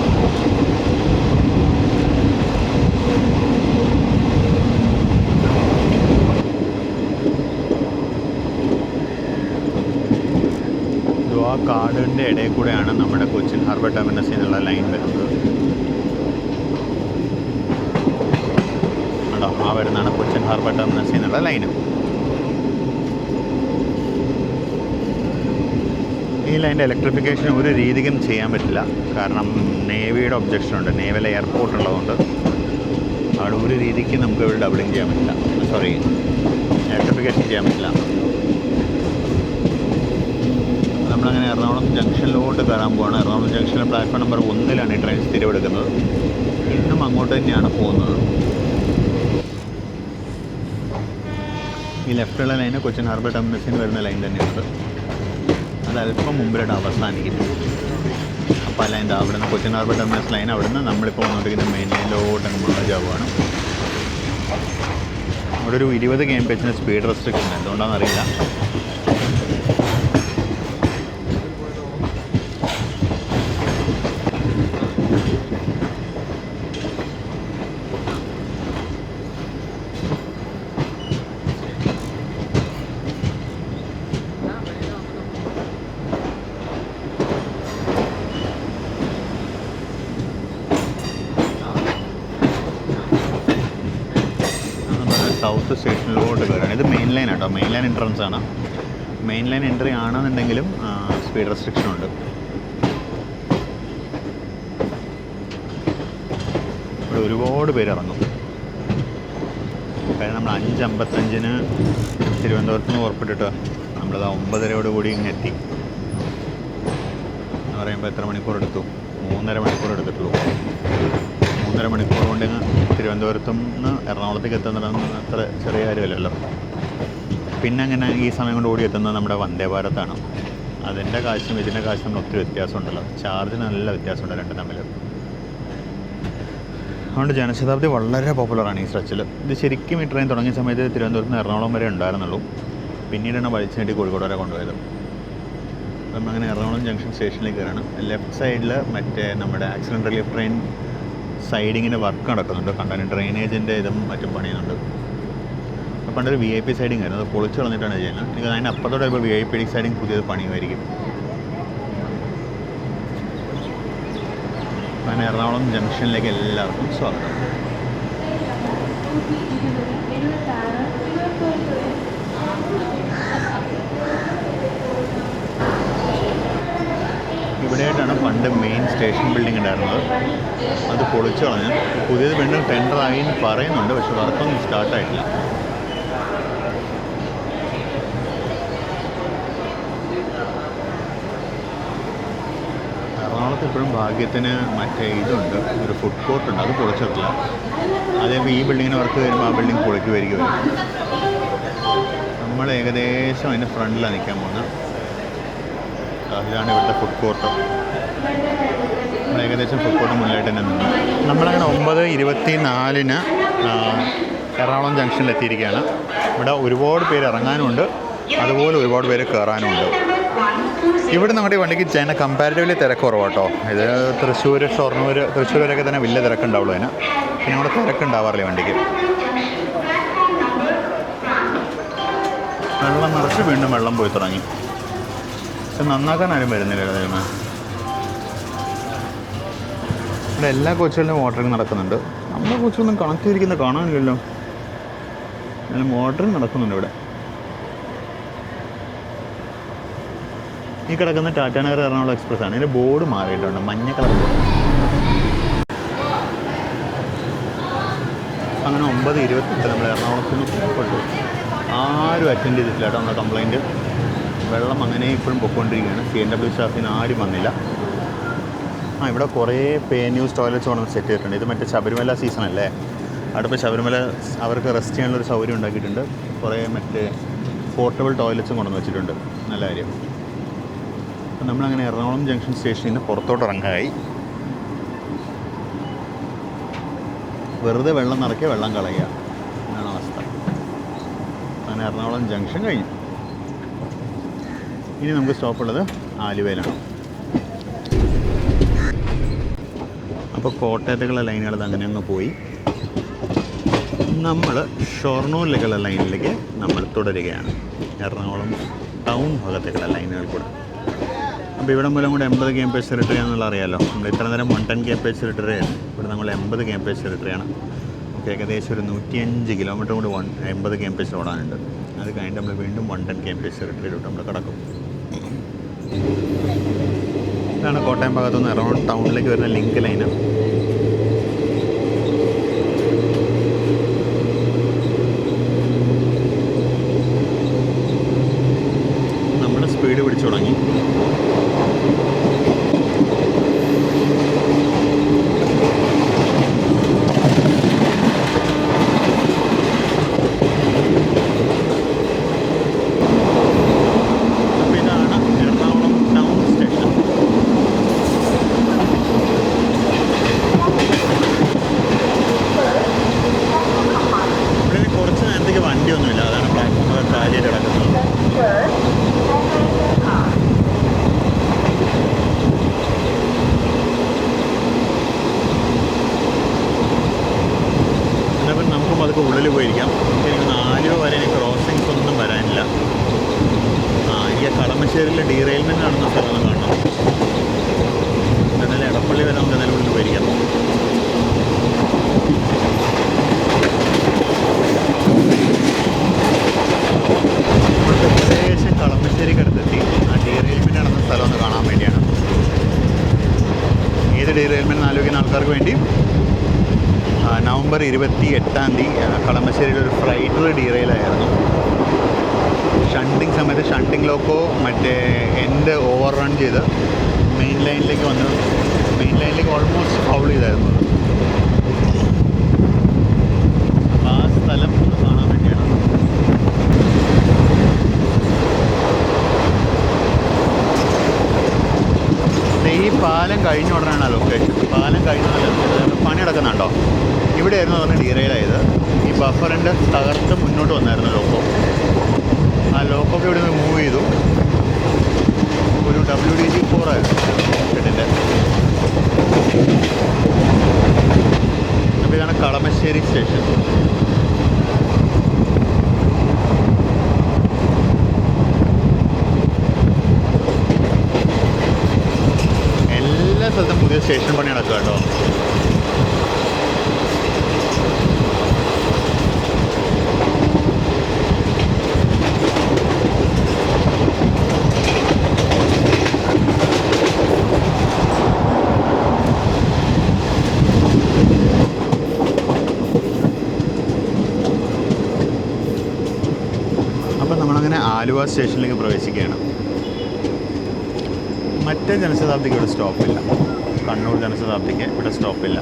ആ കാടിൻ്റെ ഇടയിൽ കൂടെയാണ് നമ്മുടെ കൊച്ചിൻ ഹാർബർ ടെർമിനസിൽ നിന്നുള്ള ലൈൻ വരുന്നത്. കേട്ടോ, ആ വരുന്നതാണ് കൊച്ചിൻ ഹാർബർ ടെർമിനസിൽ നിന്നുള്ള ലൈന്. ഈ ലൈൻ്റെ ഇലക്ട്രിഫിക്കേഷൻ ഒരു രീതിക്കും ചെയ്യാൻ പറ്റില്ല. കാരണം നേവിയുടെ ഒബ്ജക്ഷൻ ഉണ്ട്. നേവൽ എയർപോർട്ട് ഉള്ളതുകൊണ്ട് അവിടെ ഒരു രീതിക്ക് നമുക്ക് ഇവിടെ ഡബിളിങ് ചെയ്യാൻ പറ്റില്ല. സോറി, ഇലക്ട്രിഫിക്കേഷൻ ചെയ്യാൻ പറ്റില്ല. നമ്മളങ്ങനെ എറണാകുളം ജംഗ്ഷനിലോട്ട് കയറാൻ പോവാണ്. എറണാകുളം ജംഗ്ഷനിൽ പ്ലാറ്റ്ഫോം നമ്പർ 1-ലാണ് ഈ ട്രെയിൻ സ്ഥിരമെടുക്കുന്നത്. ഇന്നും അങ്ങോട്ട് തന്നെയാണ് പോകുന്നത്. ഈ ലെഫ്റ്റുള്ള ലൈന് കൊച്ചിൻ ഹാർബർ ടെർമിനസിന് വരുന്ന ലൈൻ തന്നെയാണ്. അത് അല്പം മുമ്പിലായിട്ട് അവസാനിക്കും. അപ്പോൾ ആ ലൈൻ അവിടെ നിന്ന് കൊച്ചിൻ ഹാർബർ ടെർമിനസ് ലൈൻ അവിടെ നിന്ന് നമ്മളിപ്പോൾ വന്നുകൊണ്ടിരിക്കുന്ന മെയിൻ ലൈനിലോട്ട് അങ്ങ് മാജാവുകയാണ്. അവിടെ ഒരു 20 km/h സ്പീഡ് റെസ്ട്രിക്ഷൻ. എന്തുകൊണ്ടാണെന്ന് അറിയില്ല. സൗത്ത് സ്റ്റേഷനിലോട്ട് കയറാണ്. ഇത് മെയിൻ ലൈൻ ആട്ടോ, മെയിൻ ലൈൻ എൻട്രൻസ് ആണ്. മെയിൻ ലൈൻ എൻട്രി ആണെന്നുണ്ടെങ്കിലും സ്പീഡ് റെസ്ട്രിക്ഷൻ ഉണ്ട്. ഇവിടെ ഒരുപാട് പേര് ഇറങ്ങും. കാര്യം നമ്മൾ 5:55 തിരുവനന്തപുരത്ത് നിന്ന് പുറപ്പെട്ടിട്ട് നമ്മളത് 9:30 കൂടി ഇങ്ങ് എത്തി. എന്ന് പറയുമ്പോൾ എത്ര മണിക്കൂർ എടുത്തു? 3.5 മണിക്കൂർ എടുത്തിട്ടുള്ളൂ. 3.5 മണിക്കൂർ കൊണ്ട് തിരുവനന്തപുരത്തു നിന്ന് എറണാകുളത്തേക്ക് എത്തുന്നതെന്ന് അത്ര ചെറിയ കാര്യമല്ലല്ലോ. പിന്നെ അങ്ങനെ ഈ സമയം കൊണ്ട് ഓടി എത്തുന്നത് നമ്മുടെ വന്ദേ ഭാരതാണ്. അതിൻ്റെ കാശും ഇതിൻ്റെ കാശും തമ്മിൽ ഒത്തിരി വ്യത്യാസമുണ്ടല്ലോ. ചാർജിന് നല്ല വ്യത്യാസമുണ്ട് രണ്ടും തമ്മിൽ. അതുകൊണ്ട് ജനശതാബ്ദി വളരെ പോപ്പുലറാണ് ഈ സ്ട്രെച്ചിൽ. ഇത് ശരിക്കും ഈ ട്രെയിൻ തുടങ്ങിയ സമയത്ത് തിരുവനന്തപുരത്ത് നിന്ന് എറണാകുളം വരെ ഉണ്ടായിരുന്നുള്ളൂ. പിന്നീടാണ് വലിച്ചു നീട്ടി കോഴിക്കോട് വരെ കൊണ്ടുപോയത്. നമ്മളങ്ങനെ എറണാകുളം ജംഗ്ഷൻ സ്റ്റേഷനിലേക്ക് കയറാണ്. ലെഫ്റ്റ് സൈഡിൽ മറ്റേ നമ്മുടെ ആക്സിഡൻറ്റ് റിലീഫ് ട്രെയിൻ സൈഡിങ്ങിൻ്റെ വർക്ക് നടക്കുന്നുണ്ട്. കണ്ടാൽ ഡ്രെയിനേജിൻ്റെ ഇതും മറ്റും പണിയുന്നുണ്ട്. അപ്പോൾ പണ്ടൊരു VIP സൈഡിങ് ആയിരുന്നു. അത് പൊളിച്ച് കളഞ്ഞിട്ടാണ് ചെയ്യുന്നത്. എനിക്ക് അതിൻ്റെ അപ്പുറത്തോടെ ഇപ്പോൾ VIP സൈഡിങ് പുതിയത് പണിയുമായിരിക്കും. അങ്ങനെ എറണാകുളം ജംഗ്ഷനിലേക്ക് എല്ലാവർക്കും സ്വാഗതം. ഇവിടെയായിട്ടാണ് പണ്ട് മെയിൻ സ്റ്റേഷൻ ബിൽഡിംഗ് ഉണ്ടായിരുന്നത്. അത് പൊളിച്ചു കളഞ്ഞ് പുതിയത് വീണ്ടും ടെൻഡറായി എന്ന് പറയുന്നുണ്ട്. പക്ഷെ വർക്കൊന്നും സ്റ്റാർട്ടായിട്ടില്ല. എറണാകുളത്ത് ഇപ്പോഴും ഭാഗ്യത്തിന് മറ്റേ ഇതുണ്ട്, ഒരു ഫുഡ് കോർട്ടുണ്ട്. അത് പൊളിച്ചിട്ടില്ല. അതേപോലെ ഈ ബിൽഡിങ്ങിന് വർക്ക് വരുമ്പോൾ ആ ബിൽഡിംഗ് പൊളിക്കുമായിരിക്കും. നമ്മൾ ഏകദേശം അതിൻ്റെ ഫ്രണ്ടിലാണ് നിൽക്കാൻ പോകുന്നത്. ഇതാണ് ഇവിടുത്തെ ഫുഡ് കോർട്ട്. നമ്മൾ ഏകദേശം ഫുഡ് കോർട്ട് മുന്നിലായിട്ട് തന്നെ നിന്നു. നമ്മളങ്ങനെ 9:24 എറണാകുളം ജംഗ്ഷനിൽ എത്തിയിരിക്കുകയാണ്. ഇവിടെ ഒരുപാട് പേര് ഇറങ്ങാനുമുണ്ട്, അതുപോലെ ഒരുപാട് പേര് കയറാനുമുണ്ട്. ഇവിടെ നമ്മുടെ ഈ വണ്ടിക്ക് ചൈന കമ്പാരിറ്റീവ്ലി തിരക്ക് കുറവാട്ടോ. ഇത് തൃശ്ശൂർ, ഷൊർണൂർ, തൃശ്ശൂരൊക്കെ തന്നെ വലിയ തിരക്കുണ്ടാവുള്ളൂ അതിന്. പിന്നെ ഇവിടെ തിരക്കുണ്ടാവാറില്ല വണ്ടിക്ക്. വെള്ളം നിറച്ച് വീണ്ടും വെള്ളം പോയി തുടങ്ങി. പക്ഷെ നന്നാക്കാൻ ആരും വരുന്നില്ല. അതിന് ഇവിടെ എല്ലാ കോച്ചുകളിലും മോട്ടറിങ് നടക്കുന്നുണ്ട്. നമ്മുടെ കോച്ചുകളൊന്നും കണക്ട് ചെയ്തിരിക്കുന്നത് കാണാനില്ലല്ലോ. എന്നാലും മോട്ടറിങ് നടക്കുന്നുണ്ട് ഇവിടെ. ഈ കിടക്കുന്ന ടാറ്റാനഗർ എറണാകുളം എക്സ്പ്രസ് ആണ്. ഇതിൻ്റെ ബോർഡ് മാറിയിട്ടുണ്ട്, മഞ്ഞ കളർ ബോർഡ്. അങ്ങനെ 9:28 നമ്മൾ എറണാകുളത്ത് നിന്ന് പുറപ്പെട്ടു. ആരും അറ്റൻഡ് ചെയ്തിട്ടില്ല കേട്ടോ നമ്മുടെ കംപ്ലയിൻറ്റ്. വെള്ളം അങ്ങനെ ഇപ്പോഴും പൊയ്ക്കൊണ്ടിരിക്കുകയാണ്. CNW സ്റ്റാഫിന് ആരും വന്നില്ല. ഇവിടെ കുറേ പേ ന്യൂസ് ടോയ്ലറ്റ്സ് കൊണ്ടുവന്ന് സെറ്റ് ചെയ്തിട്ടുണ്ട്. ഇത് മറ്റേ ശബരിമല സീസണല്ലേ, അവിടെ ഇപ്പോൾ ശബരിമല അവർക്ക് റെസ്റ്റ് ചെയ്യാനുള്ളൊരു സൗകര്യം ഉണ്ടാക്കിയിട്ടുണ്ട്. കുറേ മറ്റേ പോർട്ടബിൾ ടോയ്ലറ്റ്സും കൊണ്ടുവന്ന് വെച്ചിട്ടുണ്ട്. നല്ല കാര്യം. അപ്പം നമ്മളങ്ങനെ എറണാകുളം ജംഗ്ഷൻ സ്റ്റേഷനിൽ നിന്ന് പുറത്തോട്ട് ഇറങ്ങായി. വെറുതെ വെള്ളം നിറയ്ക്കുക, വെള്ളം കളയുക എന്നാണ് അവസ്ഥ. അങ്ങനെ എറണാകുളം ജംഗ്ഷൻ കഴിഞ്ഞു. ഇനി നമുക്ക് സ്റ്റോപ്പുള്ളത് ആലുവയിലാണ്. അപ്പോൾ കോട്ടയത്തേക്കുള്ള ലൈനുകൾ അങ്ങനെ അങ്ങ് പോയി. നമ്മൾ ഷൊർണൂരിലേക്കുള്ള ലൈനിലേക്ക് നമ്മൾ തുടരുകയാണ്. എറണാകുളം ടൗൺ ഭാഗത്തേക്കുള്ള ലൈനുകൾ കൂടെ. അപ്പോൾ ഇവിടെ മൂലം കൂടെ 80 kmph ടെറിട്ടറി ആണെന്നുള്ള അറിയാമല്ലോ. നമ്മൾ ഇത്ര നേരം 110 kmph ടെറിട്ടറി ആയിരുന്നു. ഇവിടെ നമ്മൾ 80 kmph ടെറിട്ടറിയാണ്. നമുക്ക് ഏകദേശം ഒരു 105 കിലോമീറ്റർ കൂടി 80 kmph ഓടാനുണ്ട്. അത് കഴിഞ്ഞിട്ട് നമ്മൾ വീണ്ടും 110 kmph ടെറിട്ടറിയിലോട്ട് നമ്മൾ കിടക്കും. ഇതാണ് കോട്ടയം ഭാഗത്തുനിന്ന് എറണാകുളം ടൗണിലേക്ക് വരുന്ന ലിങ്ക് ലൈന്. നമ്മൾ സ്പീഡ് പിടിച്ചു തുടങ്ങി. അതൊക്കെ ഉള്ളിൽ പോയിരിക്കാം. എനിക്ക് 4 വരെ എനിക്ക് ക്രോസിങ്സ് ഒന്നും വരാനില്ല. എനിക്ക് കളമശ്ശേരിയിൽ ഡീറെയിൽമെൻറ്റ് നടന്ന സ്ഥലം കാണണം. എന്നാലും എടപ്പള്ളി വരെ നമുക്ക് നിലവിൽ പോയിരിക്കാം. ഏകദേശം കളമശ്ശേരിക്ക് അടുത്തെത്തി. ആ ഡീറെയിൽമെൻറ്റ് നടന്ന സ്ഥലം ഒന്ന് കാണാൻ വേണ്ടിയാണ്. ഏത് ഡീറെയിൽമെൻറ്റ് ആലോചിക്കുന്ന ആൾക്കാർക്ക് വേണ്ടി നവംബർ 28 കളമശ്ശേരിയിൽ ഒരു ഫ്ലൈറ്റർ ഡീറെയിലായിരുന്നു. ഷണ്ടിങ് സമയത്ത് ഷണ്ടിങ് ലോക്കോ മറ്റേ എൻഡ് ഓവർ റൺ ചെയ്ത് മെയിൻ ലൈനിലേക്ക് വന്ന് മെയിൻ ലൈനിലേക്ക് ഓൾമോസ്റ്റ് ഫൗൾ ചെയ്തായിരുന്നു. അപ്പോൾ ആ സ്ഥലം കാണാൻ വേണ്ടിയാണ്. ഈ പാലം കഴിഞ്ഞ ഉടനെയാണ് ലൊക്കേഷൻ. പാലം കഴിഞ്ഞ പണി നടക്കുന്നുണ്ടോ? ഇവിടെയായിരുന്നു പറഞ്ഞ് ഡീറെയിലായത്. ഈ ബഫറിൻ്റെ തകർത്ത് മുന്നോട്ട് വന്നായിരുന്നു ലോക്കോ. ആ ലോക്കൊക്കെ ഇവിടെ നിന്ന് മൂവ് ചെയ്തു. ഒരു WDG4 ആയിരുന്നു ഷെഡിൻ്റെ. അപ്പോൾ ഇതാണ് കളമശ്ശേരി സ്റ്റേഷൻ. എല്ലാ സ്ഥലത്തും പുതിയ സ്റ്റേഷൻ പണി നടക്കുക കേട്ടോ. അപ്പം നമ്മളങ്ങനെ ആലുവ സ്റ്റേഷനിലേക്ക് പ്രവേശിക്കുകയാണ്. മറ്റേ ജനശതാബ്ദിക്ക് ഇവിടെ സ്റ്റോപ്പില്ല. കണ്ണൂർ ജനശതാബ്ദിക്ക് ഇവിടെ സ്റ്റോപ്പില്ല.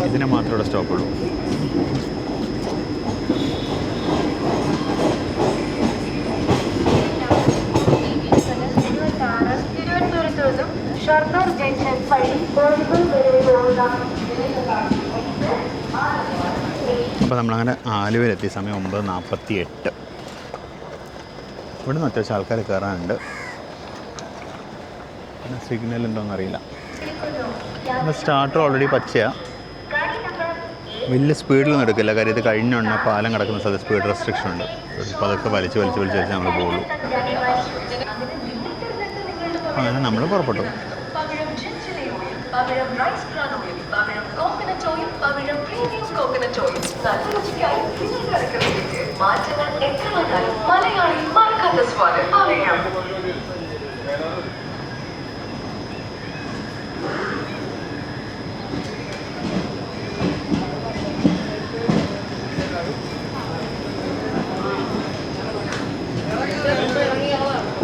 ഇതിന് മാത്രമേ ഇവിടെ സ്റ്റോപ്പുള്ളൂ. അപ്പോൾ നമ്മളങ്ങനെ ആലുവയിലെത്തി. സമയം 9:48. ഇവിടെ നിന്ന് അത്യാവശ്യം ആൾക്കാർ കയറാനുണ്ട്. പിന്നെ സിഗ്നൽ ഉണ്ടോയെന്ന് അറിയില്ല. സ്റ്റാർട്ടർ ഓൾറെഡി പച്ചയാണ്. വലിയ സ്പീഡിലൊന്നും എടുക്കില്ല. കാര്യം ഇത് കഴിഞ്ഞുണ്ട് പാലം കിടക്കുന്ന സ്ഥലത്ത് സ്പീഡ് റെസ്ട്രിക്ഷൻ ഉണ്ട്. അപ്പോൾ അതൊക്കെ വലിച്ച് നമ്മൾ പോകുള്ളൂ. അങ്ങനെ നമ്മൾ പുറപ്പെട്ടു.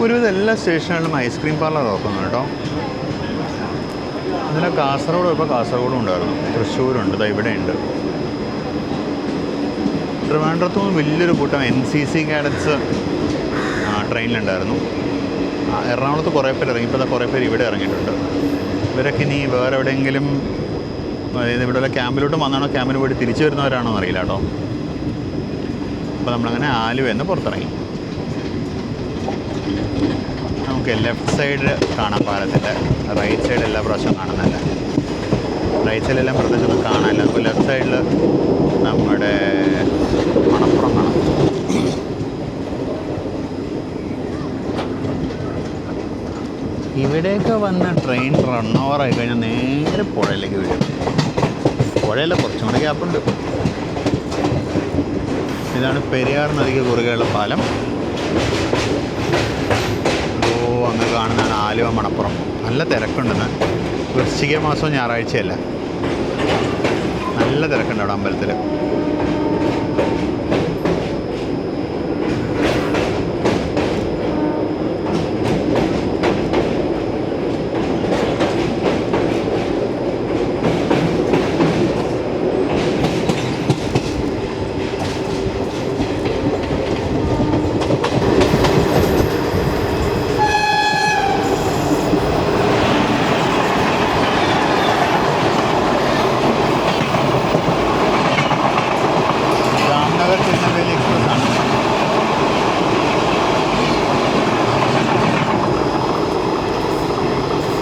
ഒരുവിധം എല്ലാ സ്റ്റേഷനുകളിലും ഐസ്ക്രീം പാർലർ ഓർക്കുന്നു കേട്ടോ. ഇതിലെ കാസർഗോഡ് ഇപ്പോൾ കാസർഗോഡും ഉണ്ടായിരുന്നു, തൃശ്ശൂരുണ്ട്, ദാ ഇവിടെയുണ്ട്. ട്രിവാൻഡ്രത്തു നിന്ന് വലിയൊരു കൂട്ടം NCC കാഡറ്റ്സ് ട്രെയിനിലുണ്ടായിരുന്നു. എറണാകുളത്ത് കുറേ പേര് ഇറങ്ങി, ഇപ്പോൾ കുറേ പേര് ഇവിടെ ഇറങ്ങിയിട്ടുണ്ട്. ഇവരൊക്കെ ഇനി വേറെ എവിടെയെങ്കിലും, അതായത് ഇവിടെ ക്യാമ്പിലോട്ട് വന്നാണോ ക്യാമ്പിന് പോയിട്ട് തിരിച്ചു വരുന്നവരാണോ എന്നറിയില്ല കേട്ടോ. അപ്പോൾ നമ്മളങ്ങനെ ആലുവെന്ന് പുറത്തിറങ്ങി. നമുക്ക് ലെഫ്റ്റ് സൈഡ് കാണാൻ പാലത്തിൻ്റെ, റൈറ്റ് സൈഡ് എല്ലാ പ്രാവശ്യവും കാണുന്നതല്ല. റൈറ്റ് സൈഡിലെല്ലാം പ്രത്യേകിച്ചൊന്നും കാണാനില്ല. നമുക്ക് ലെഫ്റ്റ് സൈഡിൽ നമ്മുടെ മണപ്പുറം കാണാം. ഇവിടെയൊക്കെ വന്ന ട്രെയിൻ റൺ ഓവർ ആയി കഴിഞ്ഞാൽ നേരെ പുഴയിലേക്ക് വീഴും. പുഴയല്ല, കുറച്ചും കൂടെ ഗ്യാപ്പുണ്ട്. ഇതാണ് പെരിയാർ നദിക്ക് കുറുകെയുള്ള പാലം. അങ്ങ് കാണുന്നതാണ് ആലുവ മണപ്പുറം. നല്ല തിരക്കുണ്ടെന്ന്. വൃശ്ചിക മാസവും ഞായറാഴ്ചയല്ല, നല്ല തിരക്കുണ്ട് അവിടെ അമ്പലത്തിൽ.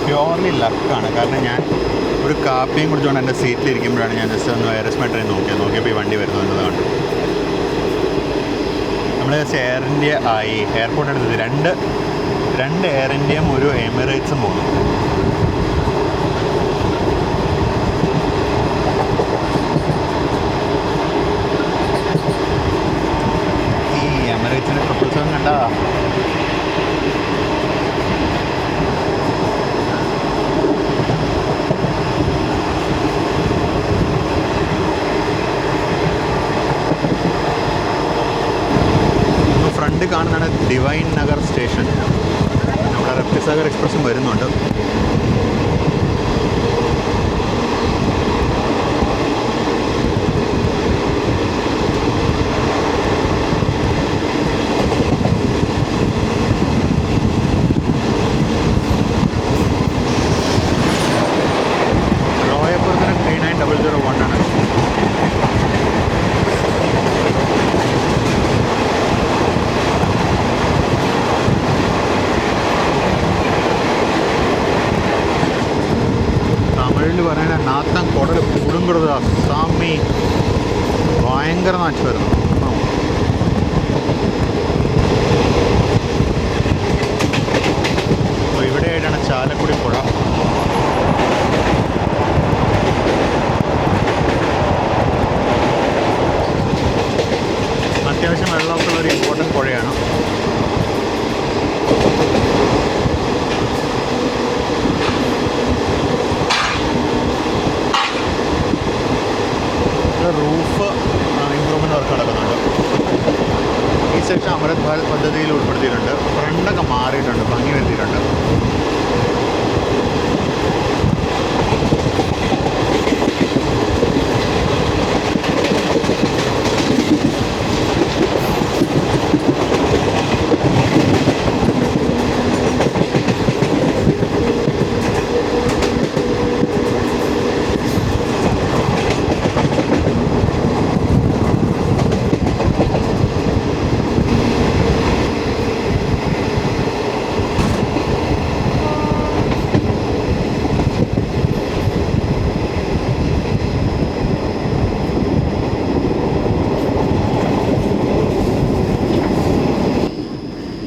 പ്യോർലി ലക്കാണ്. കാരണം ഞാൻ ഒരു കാപ്പിയും കുടിച്ചുകൊണ്ട് എൻ്റെ സീറ്റിലിരിക്കുമ്പോഴാണ് ഞാൻ ജസ്റ്റ് ഒന്ന് വൈറസ് ട്രെയിൻ നോക്കിയപ്പോൾ ഈ വണ്ടി വരുന്നത് കണ്ടു. നമ്മൾ ജസ്റ്റ് എയർ ഇന്ത്യ ആയി എയർപോർട്ട് എടുത്തത് രണ്ട് എയർ ഇന്ത്യയും ഒരു എമിറേറ്റ്സും പോകുന്നു. ഈ എമിറേറ്റ്സിൻ്റെ 777 കണ്ടാ. ഫ്രണ്ട് കാണുന്നതാണ് ഡിവൈൻ നഗർ സ്റ്റേഷൻ. നമ്മുടെ രപ്തിസാഗർ എക്സ്പ്രസ്സും വരുന്നുണ്ട്. റോയപ്പുറത്തിന് 39001 ആണ്. പറയുന്ന നാത്തം കുടൽ കുടുംബത സ്വാമി ഭയങ്കര നാച്ചു വരുന്നു. അപ്പോൾ ഇവിടെയായിട്ടാണ് ചാലക്കുടി പുഴ. അത്യാവശ്യം വെള്ളമൊക്കെ ഉള്ളൊരു ഇമ്പോർട്ടൻറ്റ് പുഴയാണ്. റൂഫ് ഇമ്പ്രൂവ്മെൻറ്റ് വർക്ക് നടക്കുന്നുണ്ട്. ഈ സെക്ഷൻ അമൃത് ഭാരത് പദ്ധതിയിൽ ഉൾപ്പെടുത്തിയിട്ടുണ്ട്. ഫ്രണ്ടൊക്കെ മാറിയിട്ടുണ്ട്, ഭംഗി വരുത്തിയിട്ടുണ്ട്.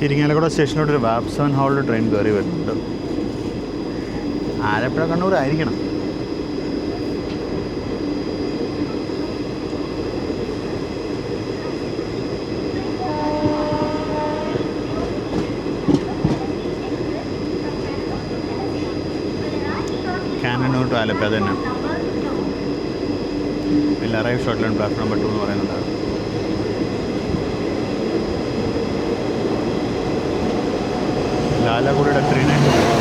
ഇരിങ്ങാലക്കുട സ്റ്റേഷനിലോട്ടൊരു വാപ്സൺ ഹാളിൽ ട്രെയിൻ കയറി വരുന്നുണ്ട്. ആലപ്പുഴ കണ്ണൂർ ആയിരിക്കണം. കാനനൂർ ടു ആലപ്പുഴ തന്നെ. Will arrive shortly on platform number 2 എന്ന് പറയുന്നുണ്ട്. ലാലാഗുഡിയുടെ 392.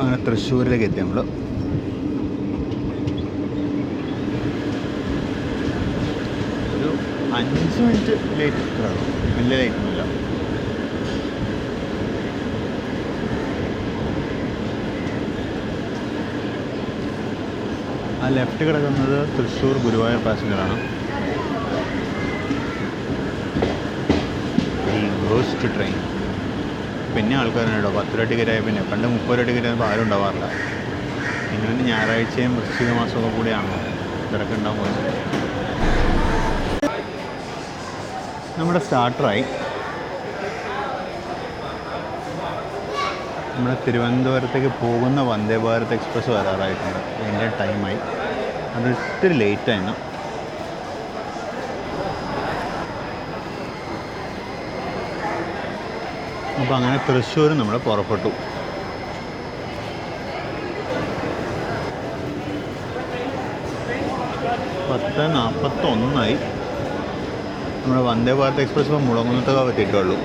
അങ്ങനെ തൃശ്ശൂരിലേക്ക് എത്തി നമ്മൾ. ഒരു 5 മിനിറ്റ് ലേറ്റ് കാണും, വലിയ ലേറ്റൊന്നുമില്ല. ആ ലെഫ്റ്റ് കിടക്കുന്നത് തൃശ്ശൂർ ഗുരുവായൂർ പാസഞ്ചറാണ്. ഈ ഗോസ്റ്റ് ട്രെയിൻ പിന്നെ ആൾക്കാരുണ്ട് കേട്ടോ. 10 രൂപ ടിക്കറ്റ് ആയ പിന്നെ പണ്ട് 30 രൂപ ടിക്കറ്റ് ആയപ്പോൾ ആരും ഉണ്ടാവാറില്ല. ഇങ്ങനെ ഞായറാഴ്ചയും വൃശ്ചിക മാസമൊക്കെ കൂടിയാണ് തിരക്കുണ്ടാകാൻ പോകുന്നത്. നമ്മുടെ സ്റ്റാർട്ടറായി. നമ്മുടെ തിരുവനന്തപുരത്തേക്ക് പോകുന്ന വന്ദേ ഭാരത് എക്സ്പ്രസ് വരാറായിട്ടുണ്ട്. അതിൻ്റെ ടൈമായി. അത് ഒത്തിരി ലേറ്റായിരുന്നു. അപ്പോൾ അങ്ങനെ തൃശ്ശൂർ നമ്മൾ പുറപ്പെട്ടു. പത്ത് 41 നമ്മുടെ വന്ദേ ഭാരത് എക്സ്പ്രസ് ഇപ്പോൾ മുളങ്ങുന്നത്തൊക്കെ എത്തിയിട്ടുള്ളൂ.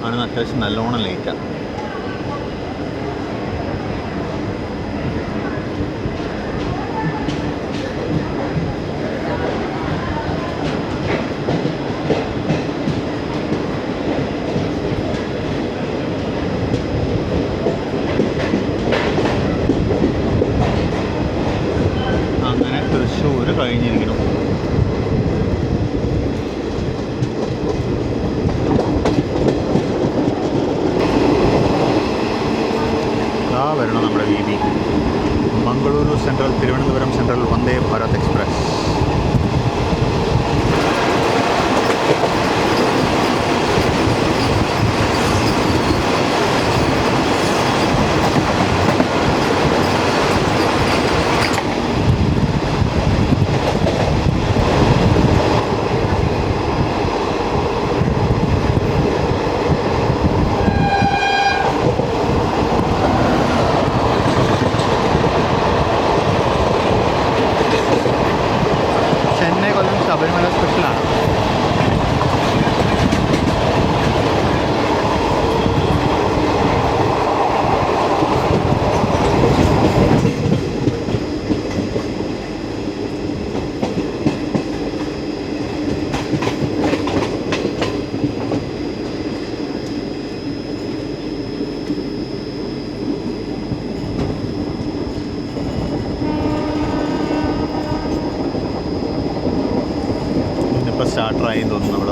ആണ് അത്യാവശ്യം നല്ലോണം ലേറ്റാണ്. അങ്ങനെ തൃശ്ശൂർ കഴിഞ്ഞിരിക്കണം. വരണം നമ്മുടെ വീതി. Mangaluru central Thiruvananthapuram central Vande Bharat express. Sabarimala സ്പെഷ്യലാണ്. സ്റ്റാർട്ടറായി തോന്നുന്നു. നമ്മൾ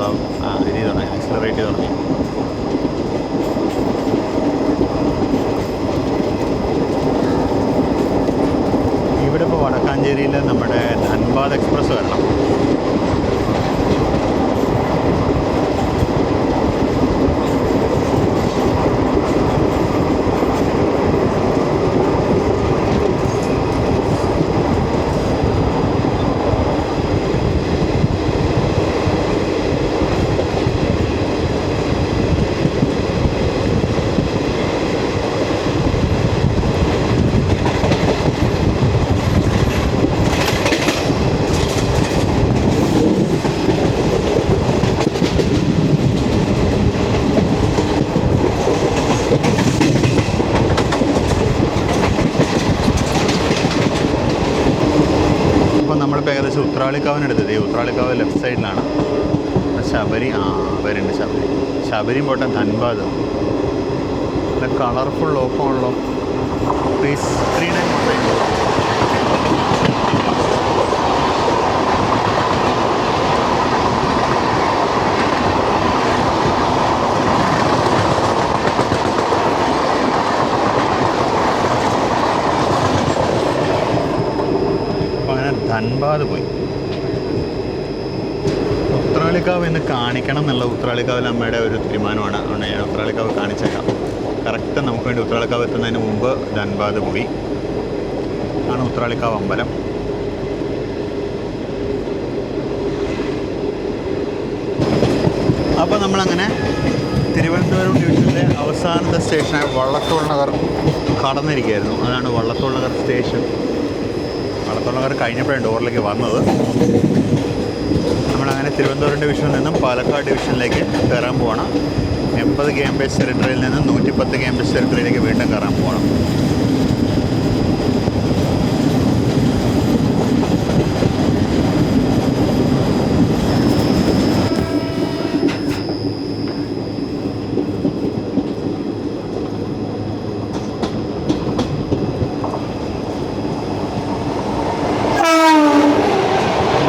ഇത് തുടങ്ങി, ആക്സിലറേറ്റ് തുടങ്ങി. ഇവിടെ ഇപ്പോൾ വടക്കാഞ്ചേരിയിൽ നമ്മുടെ ധൻബാദ് എക്സ്പ്രസ് വരണം. ഇപ്പോൾ ഏകദേശം ഉത്രാളിക്കാവിനടുത്തത്. ഉത്രാളിക്കാവ് ലെഫ്റ്റ് സൈഡിലാണ്. ശബരി വരുന്നുണ്ട്. ശബരിയും പോട്ടെ. ധൻബാദ് നല്ല കളർഫുൾ ഓപ്പണുള്ളൂ. പ്ലീസ് 3919. ധൻബാദ് പോയി. ഉത്രാളിക്കാവ് ഇന്ന് കാണിക്കണം എന്നുള്ള ഉത്രാളിക്കാവിൽ അമ്മയുടെ ഒരു തീരുമാനമാണ്. അതുകൊണ്ട് ഞാൻ ഉത്രാളിക്കാവ് കാണിച്ചേക്കാം. കറക്റ്റ് നമുക്ക് വേണ്ടി ഉത്രാളിക്കാവ് എത്തുന്നതിന് മുമ്പ് ധൻബാദ് പോയി. ആണ് ഉത്രാളിക്കാവ് അമ്പലം. അപ്പോൾ നമ്മളങ്ങനെ തിരുവനന്തപുരം ഡിവിഷനിലെ അവസാനത്തെ സ്റ്റേഷനായ വള്ളത്തോൾ നഗർ കടന്നിരിക്കുകയായിരുന്നു. അതാണ് വള്ളത്തോൾ നഗർ സ്റ്റേഷൻ. വള്ളത്തോൾ നഗർ കഴിഞ്ഞപ്പോഴാണ് ഡോറിലേക്ക് വന്നത്. നമ്മളങ്ങനെ തിരുവനന്തപുരം ഡിവിഷനിൽ നിന്നും പാലക്കാട് ഡിവിഷനിലേക്ക് കയറാൻ പോകണം. 80 KM ടെറിട്ടറിയിൽ നിന്നും 110 KM ടെറിട്ടറിയിലേക്ക് വീണ്ടും കയറാൻ പോകണം.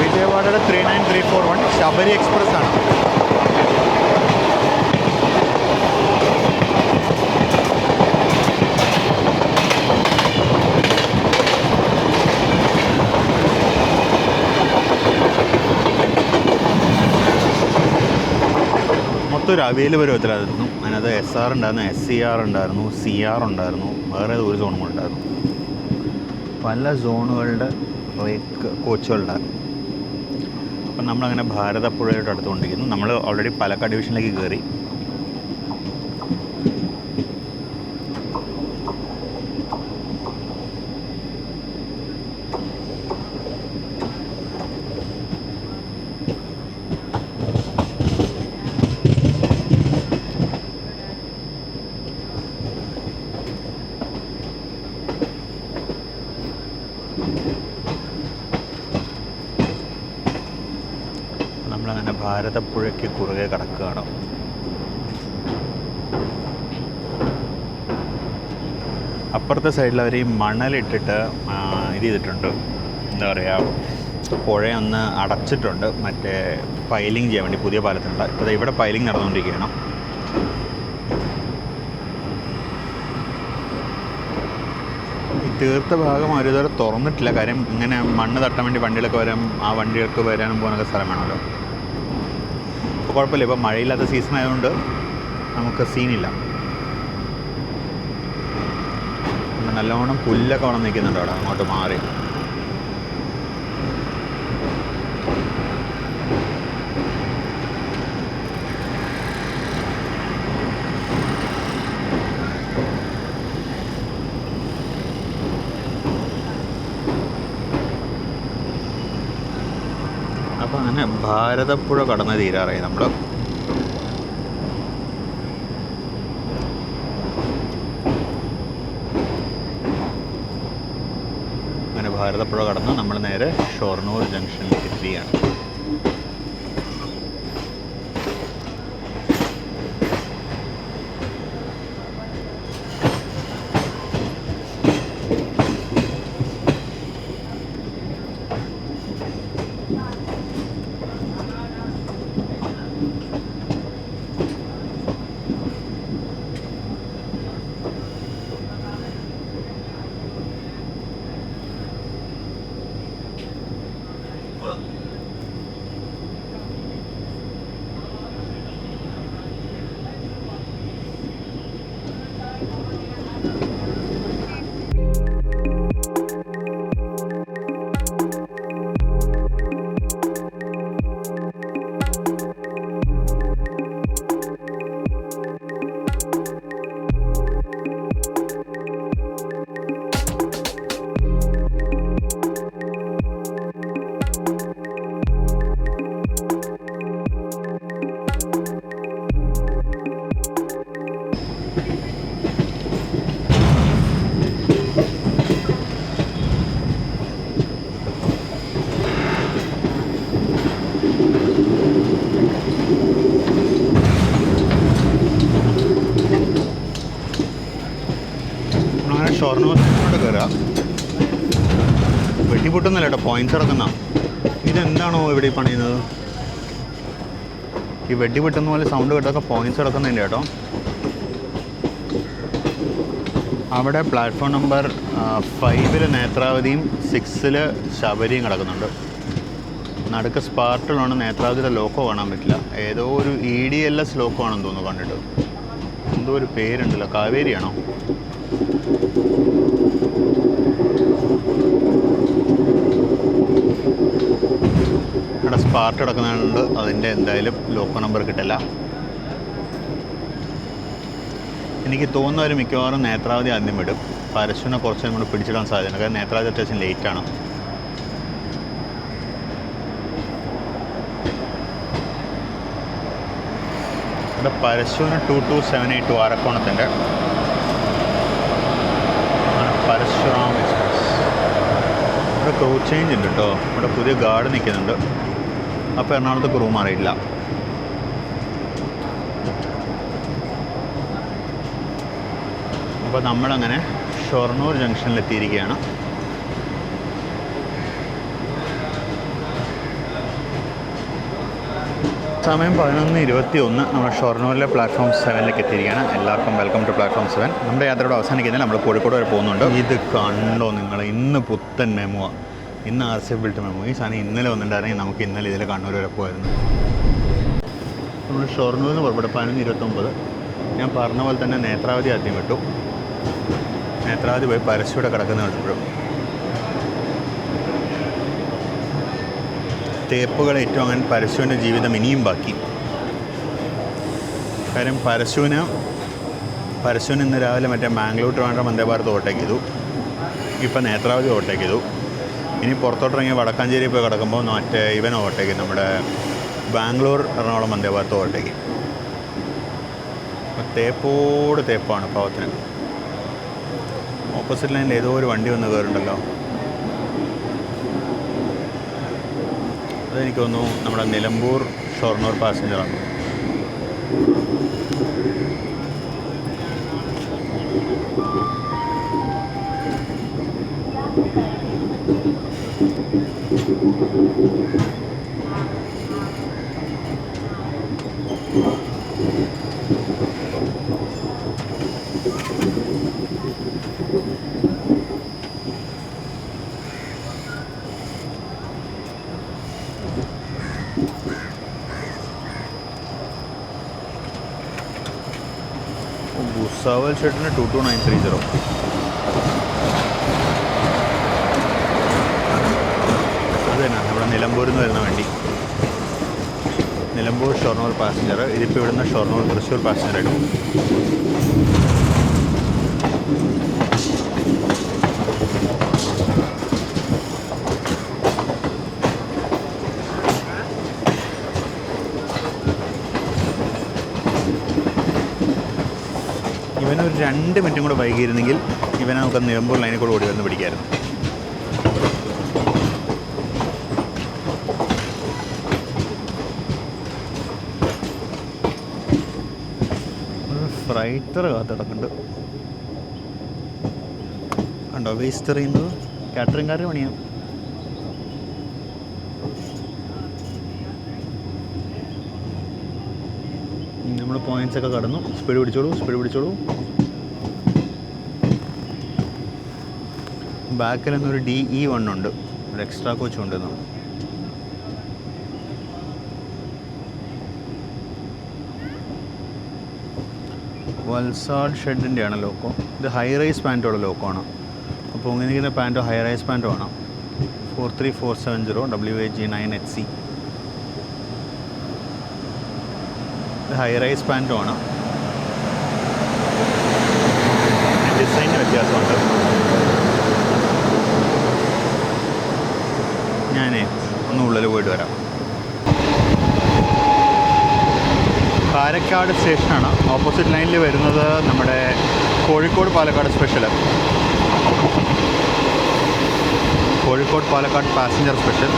വിജയവാഡയുടെ 39341 ശബരി എക്സ്പ്രസ് ആണ്. മൊത്തം ഒരു അവിയൽ പരുവത്തിലായിരുന്നു. അതിനകത്ത് SR ഉണ്ടായിരുന്നു, SCR ഉണ്ടായിരുന്നു, CR ഉണ്ടായിരുന്നു, വേറെ ഒരു സോണും ഉണ്ടായിരുന്നു. പല സോണുകളുടെ കോച്ചുകളുണ്ടായിരുന്നു. അപ്പം നമ്മളങ്ങനെ ഭാരതപ്പുഴയോട്ട് അടുത്തുകൊണ്ടിരിക്കുന്നു. നമ്മൾ ഓൾറെഡി പാലക്കാട് ഡിവിഷനിലേക്ക് കയറി. നമ്മളങ്ങനെ ഭാരതപ്പുഴയ്ക്ക് കുറുകെ കടക്കുകയാണ്. അപ്പുറത്തെ സൈഡിൽ അവർ ഈ മണലിട്ടിട്ട് ഇത് ചെയ്തിട്ടുണ്ട്. എന്താ പറയുക, പുഴയൊന്ന് അടച്ചിട്ടുണ്ട് മറ്റേ പൈലിംഗ് ചെയ്യാൻ വേണ്ടി പുതിയ പാലത്തിനുള്ള. ഇപ്പോൾ ഇവിടെ പൈലിംഗ് നടന്നുകൊണ്ടിരിക്കുകയാണ്. ഈ തീർത്ത ഭാഗം അവർ ഇതുവരെ തുറന്നിട്ടില്ല. കാര്യം ഇങ്ങനെ മണ്ണ് തട്ടാൻ വേണ്ടി വണ്ടികളൊക്കെ വരാൻ, ആ വണ്ടികൾക്ക് വരാനും പോകാനൊക്കെ സ്ഥലം വേണമല്ലോ. ഇപ്പോൾ കുഴപ്പമില്ല. ഇപ്പോൾ മഴയില്ലാത്ത സീസൺ ആയതുകൊണ്ട് നമുക്ക് സീനില്ല. നല്ലോണം പുല്ലൊക്കെ വന്ന് നിൽക്കുന്നുണ്ട് അവിടെ അങ്ങോട്ട് മാറി. അപ്പോൾ അങ്ങനെ ഭാരതപ്പുഴ കടന്ന് തീരാറായി നമ്മൾ. അങ്ങനെ ഭാരതപ്പുഴ കടന്ന് നമ്മൾ നേരെ ഷൊർണൂർ ജംഗ്ഷനിലേക്ക് എത്തുകയാണ്. നമ്മളങ്ങനെ ഷൊർണൂരിനോട് കയറുക. വെട്ടിപ്പൊട്ടുന്നില്ല കേട്ടോ, പോയിൻറ്റ്സ് ഇറക്കുന്ന. ഇതെന്താണോ ഇവിടെ ഈ പണിയുന്നത്? ഈ വെടി പൊട്ടുന്ന പോലെ സൗണ്ട് കേട്ടൊക്കെ പോയിൻറ്റ്സ് ഇറക്കുന്നുണ്ട് കേട്ടോ. അവിടെ പ്ലാറ്റ്ഫോം നമ്പർ 5 നേത്രാവതിയും 6 ശബരിയും കിടക്കുന്നുണ്ട്. നടുക്ക് സ്പാർട്ടിലാണ്. നേത്രാവതിയുടെ ലോക്കോ കാണാൻ പറ്റില്ല. ഏതോ ഒരു EDLS ലോക്കോ ആണെന്ന് തോന്നുന്നു കണ്ടിട്ട്. എന്തോ ഒരു പേരുണ്ടല്ലോ, കാവേരിയാണോ? അവിടെ സ്പാർട്ട് കിടക്കുന്നുണ്ട്. അതിൻ്റെ എന്തായാലും ലോക്കോ നമ്പർ കിട്ടില്ല. എനിക്ക് തോന്നുന്ന ഒരു മിക്കവാറും നേത്രാവതി ആദ്യം വിടും. പരശുവിനെ കുറച്ച് നമ്മൾ പിടിച്ചിടാൻ സാധ്യതയുണ്ട്. കാരണം നേത്രാവതി അത്യാവശ്യം ലേറ്റാണ്. ഇവിടെ പരശുവിന് 2278 ആരക്കോണത്തിൻ്റെ പരശുറാം എക്സ്പ്രസ്. ഇവിടെ ക്രൂ ചേഞ്ച് ഉണ്ട് കേട്ടോ. ഇവിടെ പുതിയ ഗാർഡ് നിൽക്കുന്നുണ്ട്. അപ്പോൾ എറണാകുളത്തേക്ക് റൂം അറിയില്ല. അപ്പോൾ നമ്മളങ്ങനെ ഷൊർണൂർ ജംഗ്ഷനിലെത്തിയിരിക്കുകയാണ്. സമയം 11:21. നമ്മൾ ഷൊർണൂരിലെ പ്ലാറ്റ്ഫോം 7ലേക്ക് എത്തിയിരിക്കുകയാണ്. എല്ലാവർക്കും വെൽക്കം ടു പ്ലാറ്റ്ഫോം 7. നമ്മുടെ യാത്രയോട് അവസാനിക്കുന്നില്ല. നമ്മൾ കോഴിക്കോട് വരെ പോകുന്നുണ്ട്. ഇത് കണ്ടോ നിങ്ങൾ? ഇന്ന് പുത്തൻ മെമോ. ഇന്ന് RC ബിൽറ്റ് മെമോ. ഈ സാധനം ഇന്നലെ വന്നിട്ടുണ്ടായിരുന്നെങ്കിൽ നമുക്ക് ഇന്നലെ ഇതിൽ കണ്ണൂർ വരെ പോയിരുന്നു. നമ്മൾ ഷൊർണൂരിൽ നിന്ന് പുറപ്പെടും 11:29. ഞാൻ പറഞ്ഞ പോലെ തന്നെ നേത്രാവതി ആദ്യം വിട്ടു. നേത്രാവതി പോയി പരശുവിടെ കിടക്കുന്ന കണ്ടപ്പോഴും തേപ്പുകൾ ഏറ്റവും അങ്ങനെ പരശുവിൻ്റെ ജീവിതം ഇനിയും ബാക്കി. കാര്യം പരശുവിന് ഇന്ന് രാവിലെ മറ്റേ മാംഗ്ലൂർ ട്രിവാൻഡ്രം വന്ദേ ഭാരത് ഓവർടേക്ക് ചെയ്തു. ഇപ്പം നേത്രാവതി ഓവർടേക്ക് ചെയ്തു. ഇനി പുറത്തോട്ടിറങ്ങി വടക്കാഞ്ചേരി പോയി കിടക്കുമ്പോൾ മറ്റേ ഇവൻ ഓവർടേക്ക്, നമ്മുടെ ബാംഗ്ലൂർ എറണാകുളം വന്ദേ ഭാരത് ഓവർടേക്ക്. തേപ്പോട് തേപ്പാണ് പാവത്തിന്. ഓപ്പോസിറ്റ് ലൈനിൽ ഏതോ ഒരു വണ്ടി വന്ന് കയറുണ്ടല്ലോ. അതെനിക്ക് തോന്നുന്നു നമ്മുടെ നിലമ്പൂർ ഷൊർണൂർ പാസഞ്ചറാണ്. ഭൂസാവൽ ഷെട്ടിന് 22930. അത് തന്നെ നമ്മുടെ നിലമ്പൂരിൽ നിന്ന് വരുന്ന വണ്ടി. നിലമ്പൂർ ഷൊർണൂർ പാസഞ്ചർ. ഇതിപ്പോൾ ഇവിടുന്ന് ഷൊർണൂർ തൃശ്ശൂർ പാസഞ്ചർ എടുക്കും. ഇവനൊരു 2 മിനിറ്റും കൂടെ വൈകിയിരുന്നെങ്കിൽ ഇവനെ നമുക്ക് നിലമ്പൂർ ലൈനിൽ കൂടെ ഓടി വന്ന് പിടിക്കായിരുന്നു. ഫ്രൈറ്റർ കാത്തിടക്കുന്നുണ്ട് കണ്ടോ. വേസ്റ്റ് എറിയുന്നത് കാറ്ററിംഗുകാരുടെ പണിയാണ്. നമ്മൾ പോയിൻറ്റ്സൊക്കെ കടന്നു. സ്പീഡ് പിടിച്ചോളൂ. ബാക്കിൽ നിന്നൊരു DE1 ഉണ്ട്. ഒരു എക്സ്ട്രാ കോച്ച് കൊണ്ടുവന്നു. വൽസാഡ് ഷെഡിൻ്റെ ആണ് ലോക്കോ. ഇത് ഹൈ റൈസ് പാൻറ്റോടെ ലോക്കോ ആണ്. അപ്പോൾ ഇങ്ങനെ പാൻറ്റോ ഹൈ റൈസ് പാൻറ്റോ വേണം. 43470 WAG9HC. ഇത് ഹൈ റൈസ് പാൻറ്റോ ആണ്. ഡിസൈന് വ്യത്യാസമുണ്ട്. ഞാനേ ഒന്ന് ഉള്ളിൽ പോയിട്ട് വരാം. കാരക്കാട് സ്റ്റേഷനാണ്. ഓപ്പോസിറ്റ് ലൈനിൽ വരുന്നത് നമ്മുടെ Kozhikode Palakkad special. Kozhikode Palakkad passenger special.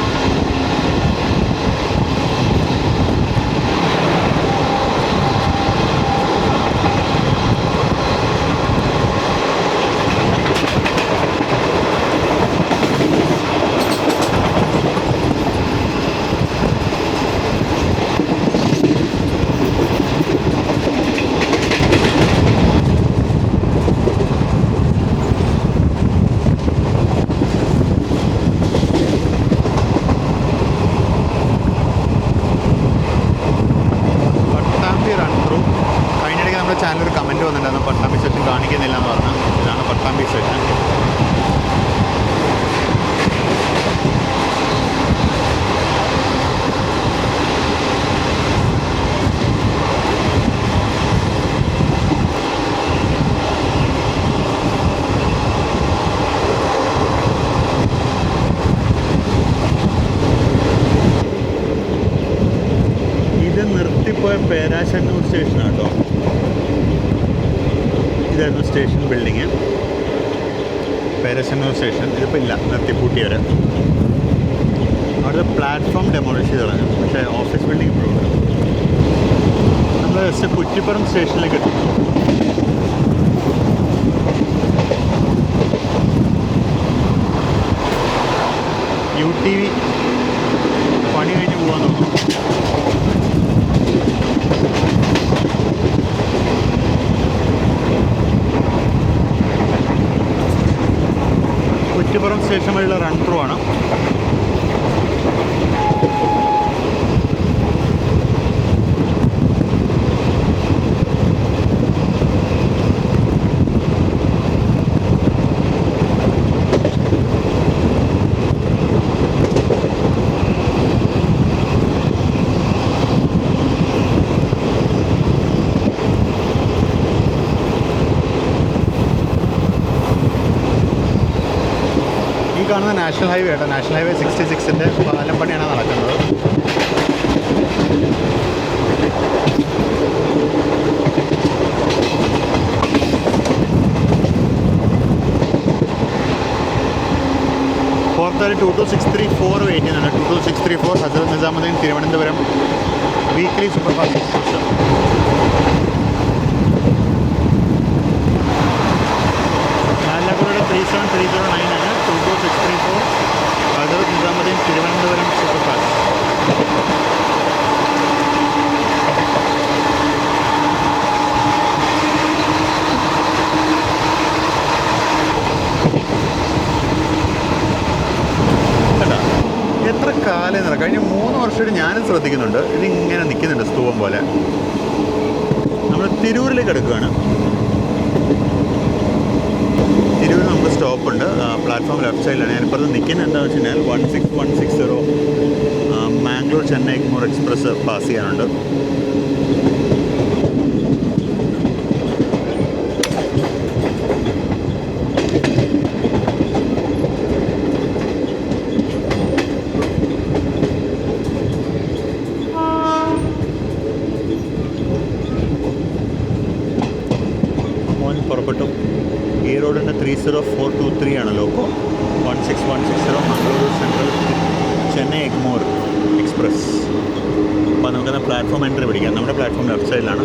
Pattambi station. ഇത് നിർത്തിപ്പോയ പേരാശന്നൂർ സ്റ്റേഷനാണ് കേട്ടോ. ഇതായിരുന്നു സ്റ്റേഷൻ ബിൽഡിങ്, പേരാശന്നൂർ സ്റ്റേഷൻ. ഇതിപ്പോൾ ഇല്ല, നിർത്തിപ്പൂട്ടിയവർ. അവിടുത്തെ പ്ലാറ്റ്ഫോം ഡെമോളിഷ് ചെയ്ത് കളഞ്ഞു, പക്ഷേ ഓഫീസ് ബിൽഡിംഗ് ഇപ്പോഴും ഉണ്ട്. നമ്മൾ ജസ്റ്റ് കുറ്റിപ്പുറം സ്റ്റേഷനിലേക്ക് എത്തി. UTV പണി കഴിഞ്ഞ് പോകാൻ തോന്നുന്നു. കുറ്റിപ്പുറം സ്റ്റേഷൻ വഴിയുള്ള റൺ ത്രൂ ആണ്. കാണുന്ന നാഷണൽ ഹൈവേ കേട്ടോ. നാഷണൽ ഹൈവേ 66ൻ്റെ പാലം പണിയാണ് നടക്കുന്നത്. പുറത്തൊരു 22634 വെയിറ്റ് ചെയ്യുന്നുണ്ട്. 22634 Hazrat Nizamuddin Thiruvananthapuram weekly super fast express. നാലാക്കുറയുടെ 37309 ആണ്. 22634 ഹസ്രത്ത് നിസാമുദ്ദീൻ തിരുവനന്തപുരം സൂപ്പർ ഫാസ്റ്റ്. എത്ര കാലം എന്നല്ല, കഴിഞ്ഞ 3 വർഷമായിട്ട് ഞാനും ശ്രദ്ധിക്കുന്നുണ്ട്. ഇതിങ്ങനെ നിൽക്കുന്നുണ്ട് സ്തൂപം പോലെ. നമ്മൾ തിരൂരിലേക്ക് എടുക്കുകയാണ്. തിരൂർ നമുക്ക് സ്റ്റോപ്പുണ്ട്, പ്ലാറ്റ്ഫോം ലെഫ്റ്റ് സൈഡിലാണ്. ഞാനിപ്പോൾ നിൽക്കുന്നത് എന്താണെന്ന് വെച്ച് കഴിഞ്ഞാൽ 16160 മാംഗ്ലൂർ ചെന്നൈ എഗ്മോർ എക്സ്പ്രസ് പാസ് ചെയ്യാനുണ്ട്. പുറപ്പെട്ടു. ഈ റോഡിൻ്റെ 30423 ആണ് loco. 16160 Mangaluru central Chennai Egmore express. അപ്പോൾ നമുക്കെന്നാൽ പ്ലാറ്റ്ഫോം എൻട്രി പിടിക്കാം. നമ്മുടെ പ്ലാറ്റ്ഫോം ലെഫ്റ്റ് സൈഡിലാണ്.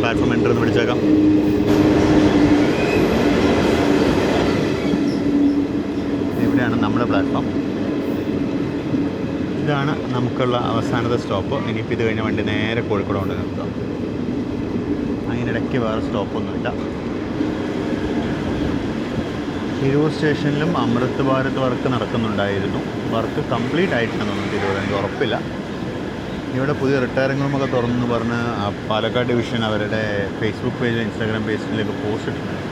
പ്ലാറ്റ്ഫോം എൻട്രി ഒന്ന് പിടിച്ചേക്കാം. ഇവിടെയാണ് നമ്മുടെ പ്ലാറ്റ്ഫോം. ഇതാണ് നമുക്കുള്ള അവസാനത്തെ സ്റ്റോപ്പ്. ഇനിയിപ്പോൾ ഇത് കഴിഞ്ഞ വണ്ടി നേരെ കോഴിക്കോട് കൊണ്ട് നിർത്താം. അതിനിടയ്ക്ക് വേറെ സ്റ്റോപ്പൊന്നുമില്ല. തിരൂർ സ്റ്റേഷനിലും അമൃത് ഭാരത് വർക്ക് നടക്കുന്നുണ്ടായിരുന്നു. വർക്ക് കംപ്ലീറ്റ് ആയിട്ടുണ്ടെന്ന് തോന്നുന്നു തിരൂർ, എനിക്ക് ഉറപ്പില്ല. ഇവിടെ പുതിയ റിട്ടയറിംഗ് റൂമൊക്കെ തുറന്നു പറഞ്ഞ് പാലക്കാട് ഡിവിഷൻ അവരുടെ ഫേസ്ബുക്ക് പേജിൽ ഇൻസ്റ്റാഗ്രാം പേജിലേക്ക് പോസ്റ്റ് ഇട്ടിട്ടുണ്ട്.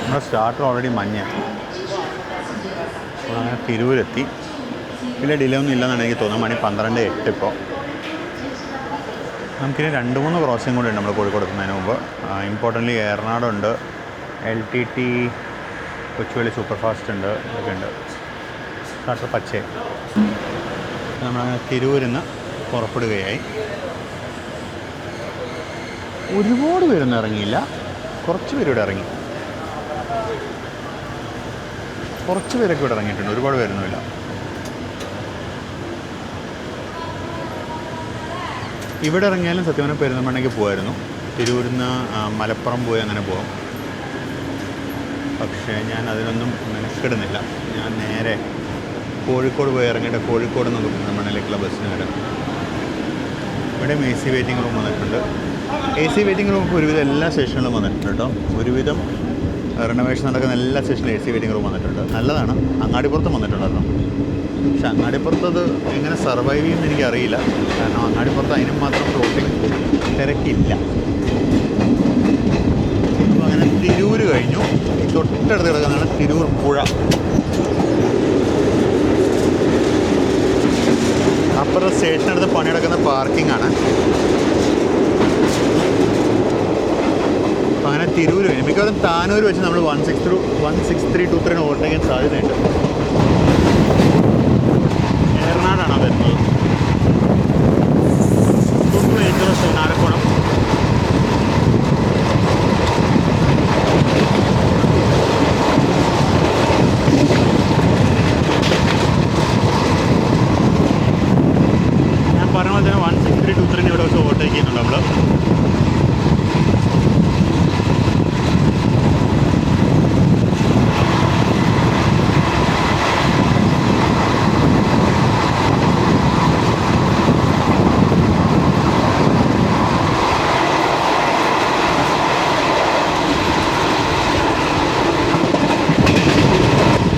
നമ്മുടെ സ്റ്റാർട്ടർ ഓൾറെഡി മഞ്ഞാണ്. അങ്ങനെ തിരൂരെത്തി. വലിയ ഡിലേ ഒന്നും ഇല്ലെന്നാണ് എനിക്ക് തോന്നുന്നത്. മണി 12:08 ഇപ്പോൾ. നമുക്കിനി 2-3 ക്രോസിംഗ് കൂടെ ഉണ്ട് നമ്മൾ കോഴിക്കോട് എത്തുന്നതിന് മുമ്പ്. ഇമ്പോർട്ടൻ്റ്ലി എറണാകുളമുണ്ട്, LTT കൊച്ചുവേളി സൂപ്പർ ഫാസ്റ്റ് ഉണ്ട്, ഇതൊക്കെ ഉണ്ട്. സ്റ്റാർട്ടർ പച്ചേ. നമ്മളങ്ങനെ തിരൂരിൽ നിന്ന് പുറപ്പെടുകയായി. ഒരുപാട് പേരൊന്നും ഇറങ്ങിയില്ല, കുറച്ച് പേരിവിടെ ഇറങ്ങി. കുറച്ച് പേരൊക്കെ ഇവിടെ ഇറങ്ങിയിട്ടുണ്ട്, ഒരുപാട് പേരൊന്നുമില്ല. ഇവിടെ ഇറങ്ങിയാലും സത്യം പറഞ്ഞാൽ പെരുന്തൽമണ്ണയ്ക്ക് പോകുമായിരുന്നു. തിരൂരിൽ നിന്ന് മലപ്പുറം പോയി അങ്ങനെ പോകും. പക്ഷേ ഞാൻ അതിനൊന്നും മെനക്കെടുന്നില്ല. ഞാൻ നേരെ കോഴിക്കോട് പോയി ഇറങ്ങിയിട്ട് കോഴിക്കോട് നിന്ന് പെരുന്തൽമണ്ണയിലേക്കുള്ള ബസ്സിന് വരാം. ഇവിടെയും AC വെയിറ്റിംഗ് റൂം വന്നിട്ടുണ്ട്. AC വെയിറ്റിംഗ് റൂം ഒരുവിധം എല്ലാ സ്റ്റേഷനിലും വന്നിട്ടുണ്ട് കേട്ടോ. ഒരുവിധം റിനോവേഷൻ നടക്കുന്ന എല്ലാ സ്റ്റേഷനിലും AC വെയിറ്റിംഗ് റൂം വന്നിട്ടുണ്ട്. നല്ലതാണ്. അങ്ങാടിപ്പുറത്തും വന്നിട്ടുണ്ടായിരുന്നു. പക്ഷെ അങ്ങാടിപ്പുറത്തത് എങ്ങനെ സർവൈവ് ചെയ്യുമെന്ന് എനിക്കറിയില്ല. കാരണം അങ്ങാടിപ്പുറത്ത് അതിനും മാത്രം ഫ്ലോട്ടിങ് തിരക്കില്ല. അപ്പോൾ അങ്ങനെ തിരൂർ കഴിഞ്ഞു. തൊട്ടടുത്ത് കിടക്കുന്നതാണ് തിരൂർ പുഴ. അപ്പുറം സ്റ്റേഷനടുത്ത് പണിയെടുക്കുന്ന പാർക്കിംഗ് ആണ്. അപ്പോൾ അങ്ങനെ തിരൂർ കഴിഞ്ഞു. മിക്കവാറും താനൂർ വെച്ച് നമ്മൾ 16323 ഓവർടേക്കാൻ സാധ്യതയുണ്ട്. ഏറനാടാണ് വരുന്നത്. നാരക്കോണം. ഞാൻ പറഞ്ഞ പോലെ തന്നെ 16323 ഇവിടെ വെച്ച് ഓവർടേക്ക് ചെയ്യുന്നുണ്ട് നമ്മൾ.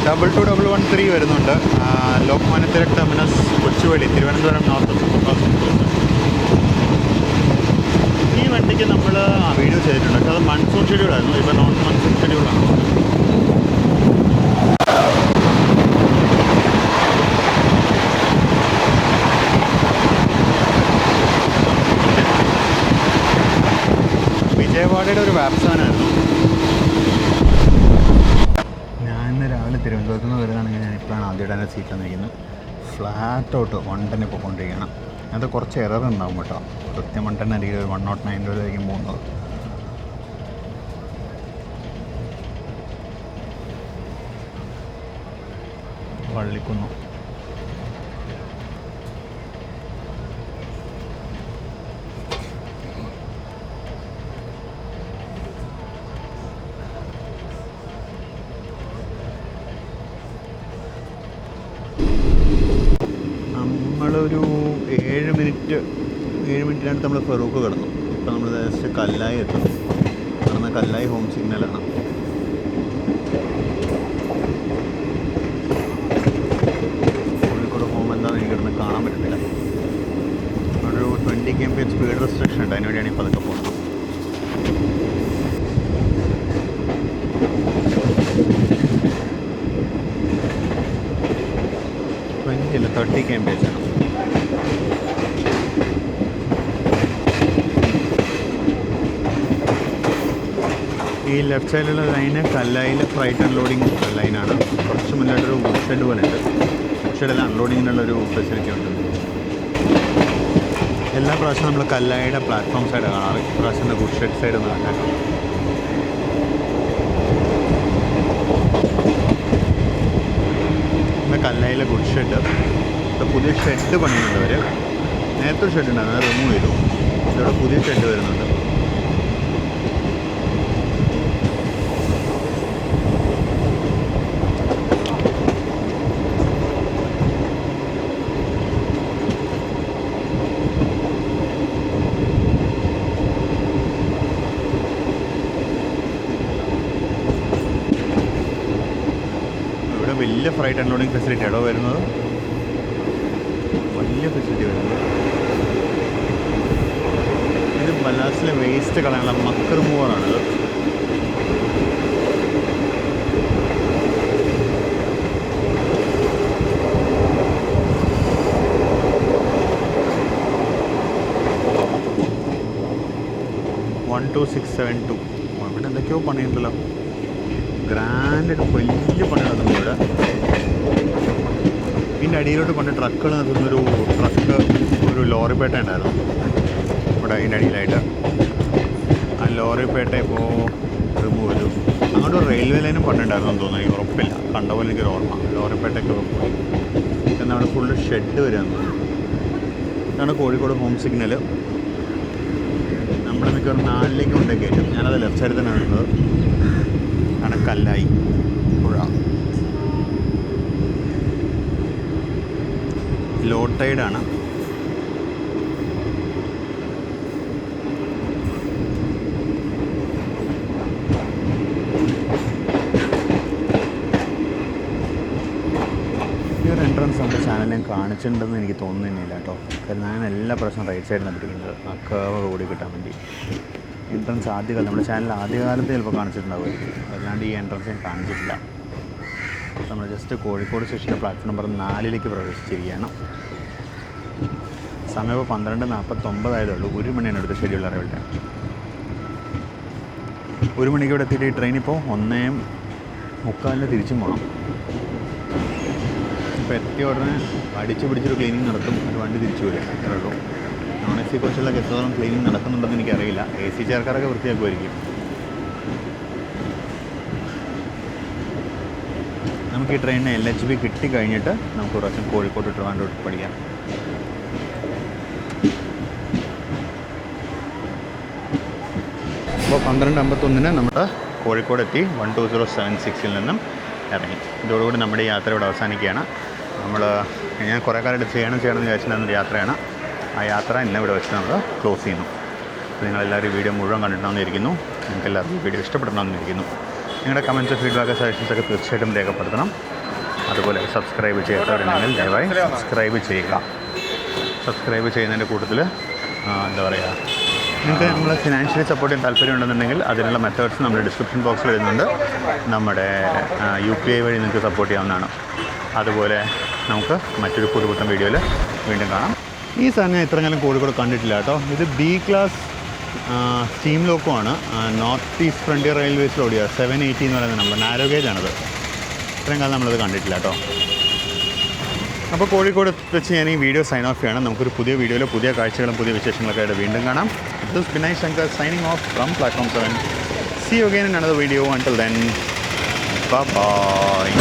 ഡബിൾ 2113 വരുന്നുണ്ട്. Lokmanya Tilak terminus Kochuveli, Thiruvananthapuram north superfast express. ഈ വണ്ടിക്ക് നമ്മൾ വീഡിയോ ചെയ്തിട്ടുണ്ട്. പക്ഷേ അത് മൺസൂൺ ഷെഡ്യൂളായിരുന്നു. ഇപ്പോൾ നോൺ മൺസൂൺ ഷെഡ്യൂളാണ്. വിജയവാഡയുടെ ഒരു വാപ്സാനായിരുന്നു. രാവിലെ തിരുവനന്തപുരത്ത് നിന്ന് വരുന്നതാണെങ്കിൽ ഞാൻ ഇപ്പോഴാണ് ആദ്യമായിട്ട് തന്നെ സീറ്റ് വന്നിരിക്കുന്നത്. ഫ്ലാറ്റ് ഔട്ട് 110 പോയിക്കൊണ്ടിരിക്കുകയാണ്. അത് കുറച്ച് എറർ ഉണ്ടാവും കേട്ടോ. കൃത്യം 110 അരികിൽ 109 പോകുന്നത്. വള്ളിക്കുന്നു. നമ്മളൊരു 7 മിനിറ്റിനടുത്ത് നമ്മൾ ഫറൂഖ് കിടന്നു. ഇപ്പോൾ നമ്മൾ ജസ്റ്റ് കല്ലായി എത്തും. കിടന്ന കല്ലായി ഹോം സിഗ്നലാണ്. കോഴിക്കോട് പോകുമ്പോൾ എന്താണെന്ന് എനിക്ക് കിടന്ന് കാണാൻ പറ്റുന്നില്ല. ഒരു 20 km/h സ്പീഡ് റെസ്ട്രിക്ഷൻ ഉണ്ട്. അതിനുവേണ്ടിയാണ് ഇപ്പോൾ അതൊക്കെ പോകുന്നത്. ഇല്ല 30 km/h ആണ്. ഈ ലെഫ്റ്റ് സൈഡിലുള്ള ലൈന് കല്ലായിൽ ഫ്രൈറ്റ് അൺലോഡിങ് ലൈനാണ്. കുറച്ച് മുന്നിലായിട്ടൊരു വുഡ് ഷെഡ് പോലെ ഉണ്ട്. വുഡ് ഷെഡിൽ അൺലോഡിങ്ങിനുള്ളൊരു ഫെസിലിറ്റി ഉണ്ട്. എല്ലാ പ്രാവശ്യവും നമ്മൾ കല്ലായിയുടെ പ്ലാറ്റ്ഫോം സൈഡ് കാണാറ്. പ്രാവശ്യം വുഡ് ഷെഡ് സൈഡ് ഒന്ന് കണ്ടേക്കാം. കല്ലായിലെ ഗുഡ് ഷെഡ്. പുതിയ ഷെഡ് പണിയുന്നുണ്ട് അവർ. നേരത്തെ ഒരു ഷെഡ് ഉണ്ടായിരുന്നു, അത് റിമൂവ് ചെയ്തു. ഇവിടെ പുതിയ ഷെഡ് വരുന്നുണ്ട്. വലിയ ഫ്രൈറ്റ് അൺലോഡിങ് ഫെസിലിറ്റി ആണോ വരുന്നത്. വലിയ ഫെസിലിറ്റി വരുന്നത്. ഇത് ബല്ലാസിലെ വേസ്റ്റ് കളയാനുള്ള മക്ക് റിമൂവറാണിത്. ഇവിടെ എന്തൊക്കെയോ പണിയുണ്ടല്ലോ. ഗ്രാൻഡ് വലിയ പണി നടക്കുന്നു ഇവിടെ. ഇതിൻ്റെ അടിയിലോട്ട് കൊണ്ട് ട്രക്കുകൾ നിർത്തുന്നൊരു ഒരു ലോറിപ്പേട്ട ഉണ്ടായിരുന്നു ഇവിടെ. ഇതിൻ്റെ അടിയിലായിട്ട് ആ ലോറിപ്പേട്ട ഇപ്പോൾ റിമൂവ് ചെയ്തു. അങ്ങോട്ട് ഒരു റെയിൽവേ ലൈനും പണ്ടുണ്ടായിരുന്നു എന്ന് തോന്നുന്നു. എനിക്ക് ഉറപ്പില്ല, കണ്ട പോലെ എനിക്കൊരു ഓർമ്മ. ലോറിപ്പേട്ടയൊക്കെ പോയി. എന്നാൽ അവിടെ ഫുള്ള് ഷെഡ് വരുന്നു. ഇതാണ് കോഴിക്കോട് ഹോം സിഗ്നൽ. നമ്മുടെ മിക്കവാറും 4ലേക്ക് കൊണ്ടേ കയറ്റും. ഞാനത് ലെഫ്റ്റ് സൈഡിൽ തന്നെ വരുന്നത്. ആണ് കല്ലായി പുഴ. ലോ ടൈഡാണ്. ചാനൽ ഞാൻ കാണിച്ചിട്ടുണ്ടെന്ന് എനിക്ക് തോന്നുന്നില്ല കേട്ടോ. കാരണം ഞാൻ എല്ലാ പ്രാവശ്യം റൈറ്റ് സൈഡിലാണ് പിടിക്കുന്നത് ആ കേവ് കൂടി കിട്ടാൻ വേണ്ടി. എൻട്രൻസ് ആദ്യകാലം നമ്മുടെ ചാനൽ ആദ്യകാലത്ത് ചിലപ്പോൾ കാണിച്ചിട്ടുണ്ടാവുമായിരിക്കും, അല്ലാണ്ട് ഈ എൻട്രൻസ് ഞാൻ കാണിച്ചിട്ടില്ല. നമ്മൾ ജസ്റ്റ് കോഴിക്കോട് സ്റ്റേഷൻ്റെ പ്ലാറ്റ്ഫോം നമ്പർ 4 പ്രവേശിച്ചിരിക്കുകയാണ്. സമയം ഇപ്പോൾ 12:49 ആയതുള്ളൂ. 1 മണിയാണ് അടുത്ത ഷെഡ്യൂൾ അറൈവൽ. 1 മണിക്ക് ഇവിടെ എത്തിയിട്ട് ഈ ട്രെയിൻ ഇപ്പോൾ 1:45 തിരിച്ചും പോകണം. ഇപ്പോൾ എത്തിയ ഉടനെ അടിച്ചു പിടിച്ചൊരു ക്ലീനിങ് നടത്തും, ഒരു വണ്ടി തിരിച്ചു വരും, അത്രേ ഉള്ളൂ. നോൺ എ സി കോച്ചുള്ള എത്രത്തോളം ക്ലീനിങ് നടക്കുന്നുണ്ടെന്ന് എനിക്കറിയില്ല. AC ചേർക്കാരൊക്കെ വൃത്തിയാക്കുമായിരിക്കും. നമുക്ക് ഈ ട്രെയിനിന് LHB കിട്ടിക്കഴിഞ്ഞിട്ട് നമുക്ക് പ്രാവശ്യം കോഴിക്കോട് ട്രിവാൻഡ്രം പഠിക്കാം. അപ്പോൾ 12:51 നമ്മൾ കോഴിക്കോട് എത്തി. 12076 നിന്നും ഇറങ്ങി. ഇതോടുകൂടി നമ്മുടെ ഈ യാത്ര ഇവിടെ അവസാനിക്കുകയാണ്. ഞാൻ കുറേ കാലമായിട്ട് ചെയ്യണമെന്ന് വിചാരിച്ചിട്ടുള്ള യാത്രയാണ്. ആ യാത്ര ഇന്ന് ഇവിടെ വെച്ച് നമ്മൾ ക്ലോസ് ചെയ്യുന്നു. നിങ്ങളെല്ലാവരും വീഡിയോ മുഴുവൻ കണ്ടിട്ടുണ്ടെന്നിരിക്കുന്നു. നിങ്ങൾക്ക് എല്ലാവർക്കും വീഡിയോ ഇഷ്ടപ്പെടണമെന്നിരിക്കുന്നു. നിങ്ങളുടെ കമൻറ്റ്സ്, ഫീഡ്ബാക്ക്, സജഷൻസൊക്കെ തീർച്ചയായിട്ടും രേഖപ്പെടുത്തണം. അതുപോലെ സബ്സ്ക്രൈബ് ചെയ്യാത്തവരുണ്ടെങ്കിൽ ദയവായി സബ്സ്ക്രൈബ് ചെയ്യുക. സബ്സ്ക്രൈബ് ചെയ്യുന്നതിൻ്റെ കൂട്ടത്തിൽ എന്താ പറയുക, നിങ്ങൾക്ക് നമ്മളെ ഫിനാൻഷ്യലി സപ്പോർട്ട് ചെയ്യാൻ താല്പര്യമുണ്ടെന്നുണ്ടെങ്കിൽ അതിനുള്ള മെത്തേഡ്സ് നമ്മുടെ ഡിസ്ക്രിപ്ഷൻ ബോക്സിൽ വരുന്നുണ്ട്. നമ്മുടെ UPI വഴി നിങ്ങൾക്ക് സപ്പോർട്ട് ചെയ്യാവുന്നതാണ്. അതുപോലെ നമുക്ക് മറ്റൊരു പുതുപുത്തൻ വീഡിയോയിൽ വീണ്ടും കാണാം. ഈ സാധനം ഞാൻ ഇത്രയും കാലം കോഴിക്കോട് കണ്ടിട്ടില്ല കേട്ടോ. ഇത് B ക്ലാസ് സ്റ്റീം ലോക്കോ ആണ്. നോർത്ത് ഈസ്റ്റ് ഫ്രണ്ടിയർ റെയിൽവേസിൽ ഓടിയ 780 എന്ന് പറയുന്ന നമ്പർ, നാരോ ഗേജാണത്. ഇത്രയും കാലം നമ്മളത് കണ്ടിട്ടില്ല കേട്ടോ. അപ്പോൾ കോഴിക്കോട് വെച്ച് ഞാൻ ഈ വീഡിയോ സൈൻ ഓഫ് ചെയ്യണം. നമുക്കൊരു പുതിയ വീഡിയോയിൽ പുതിയ കാഴ്ചകളും പുതിയ വിശേഷങ്ങളൊക്കെ ആയിട്ട് വീണ്ടും കാണാം. This is Binay Shankar signing off from Platform 7. See you again in another video. Until then, bye-bye.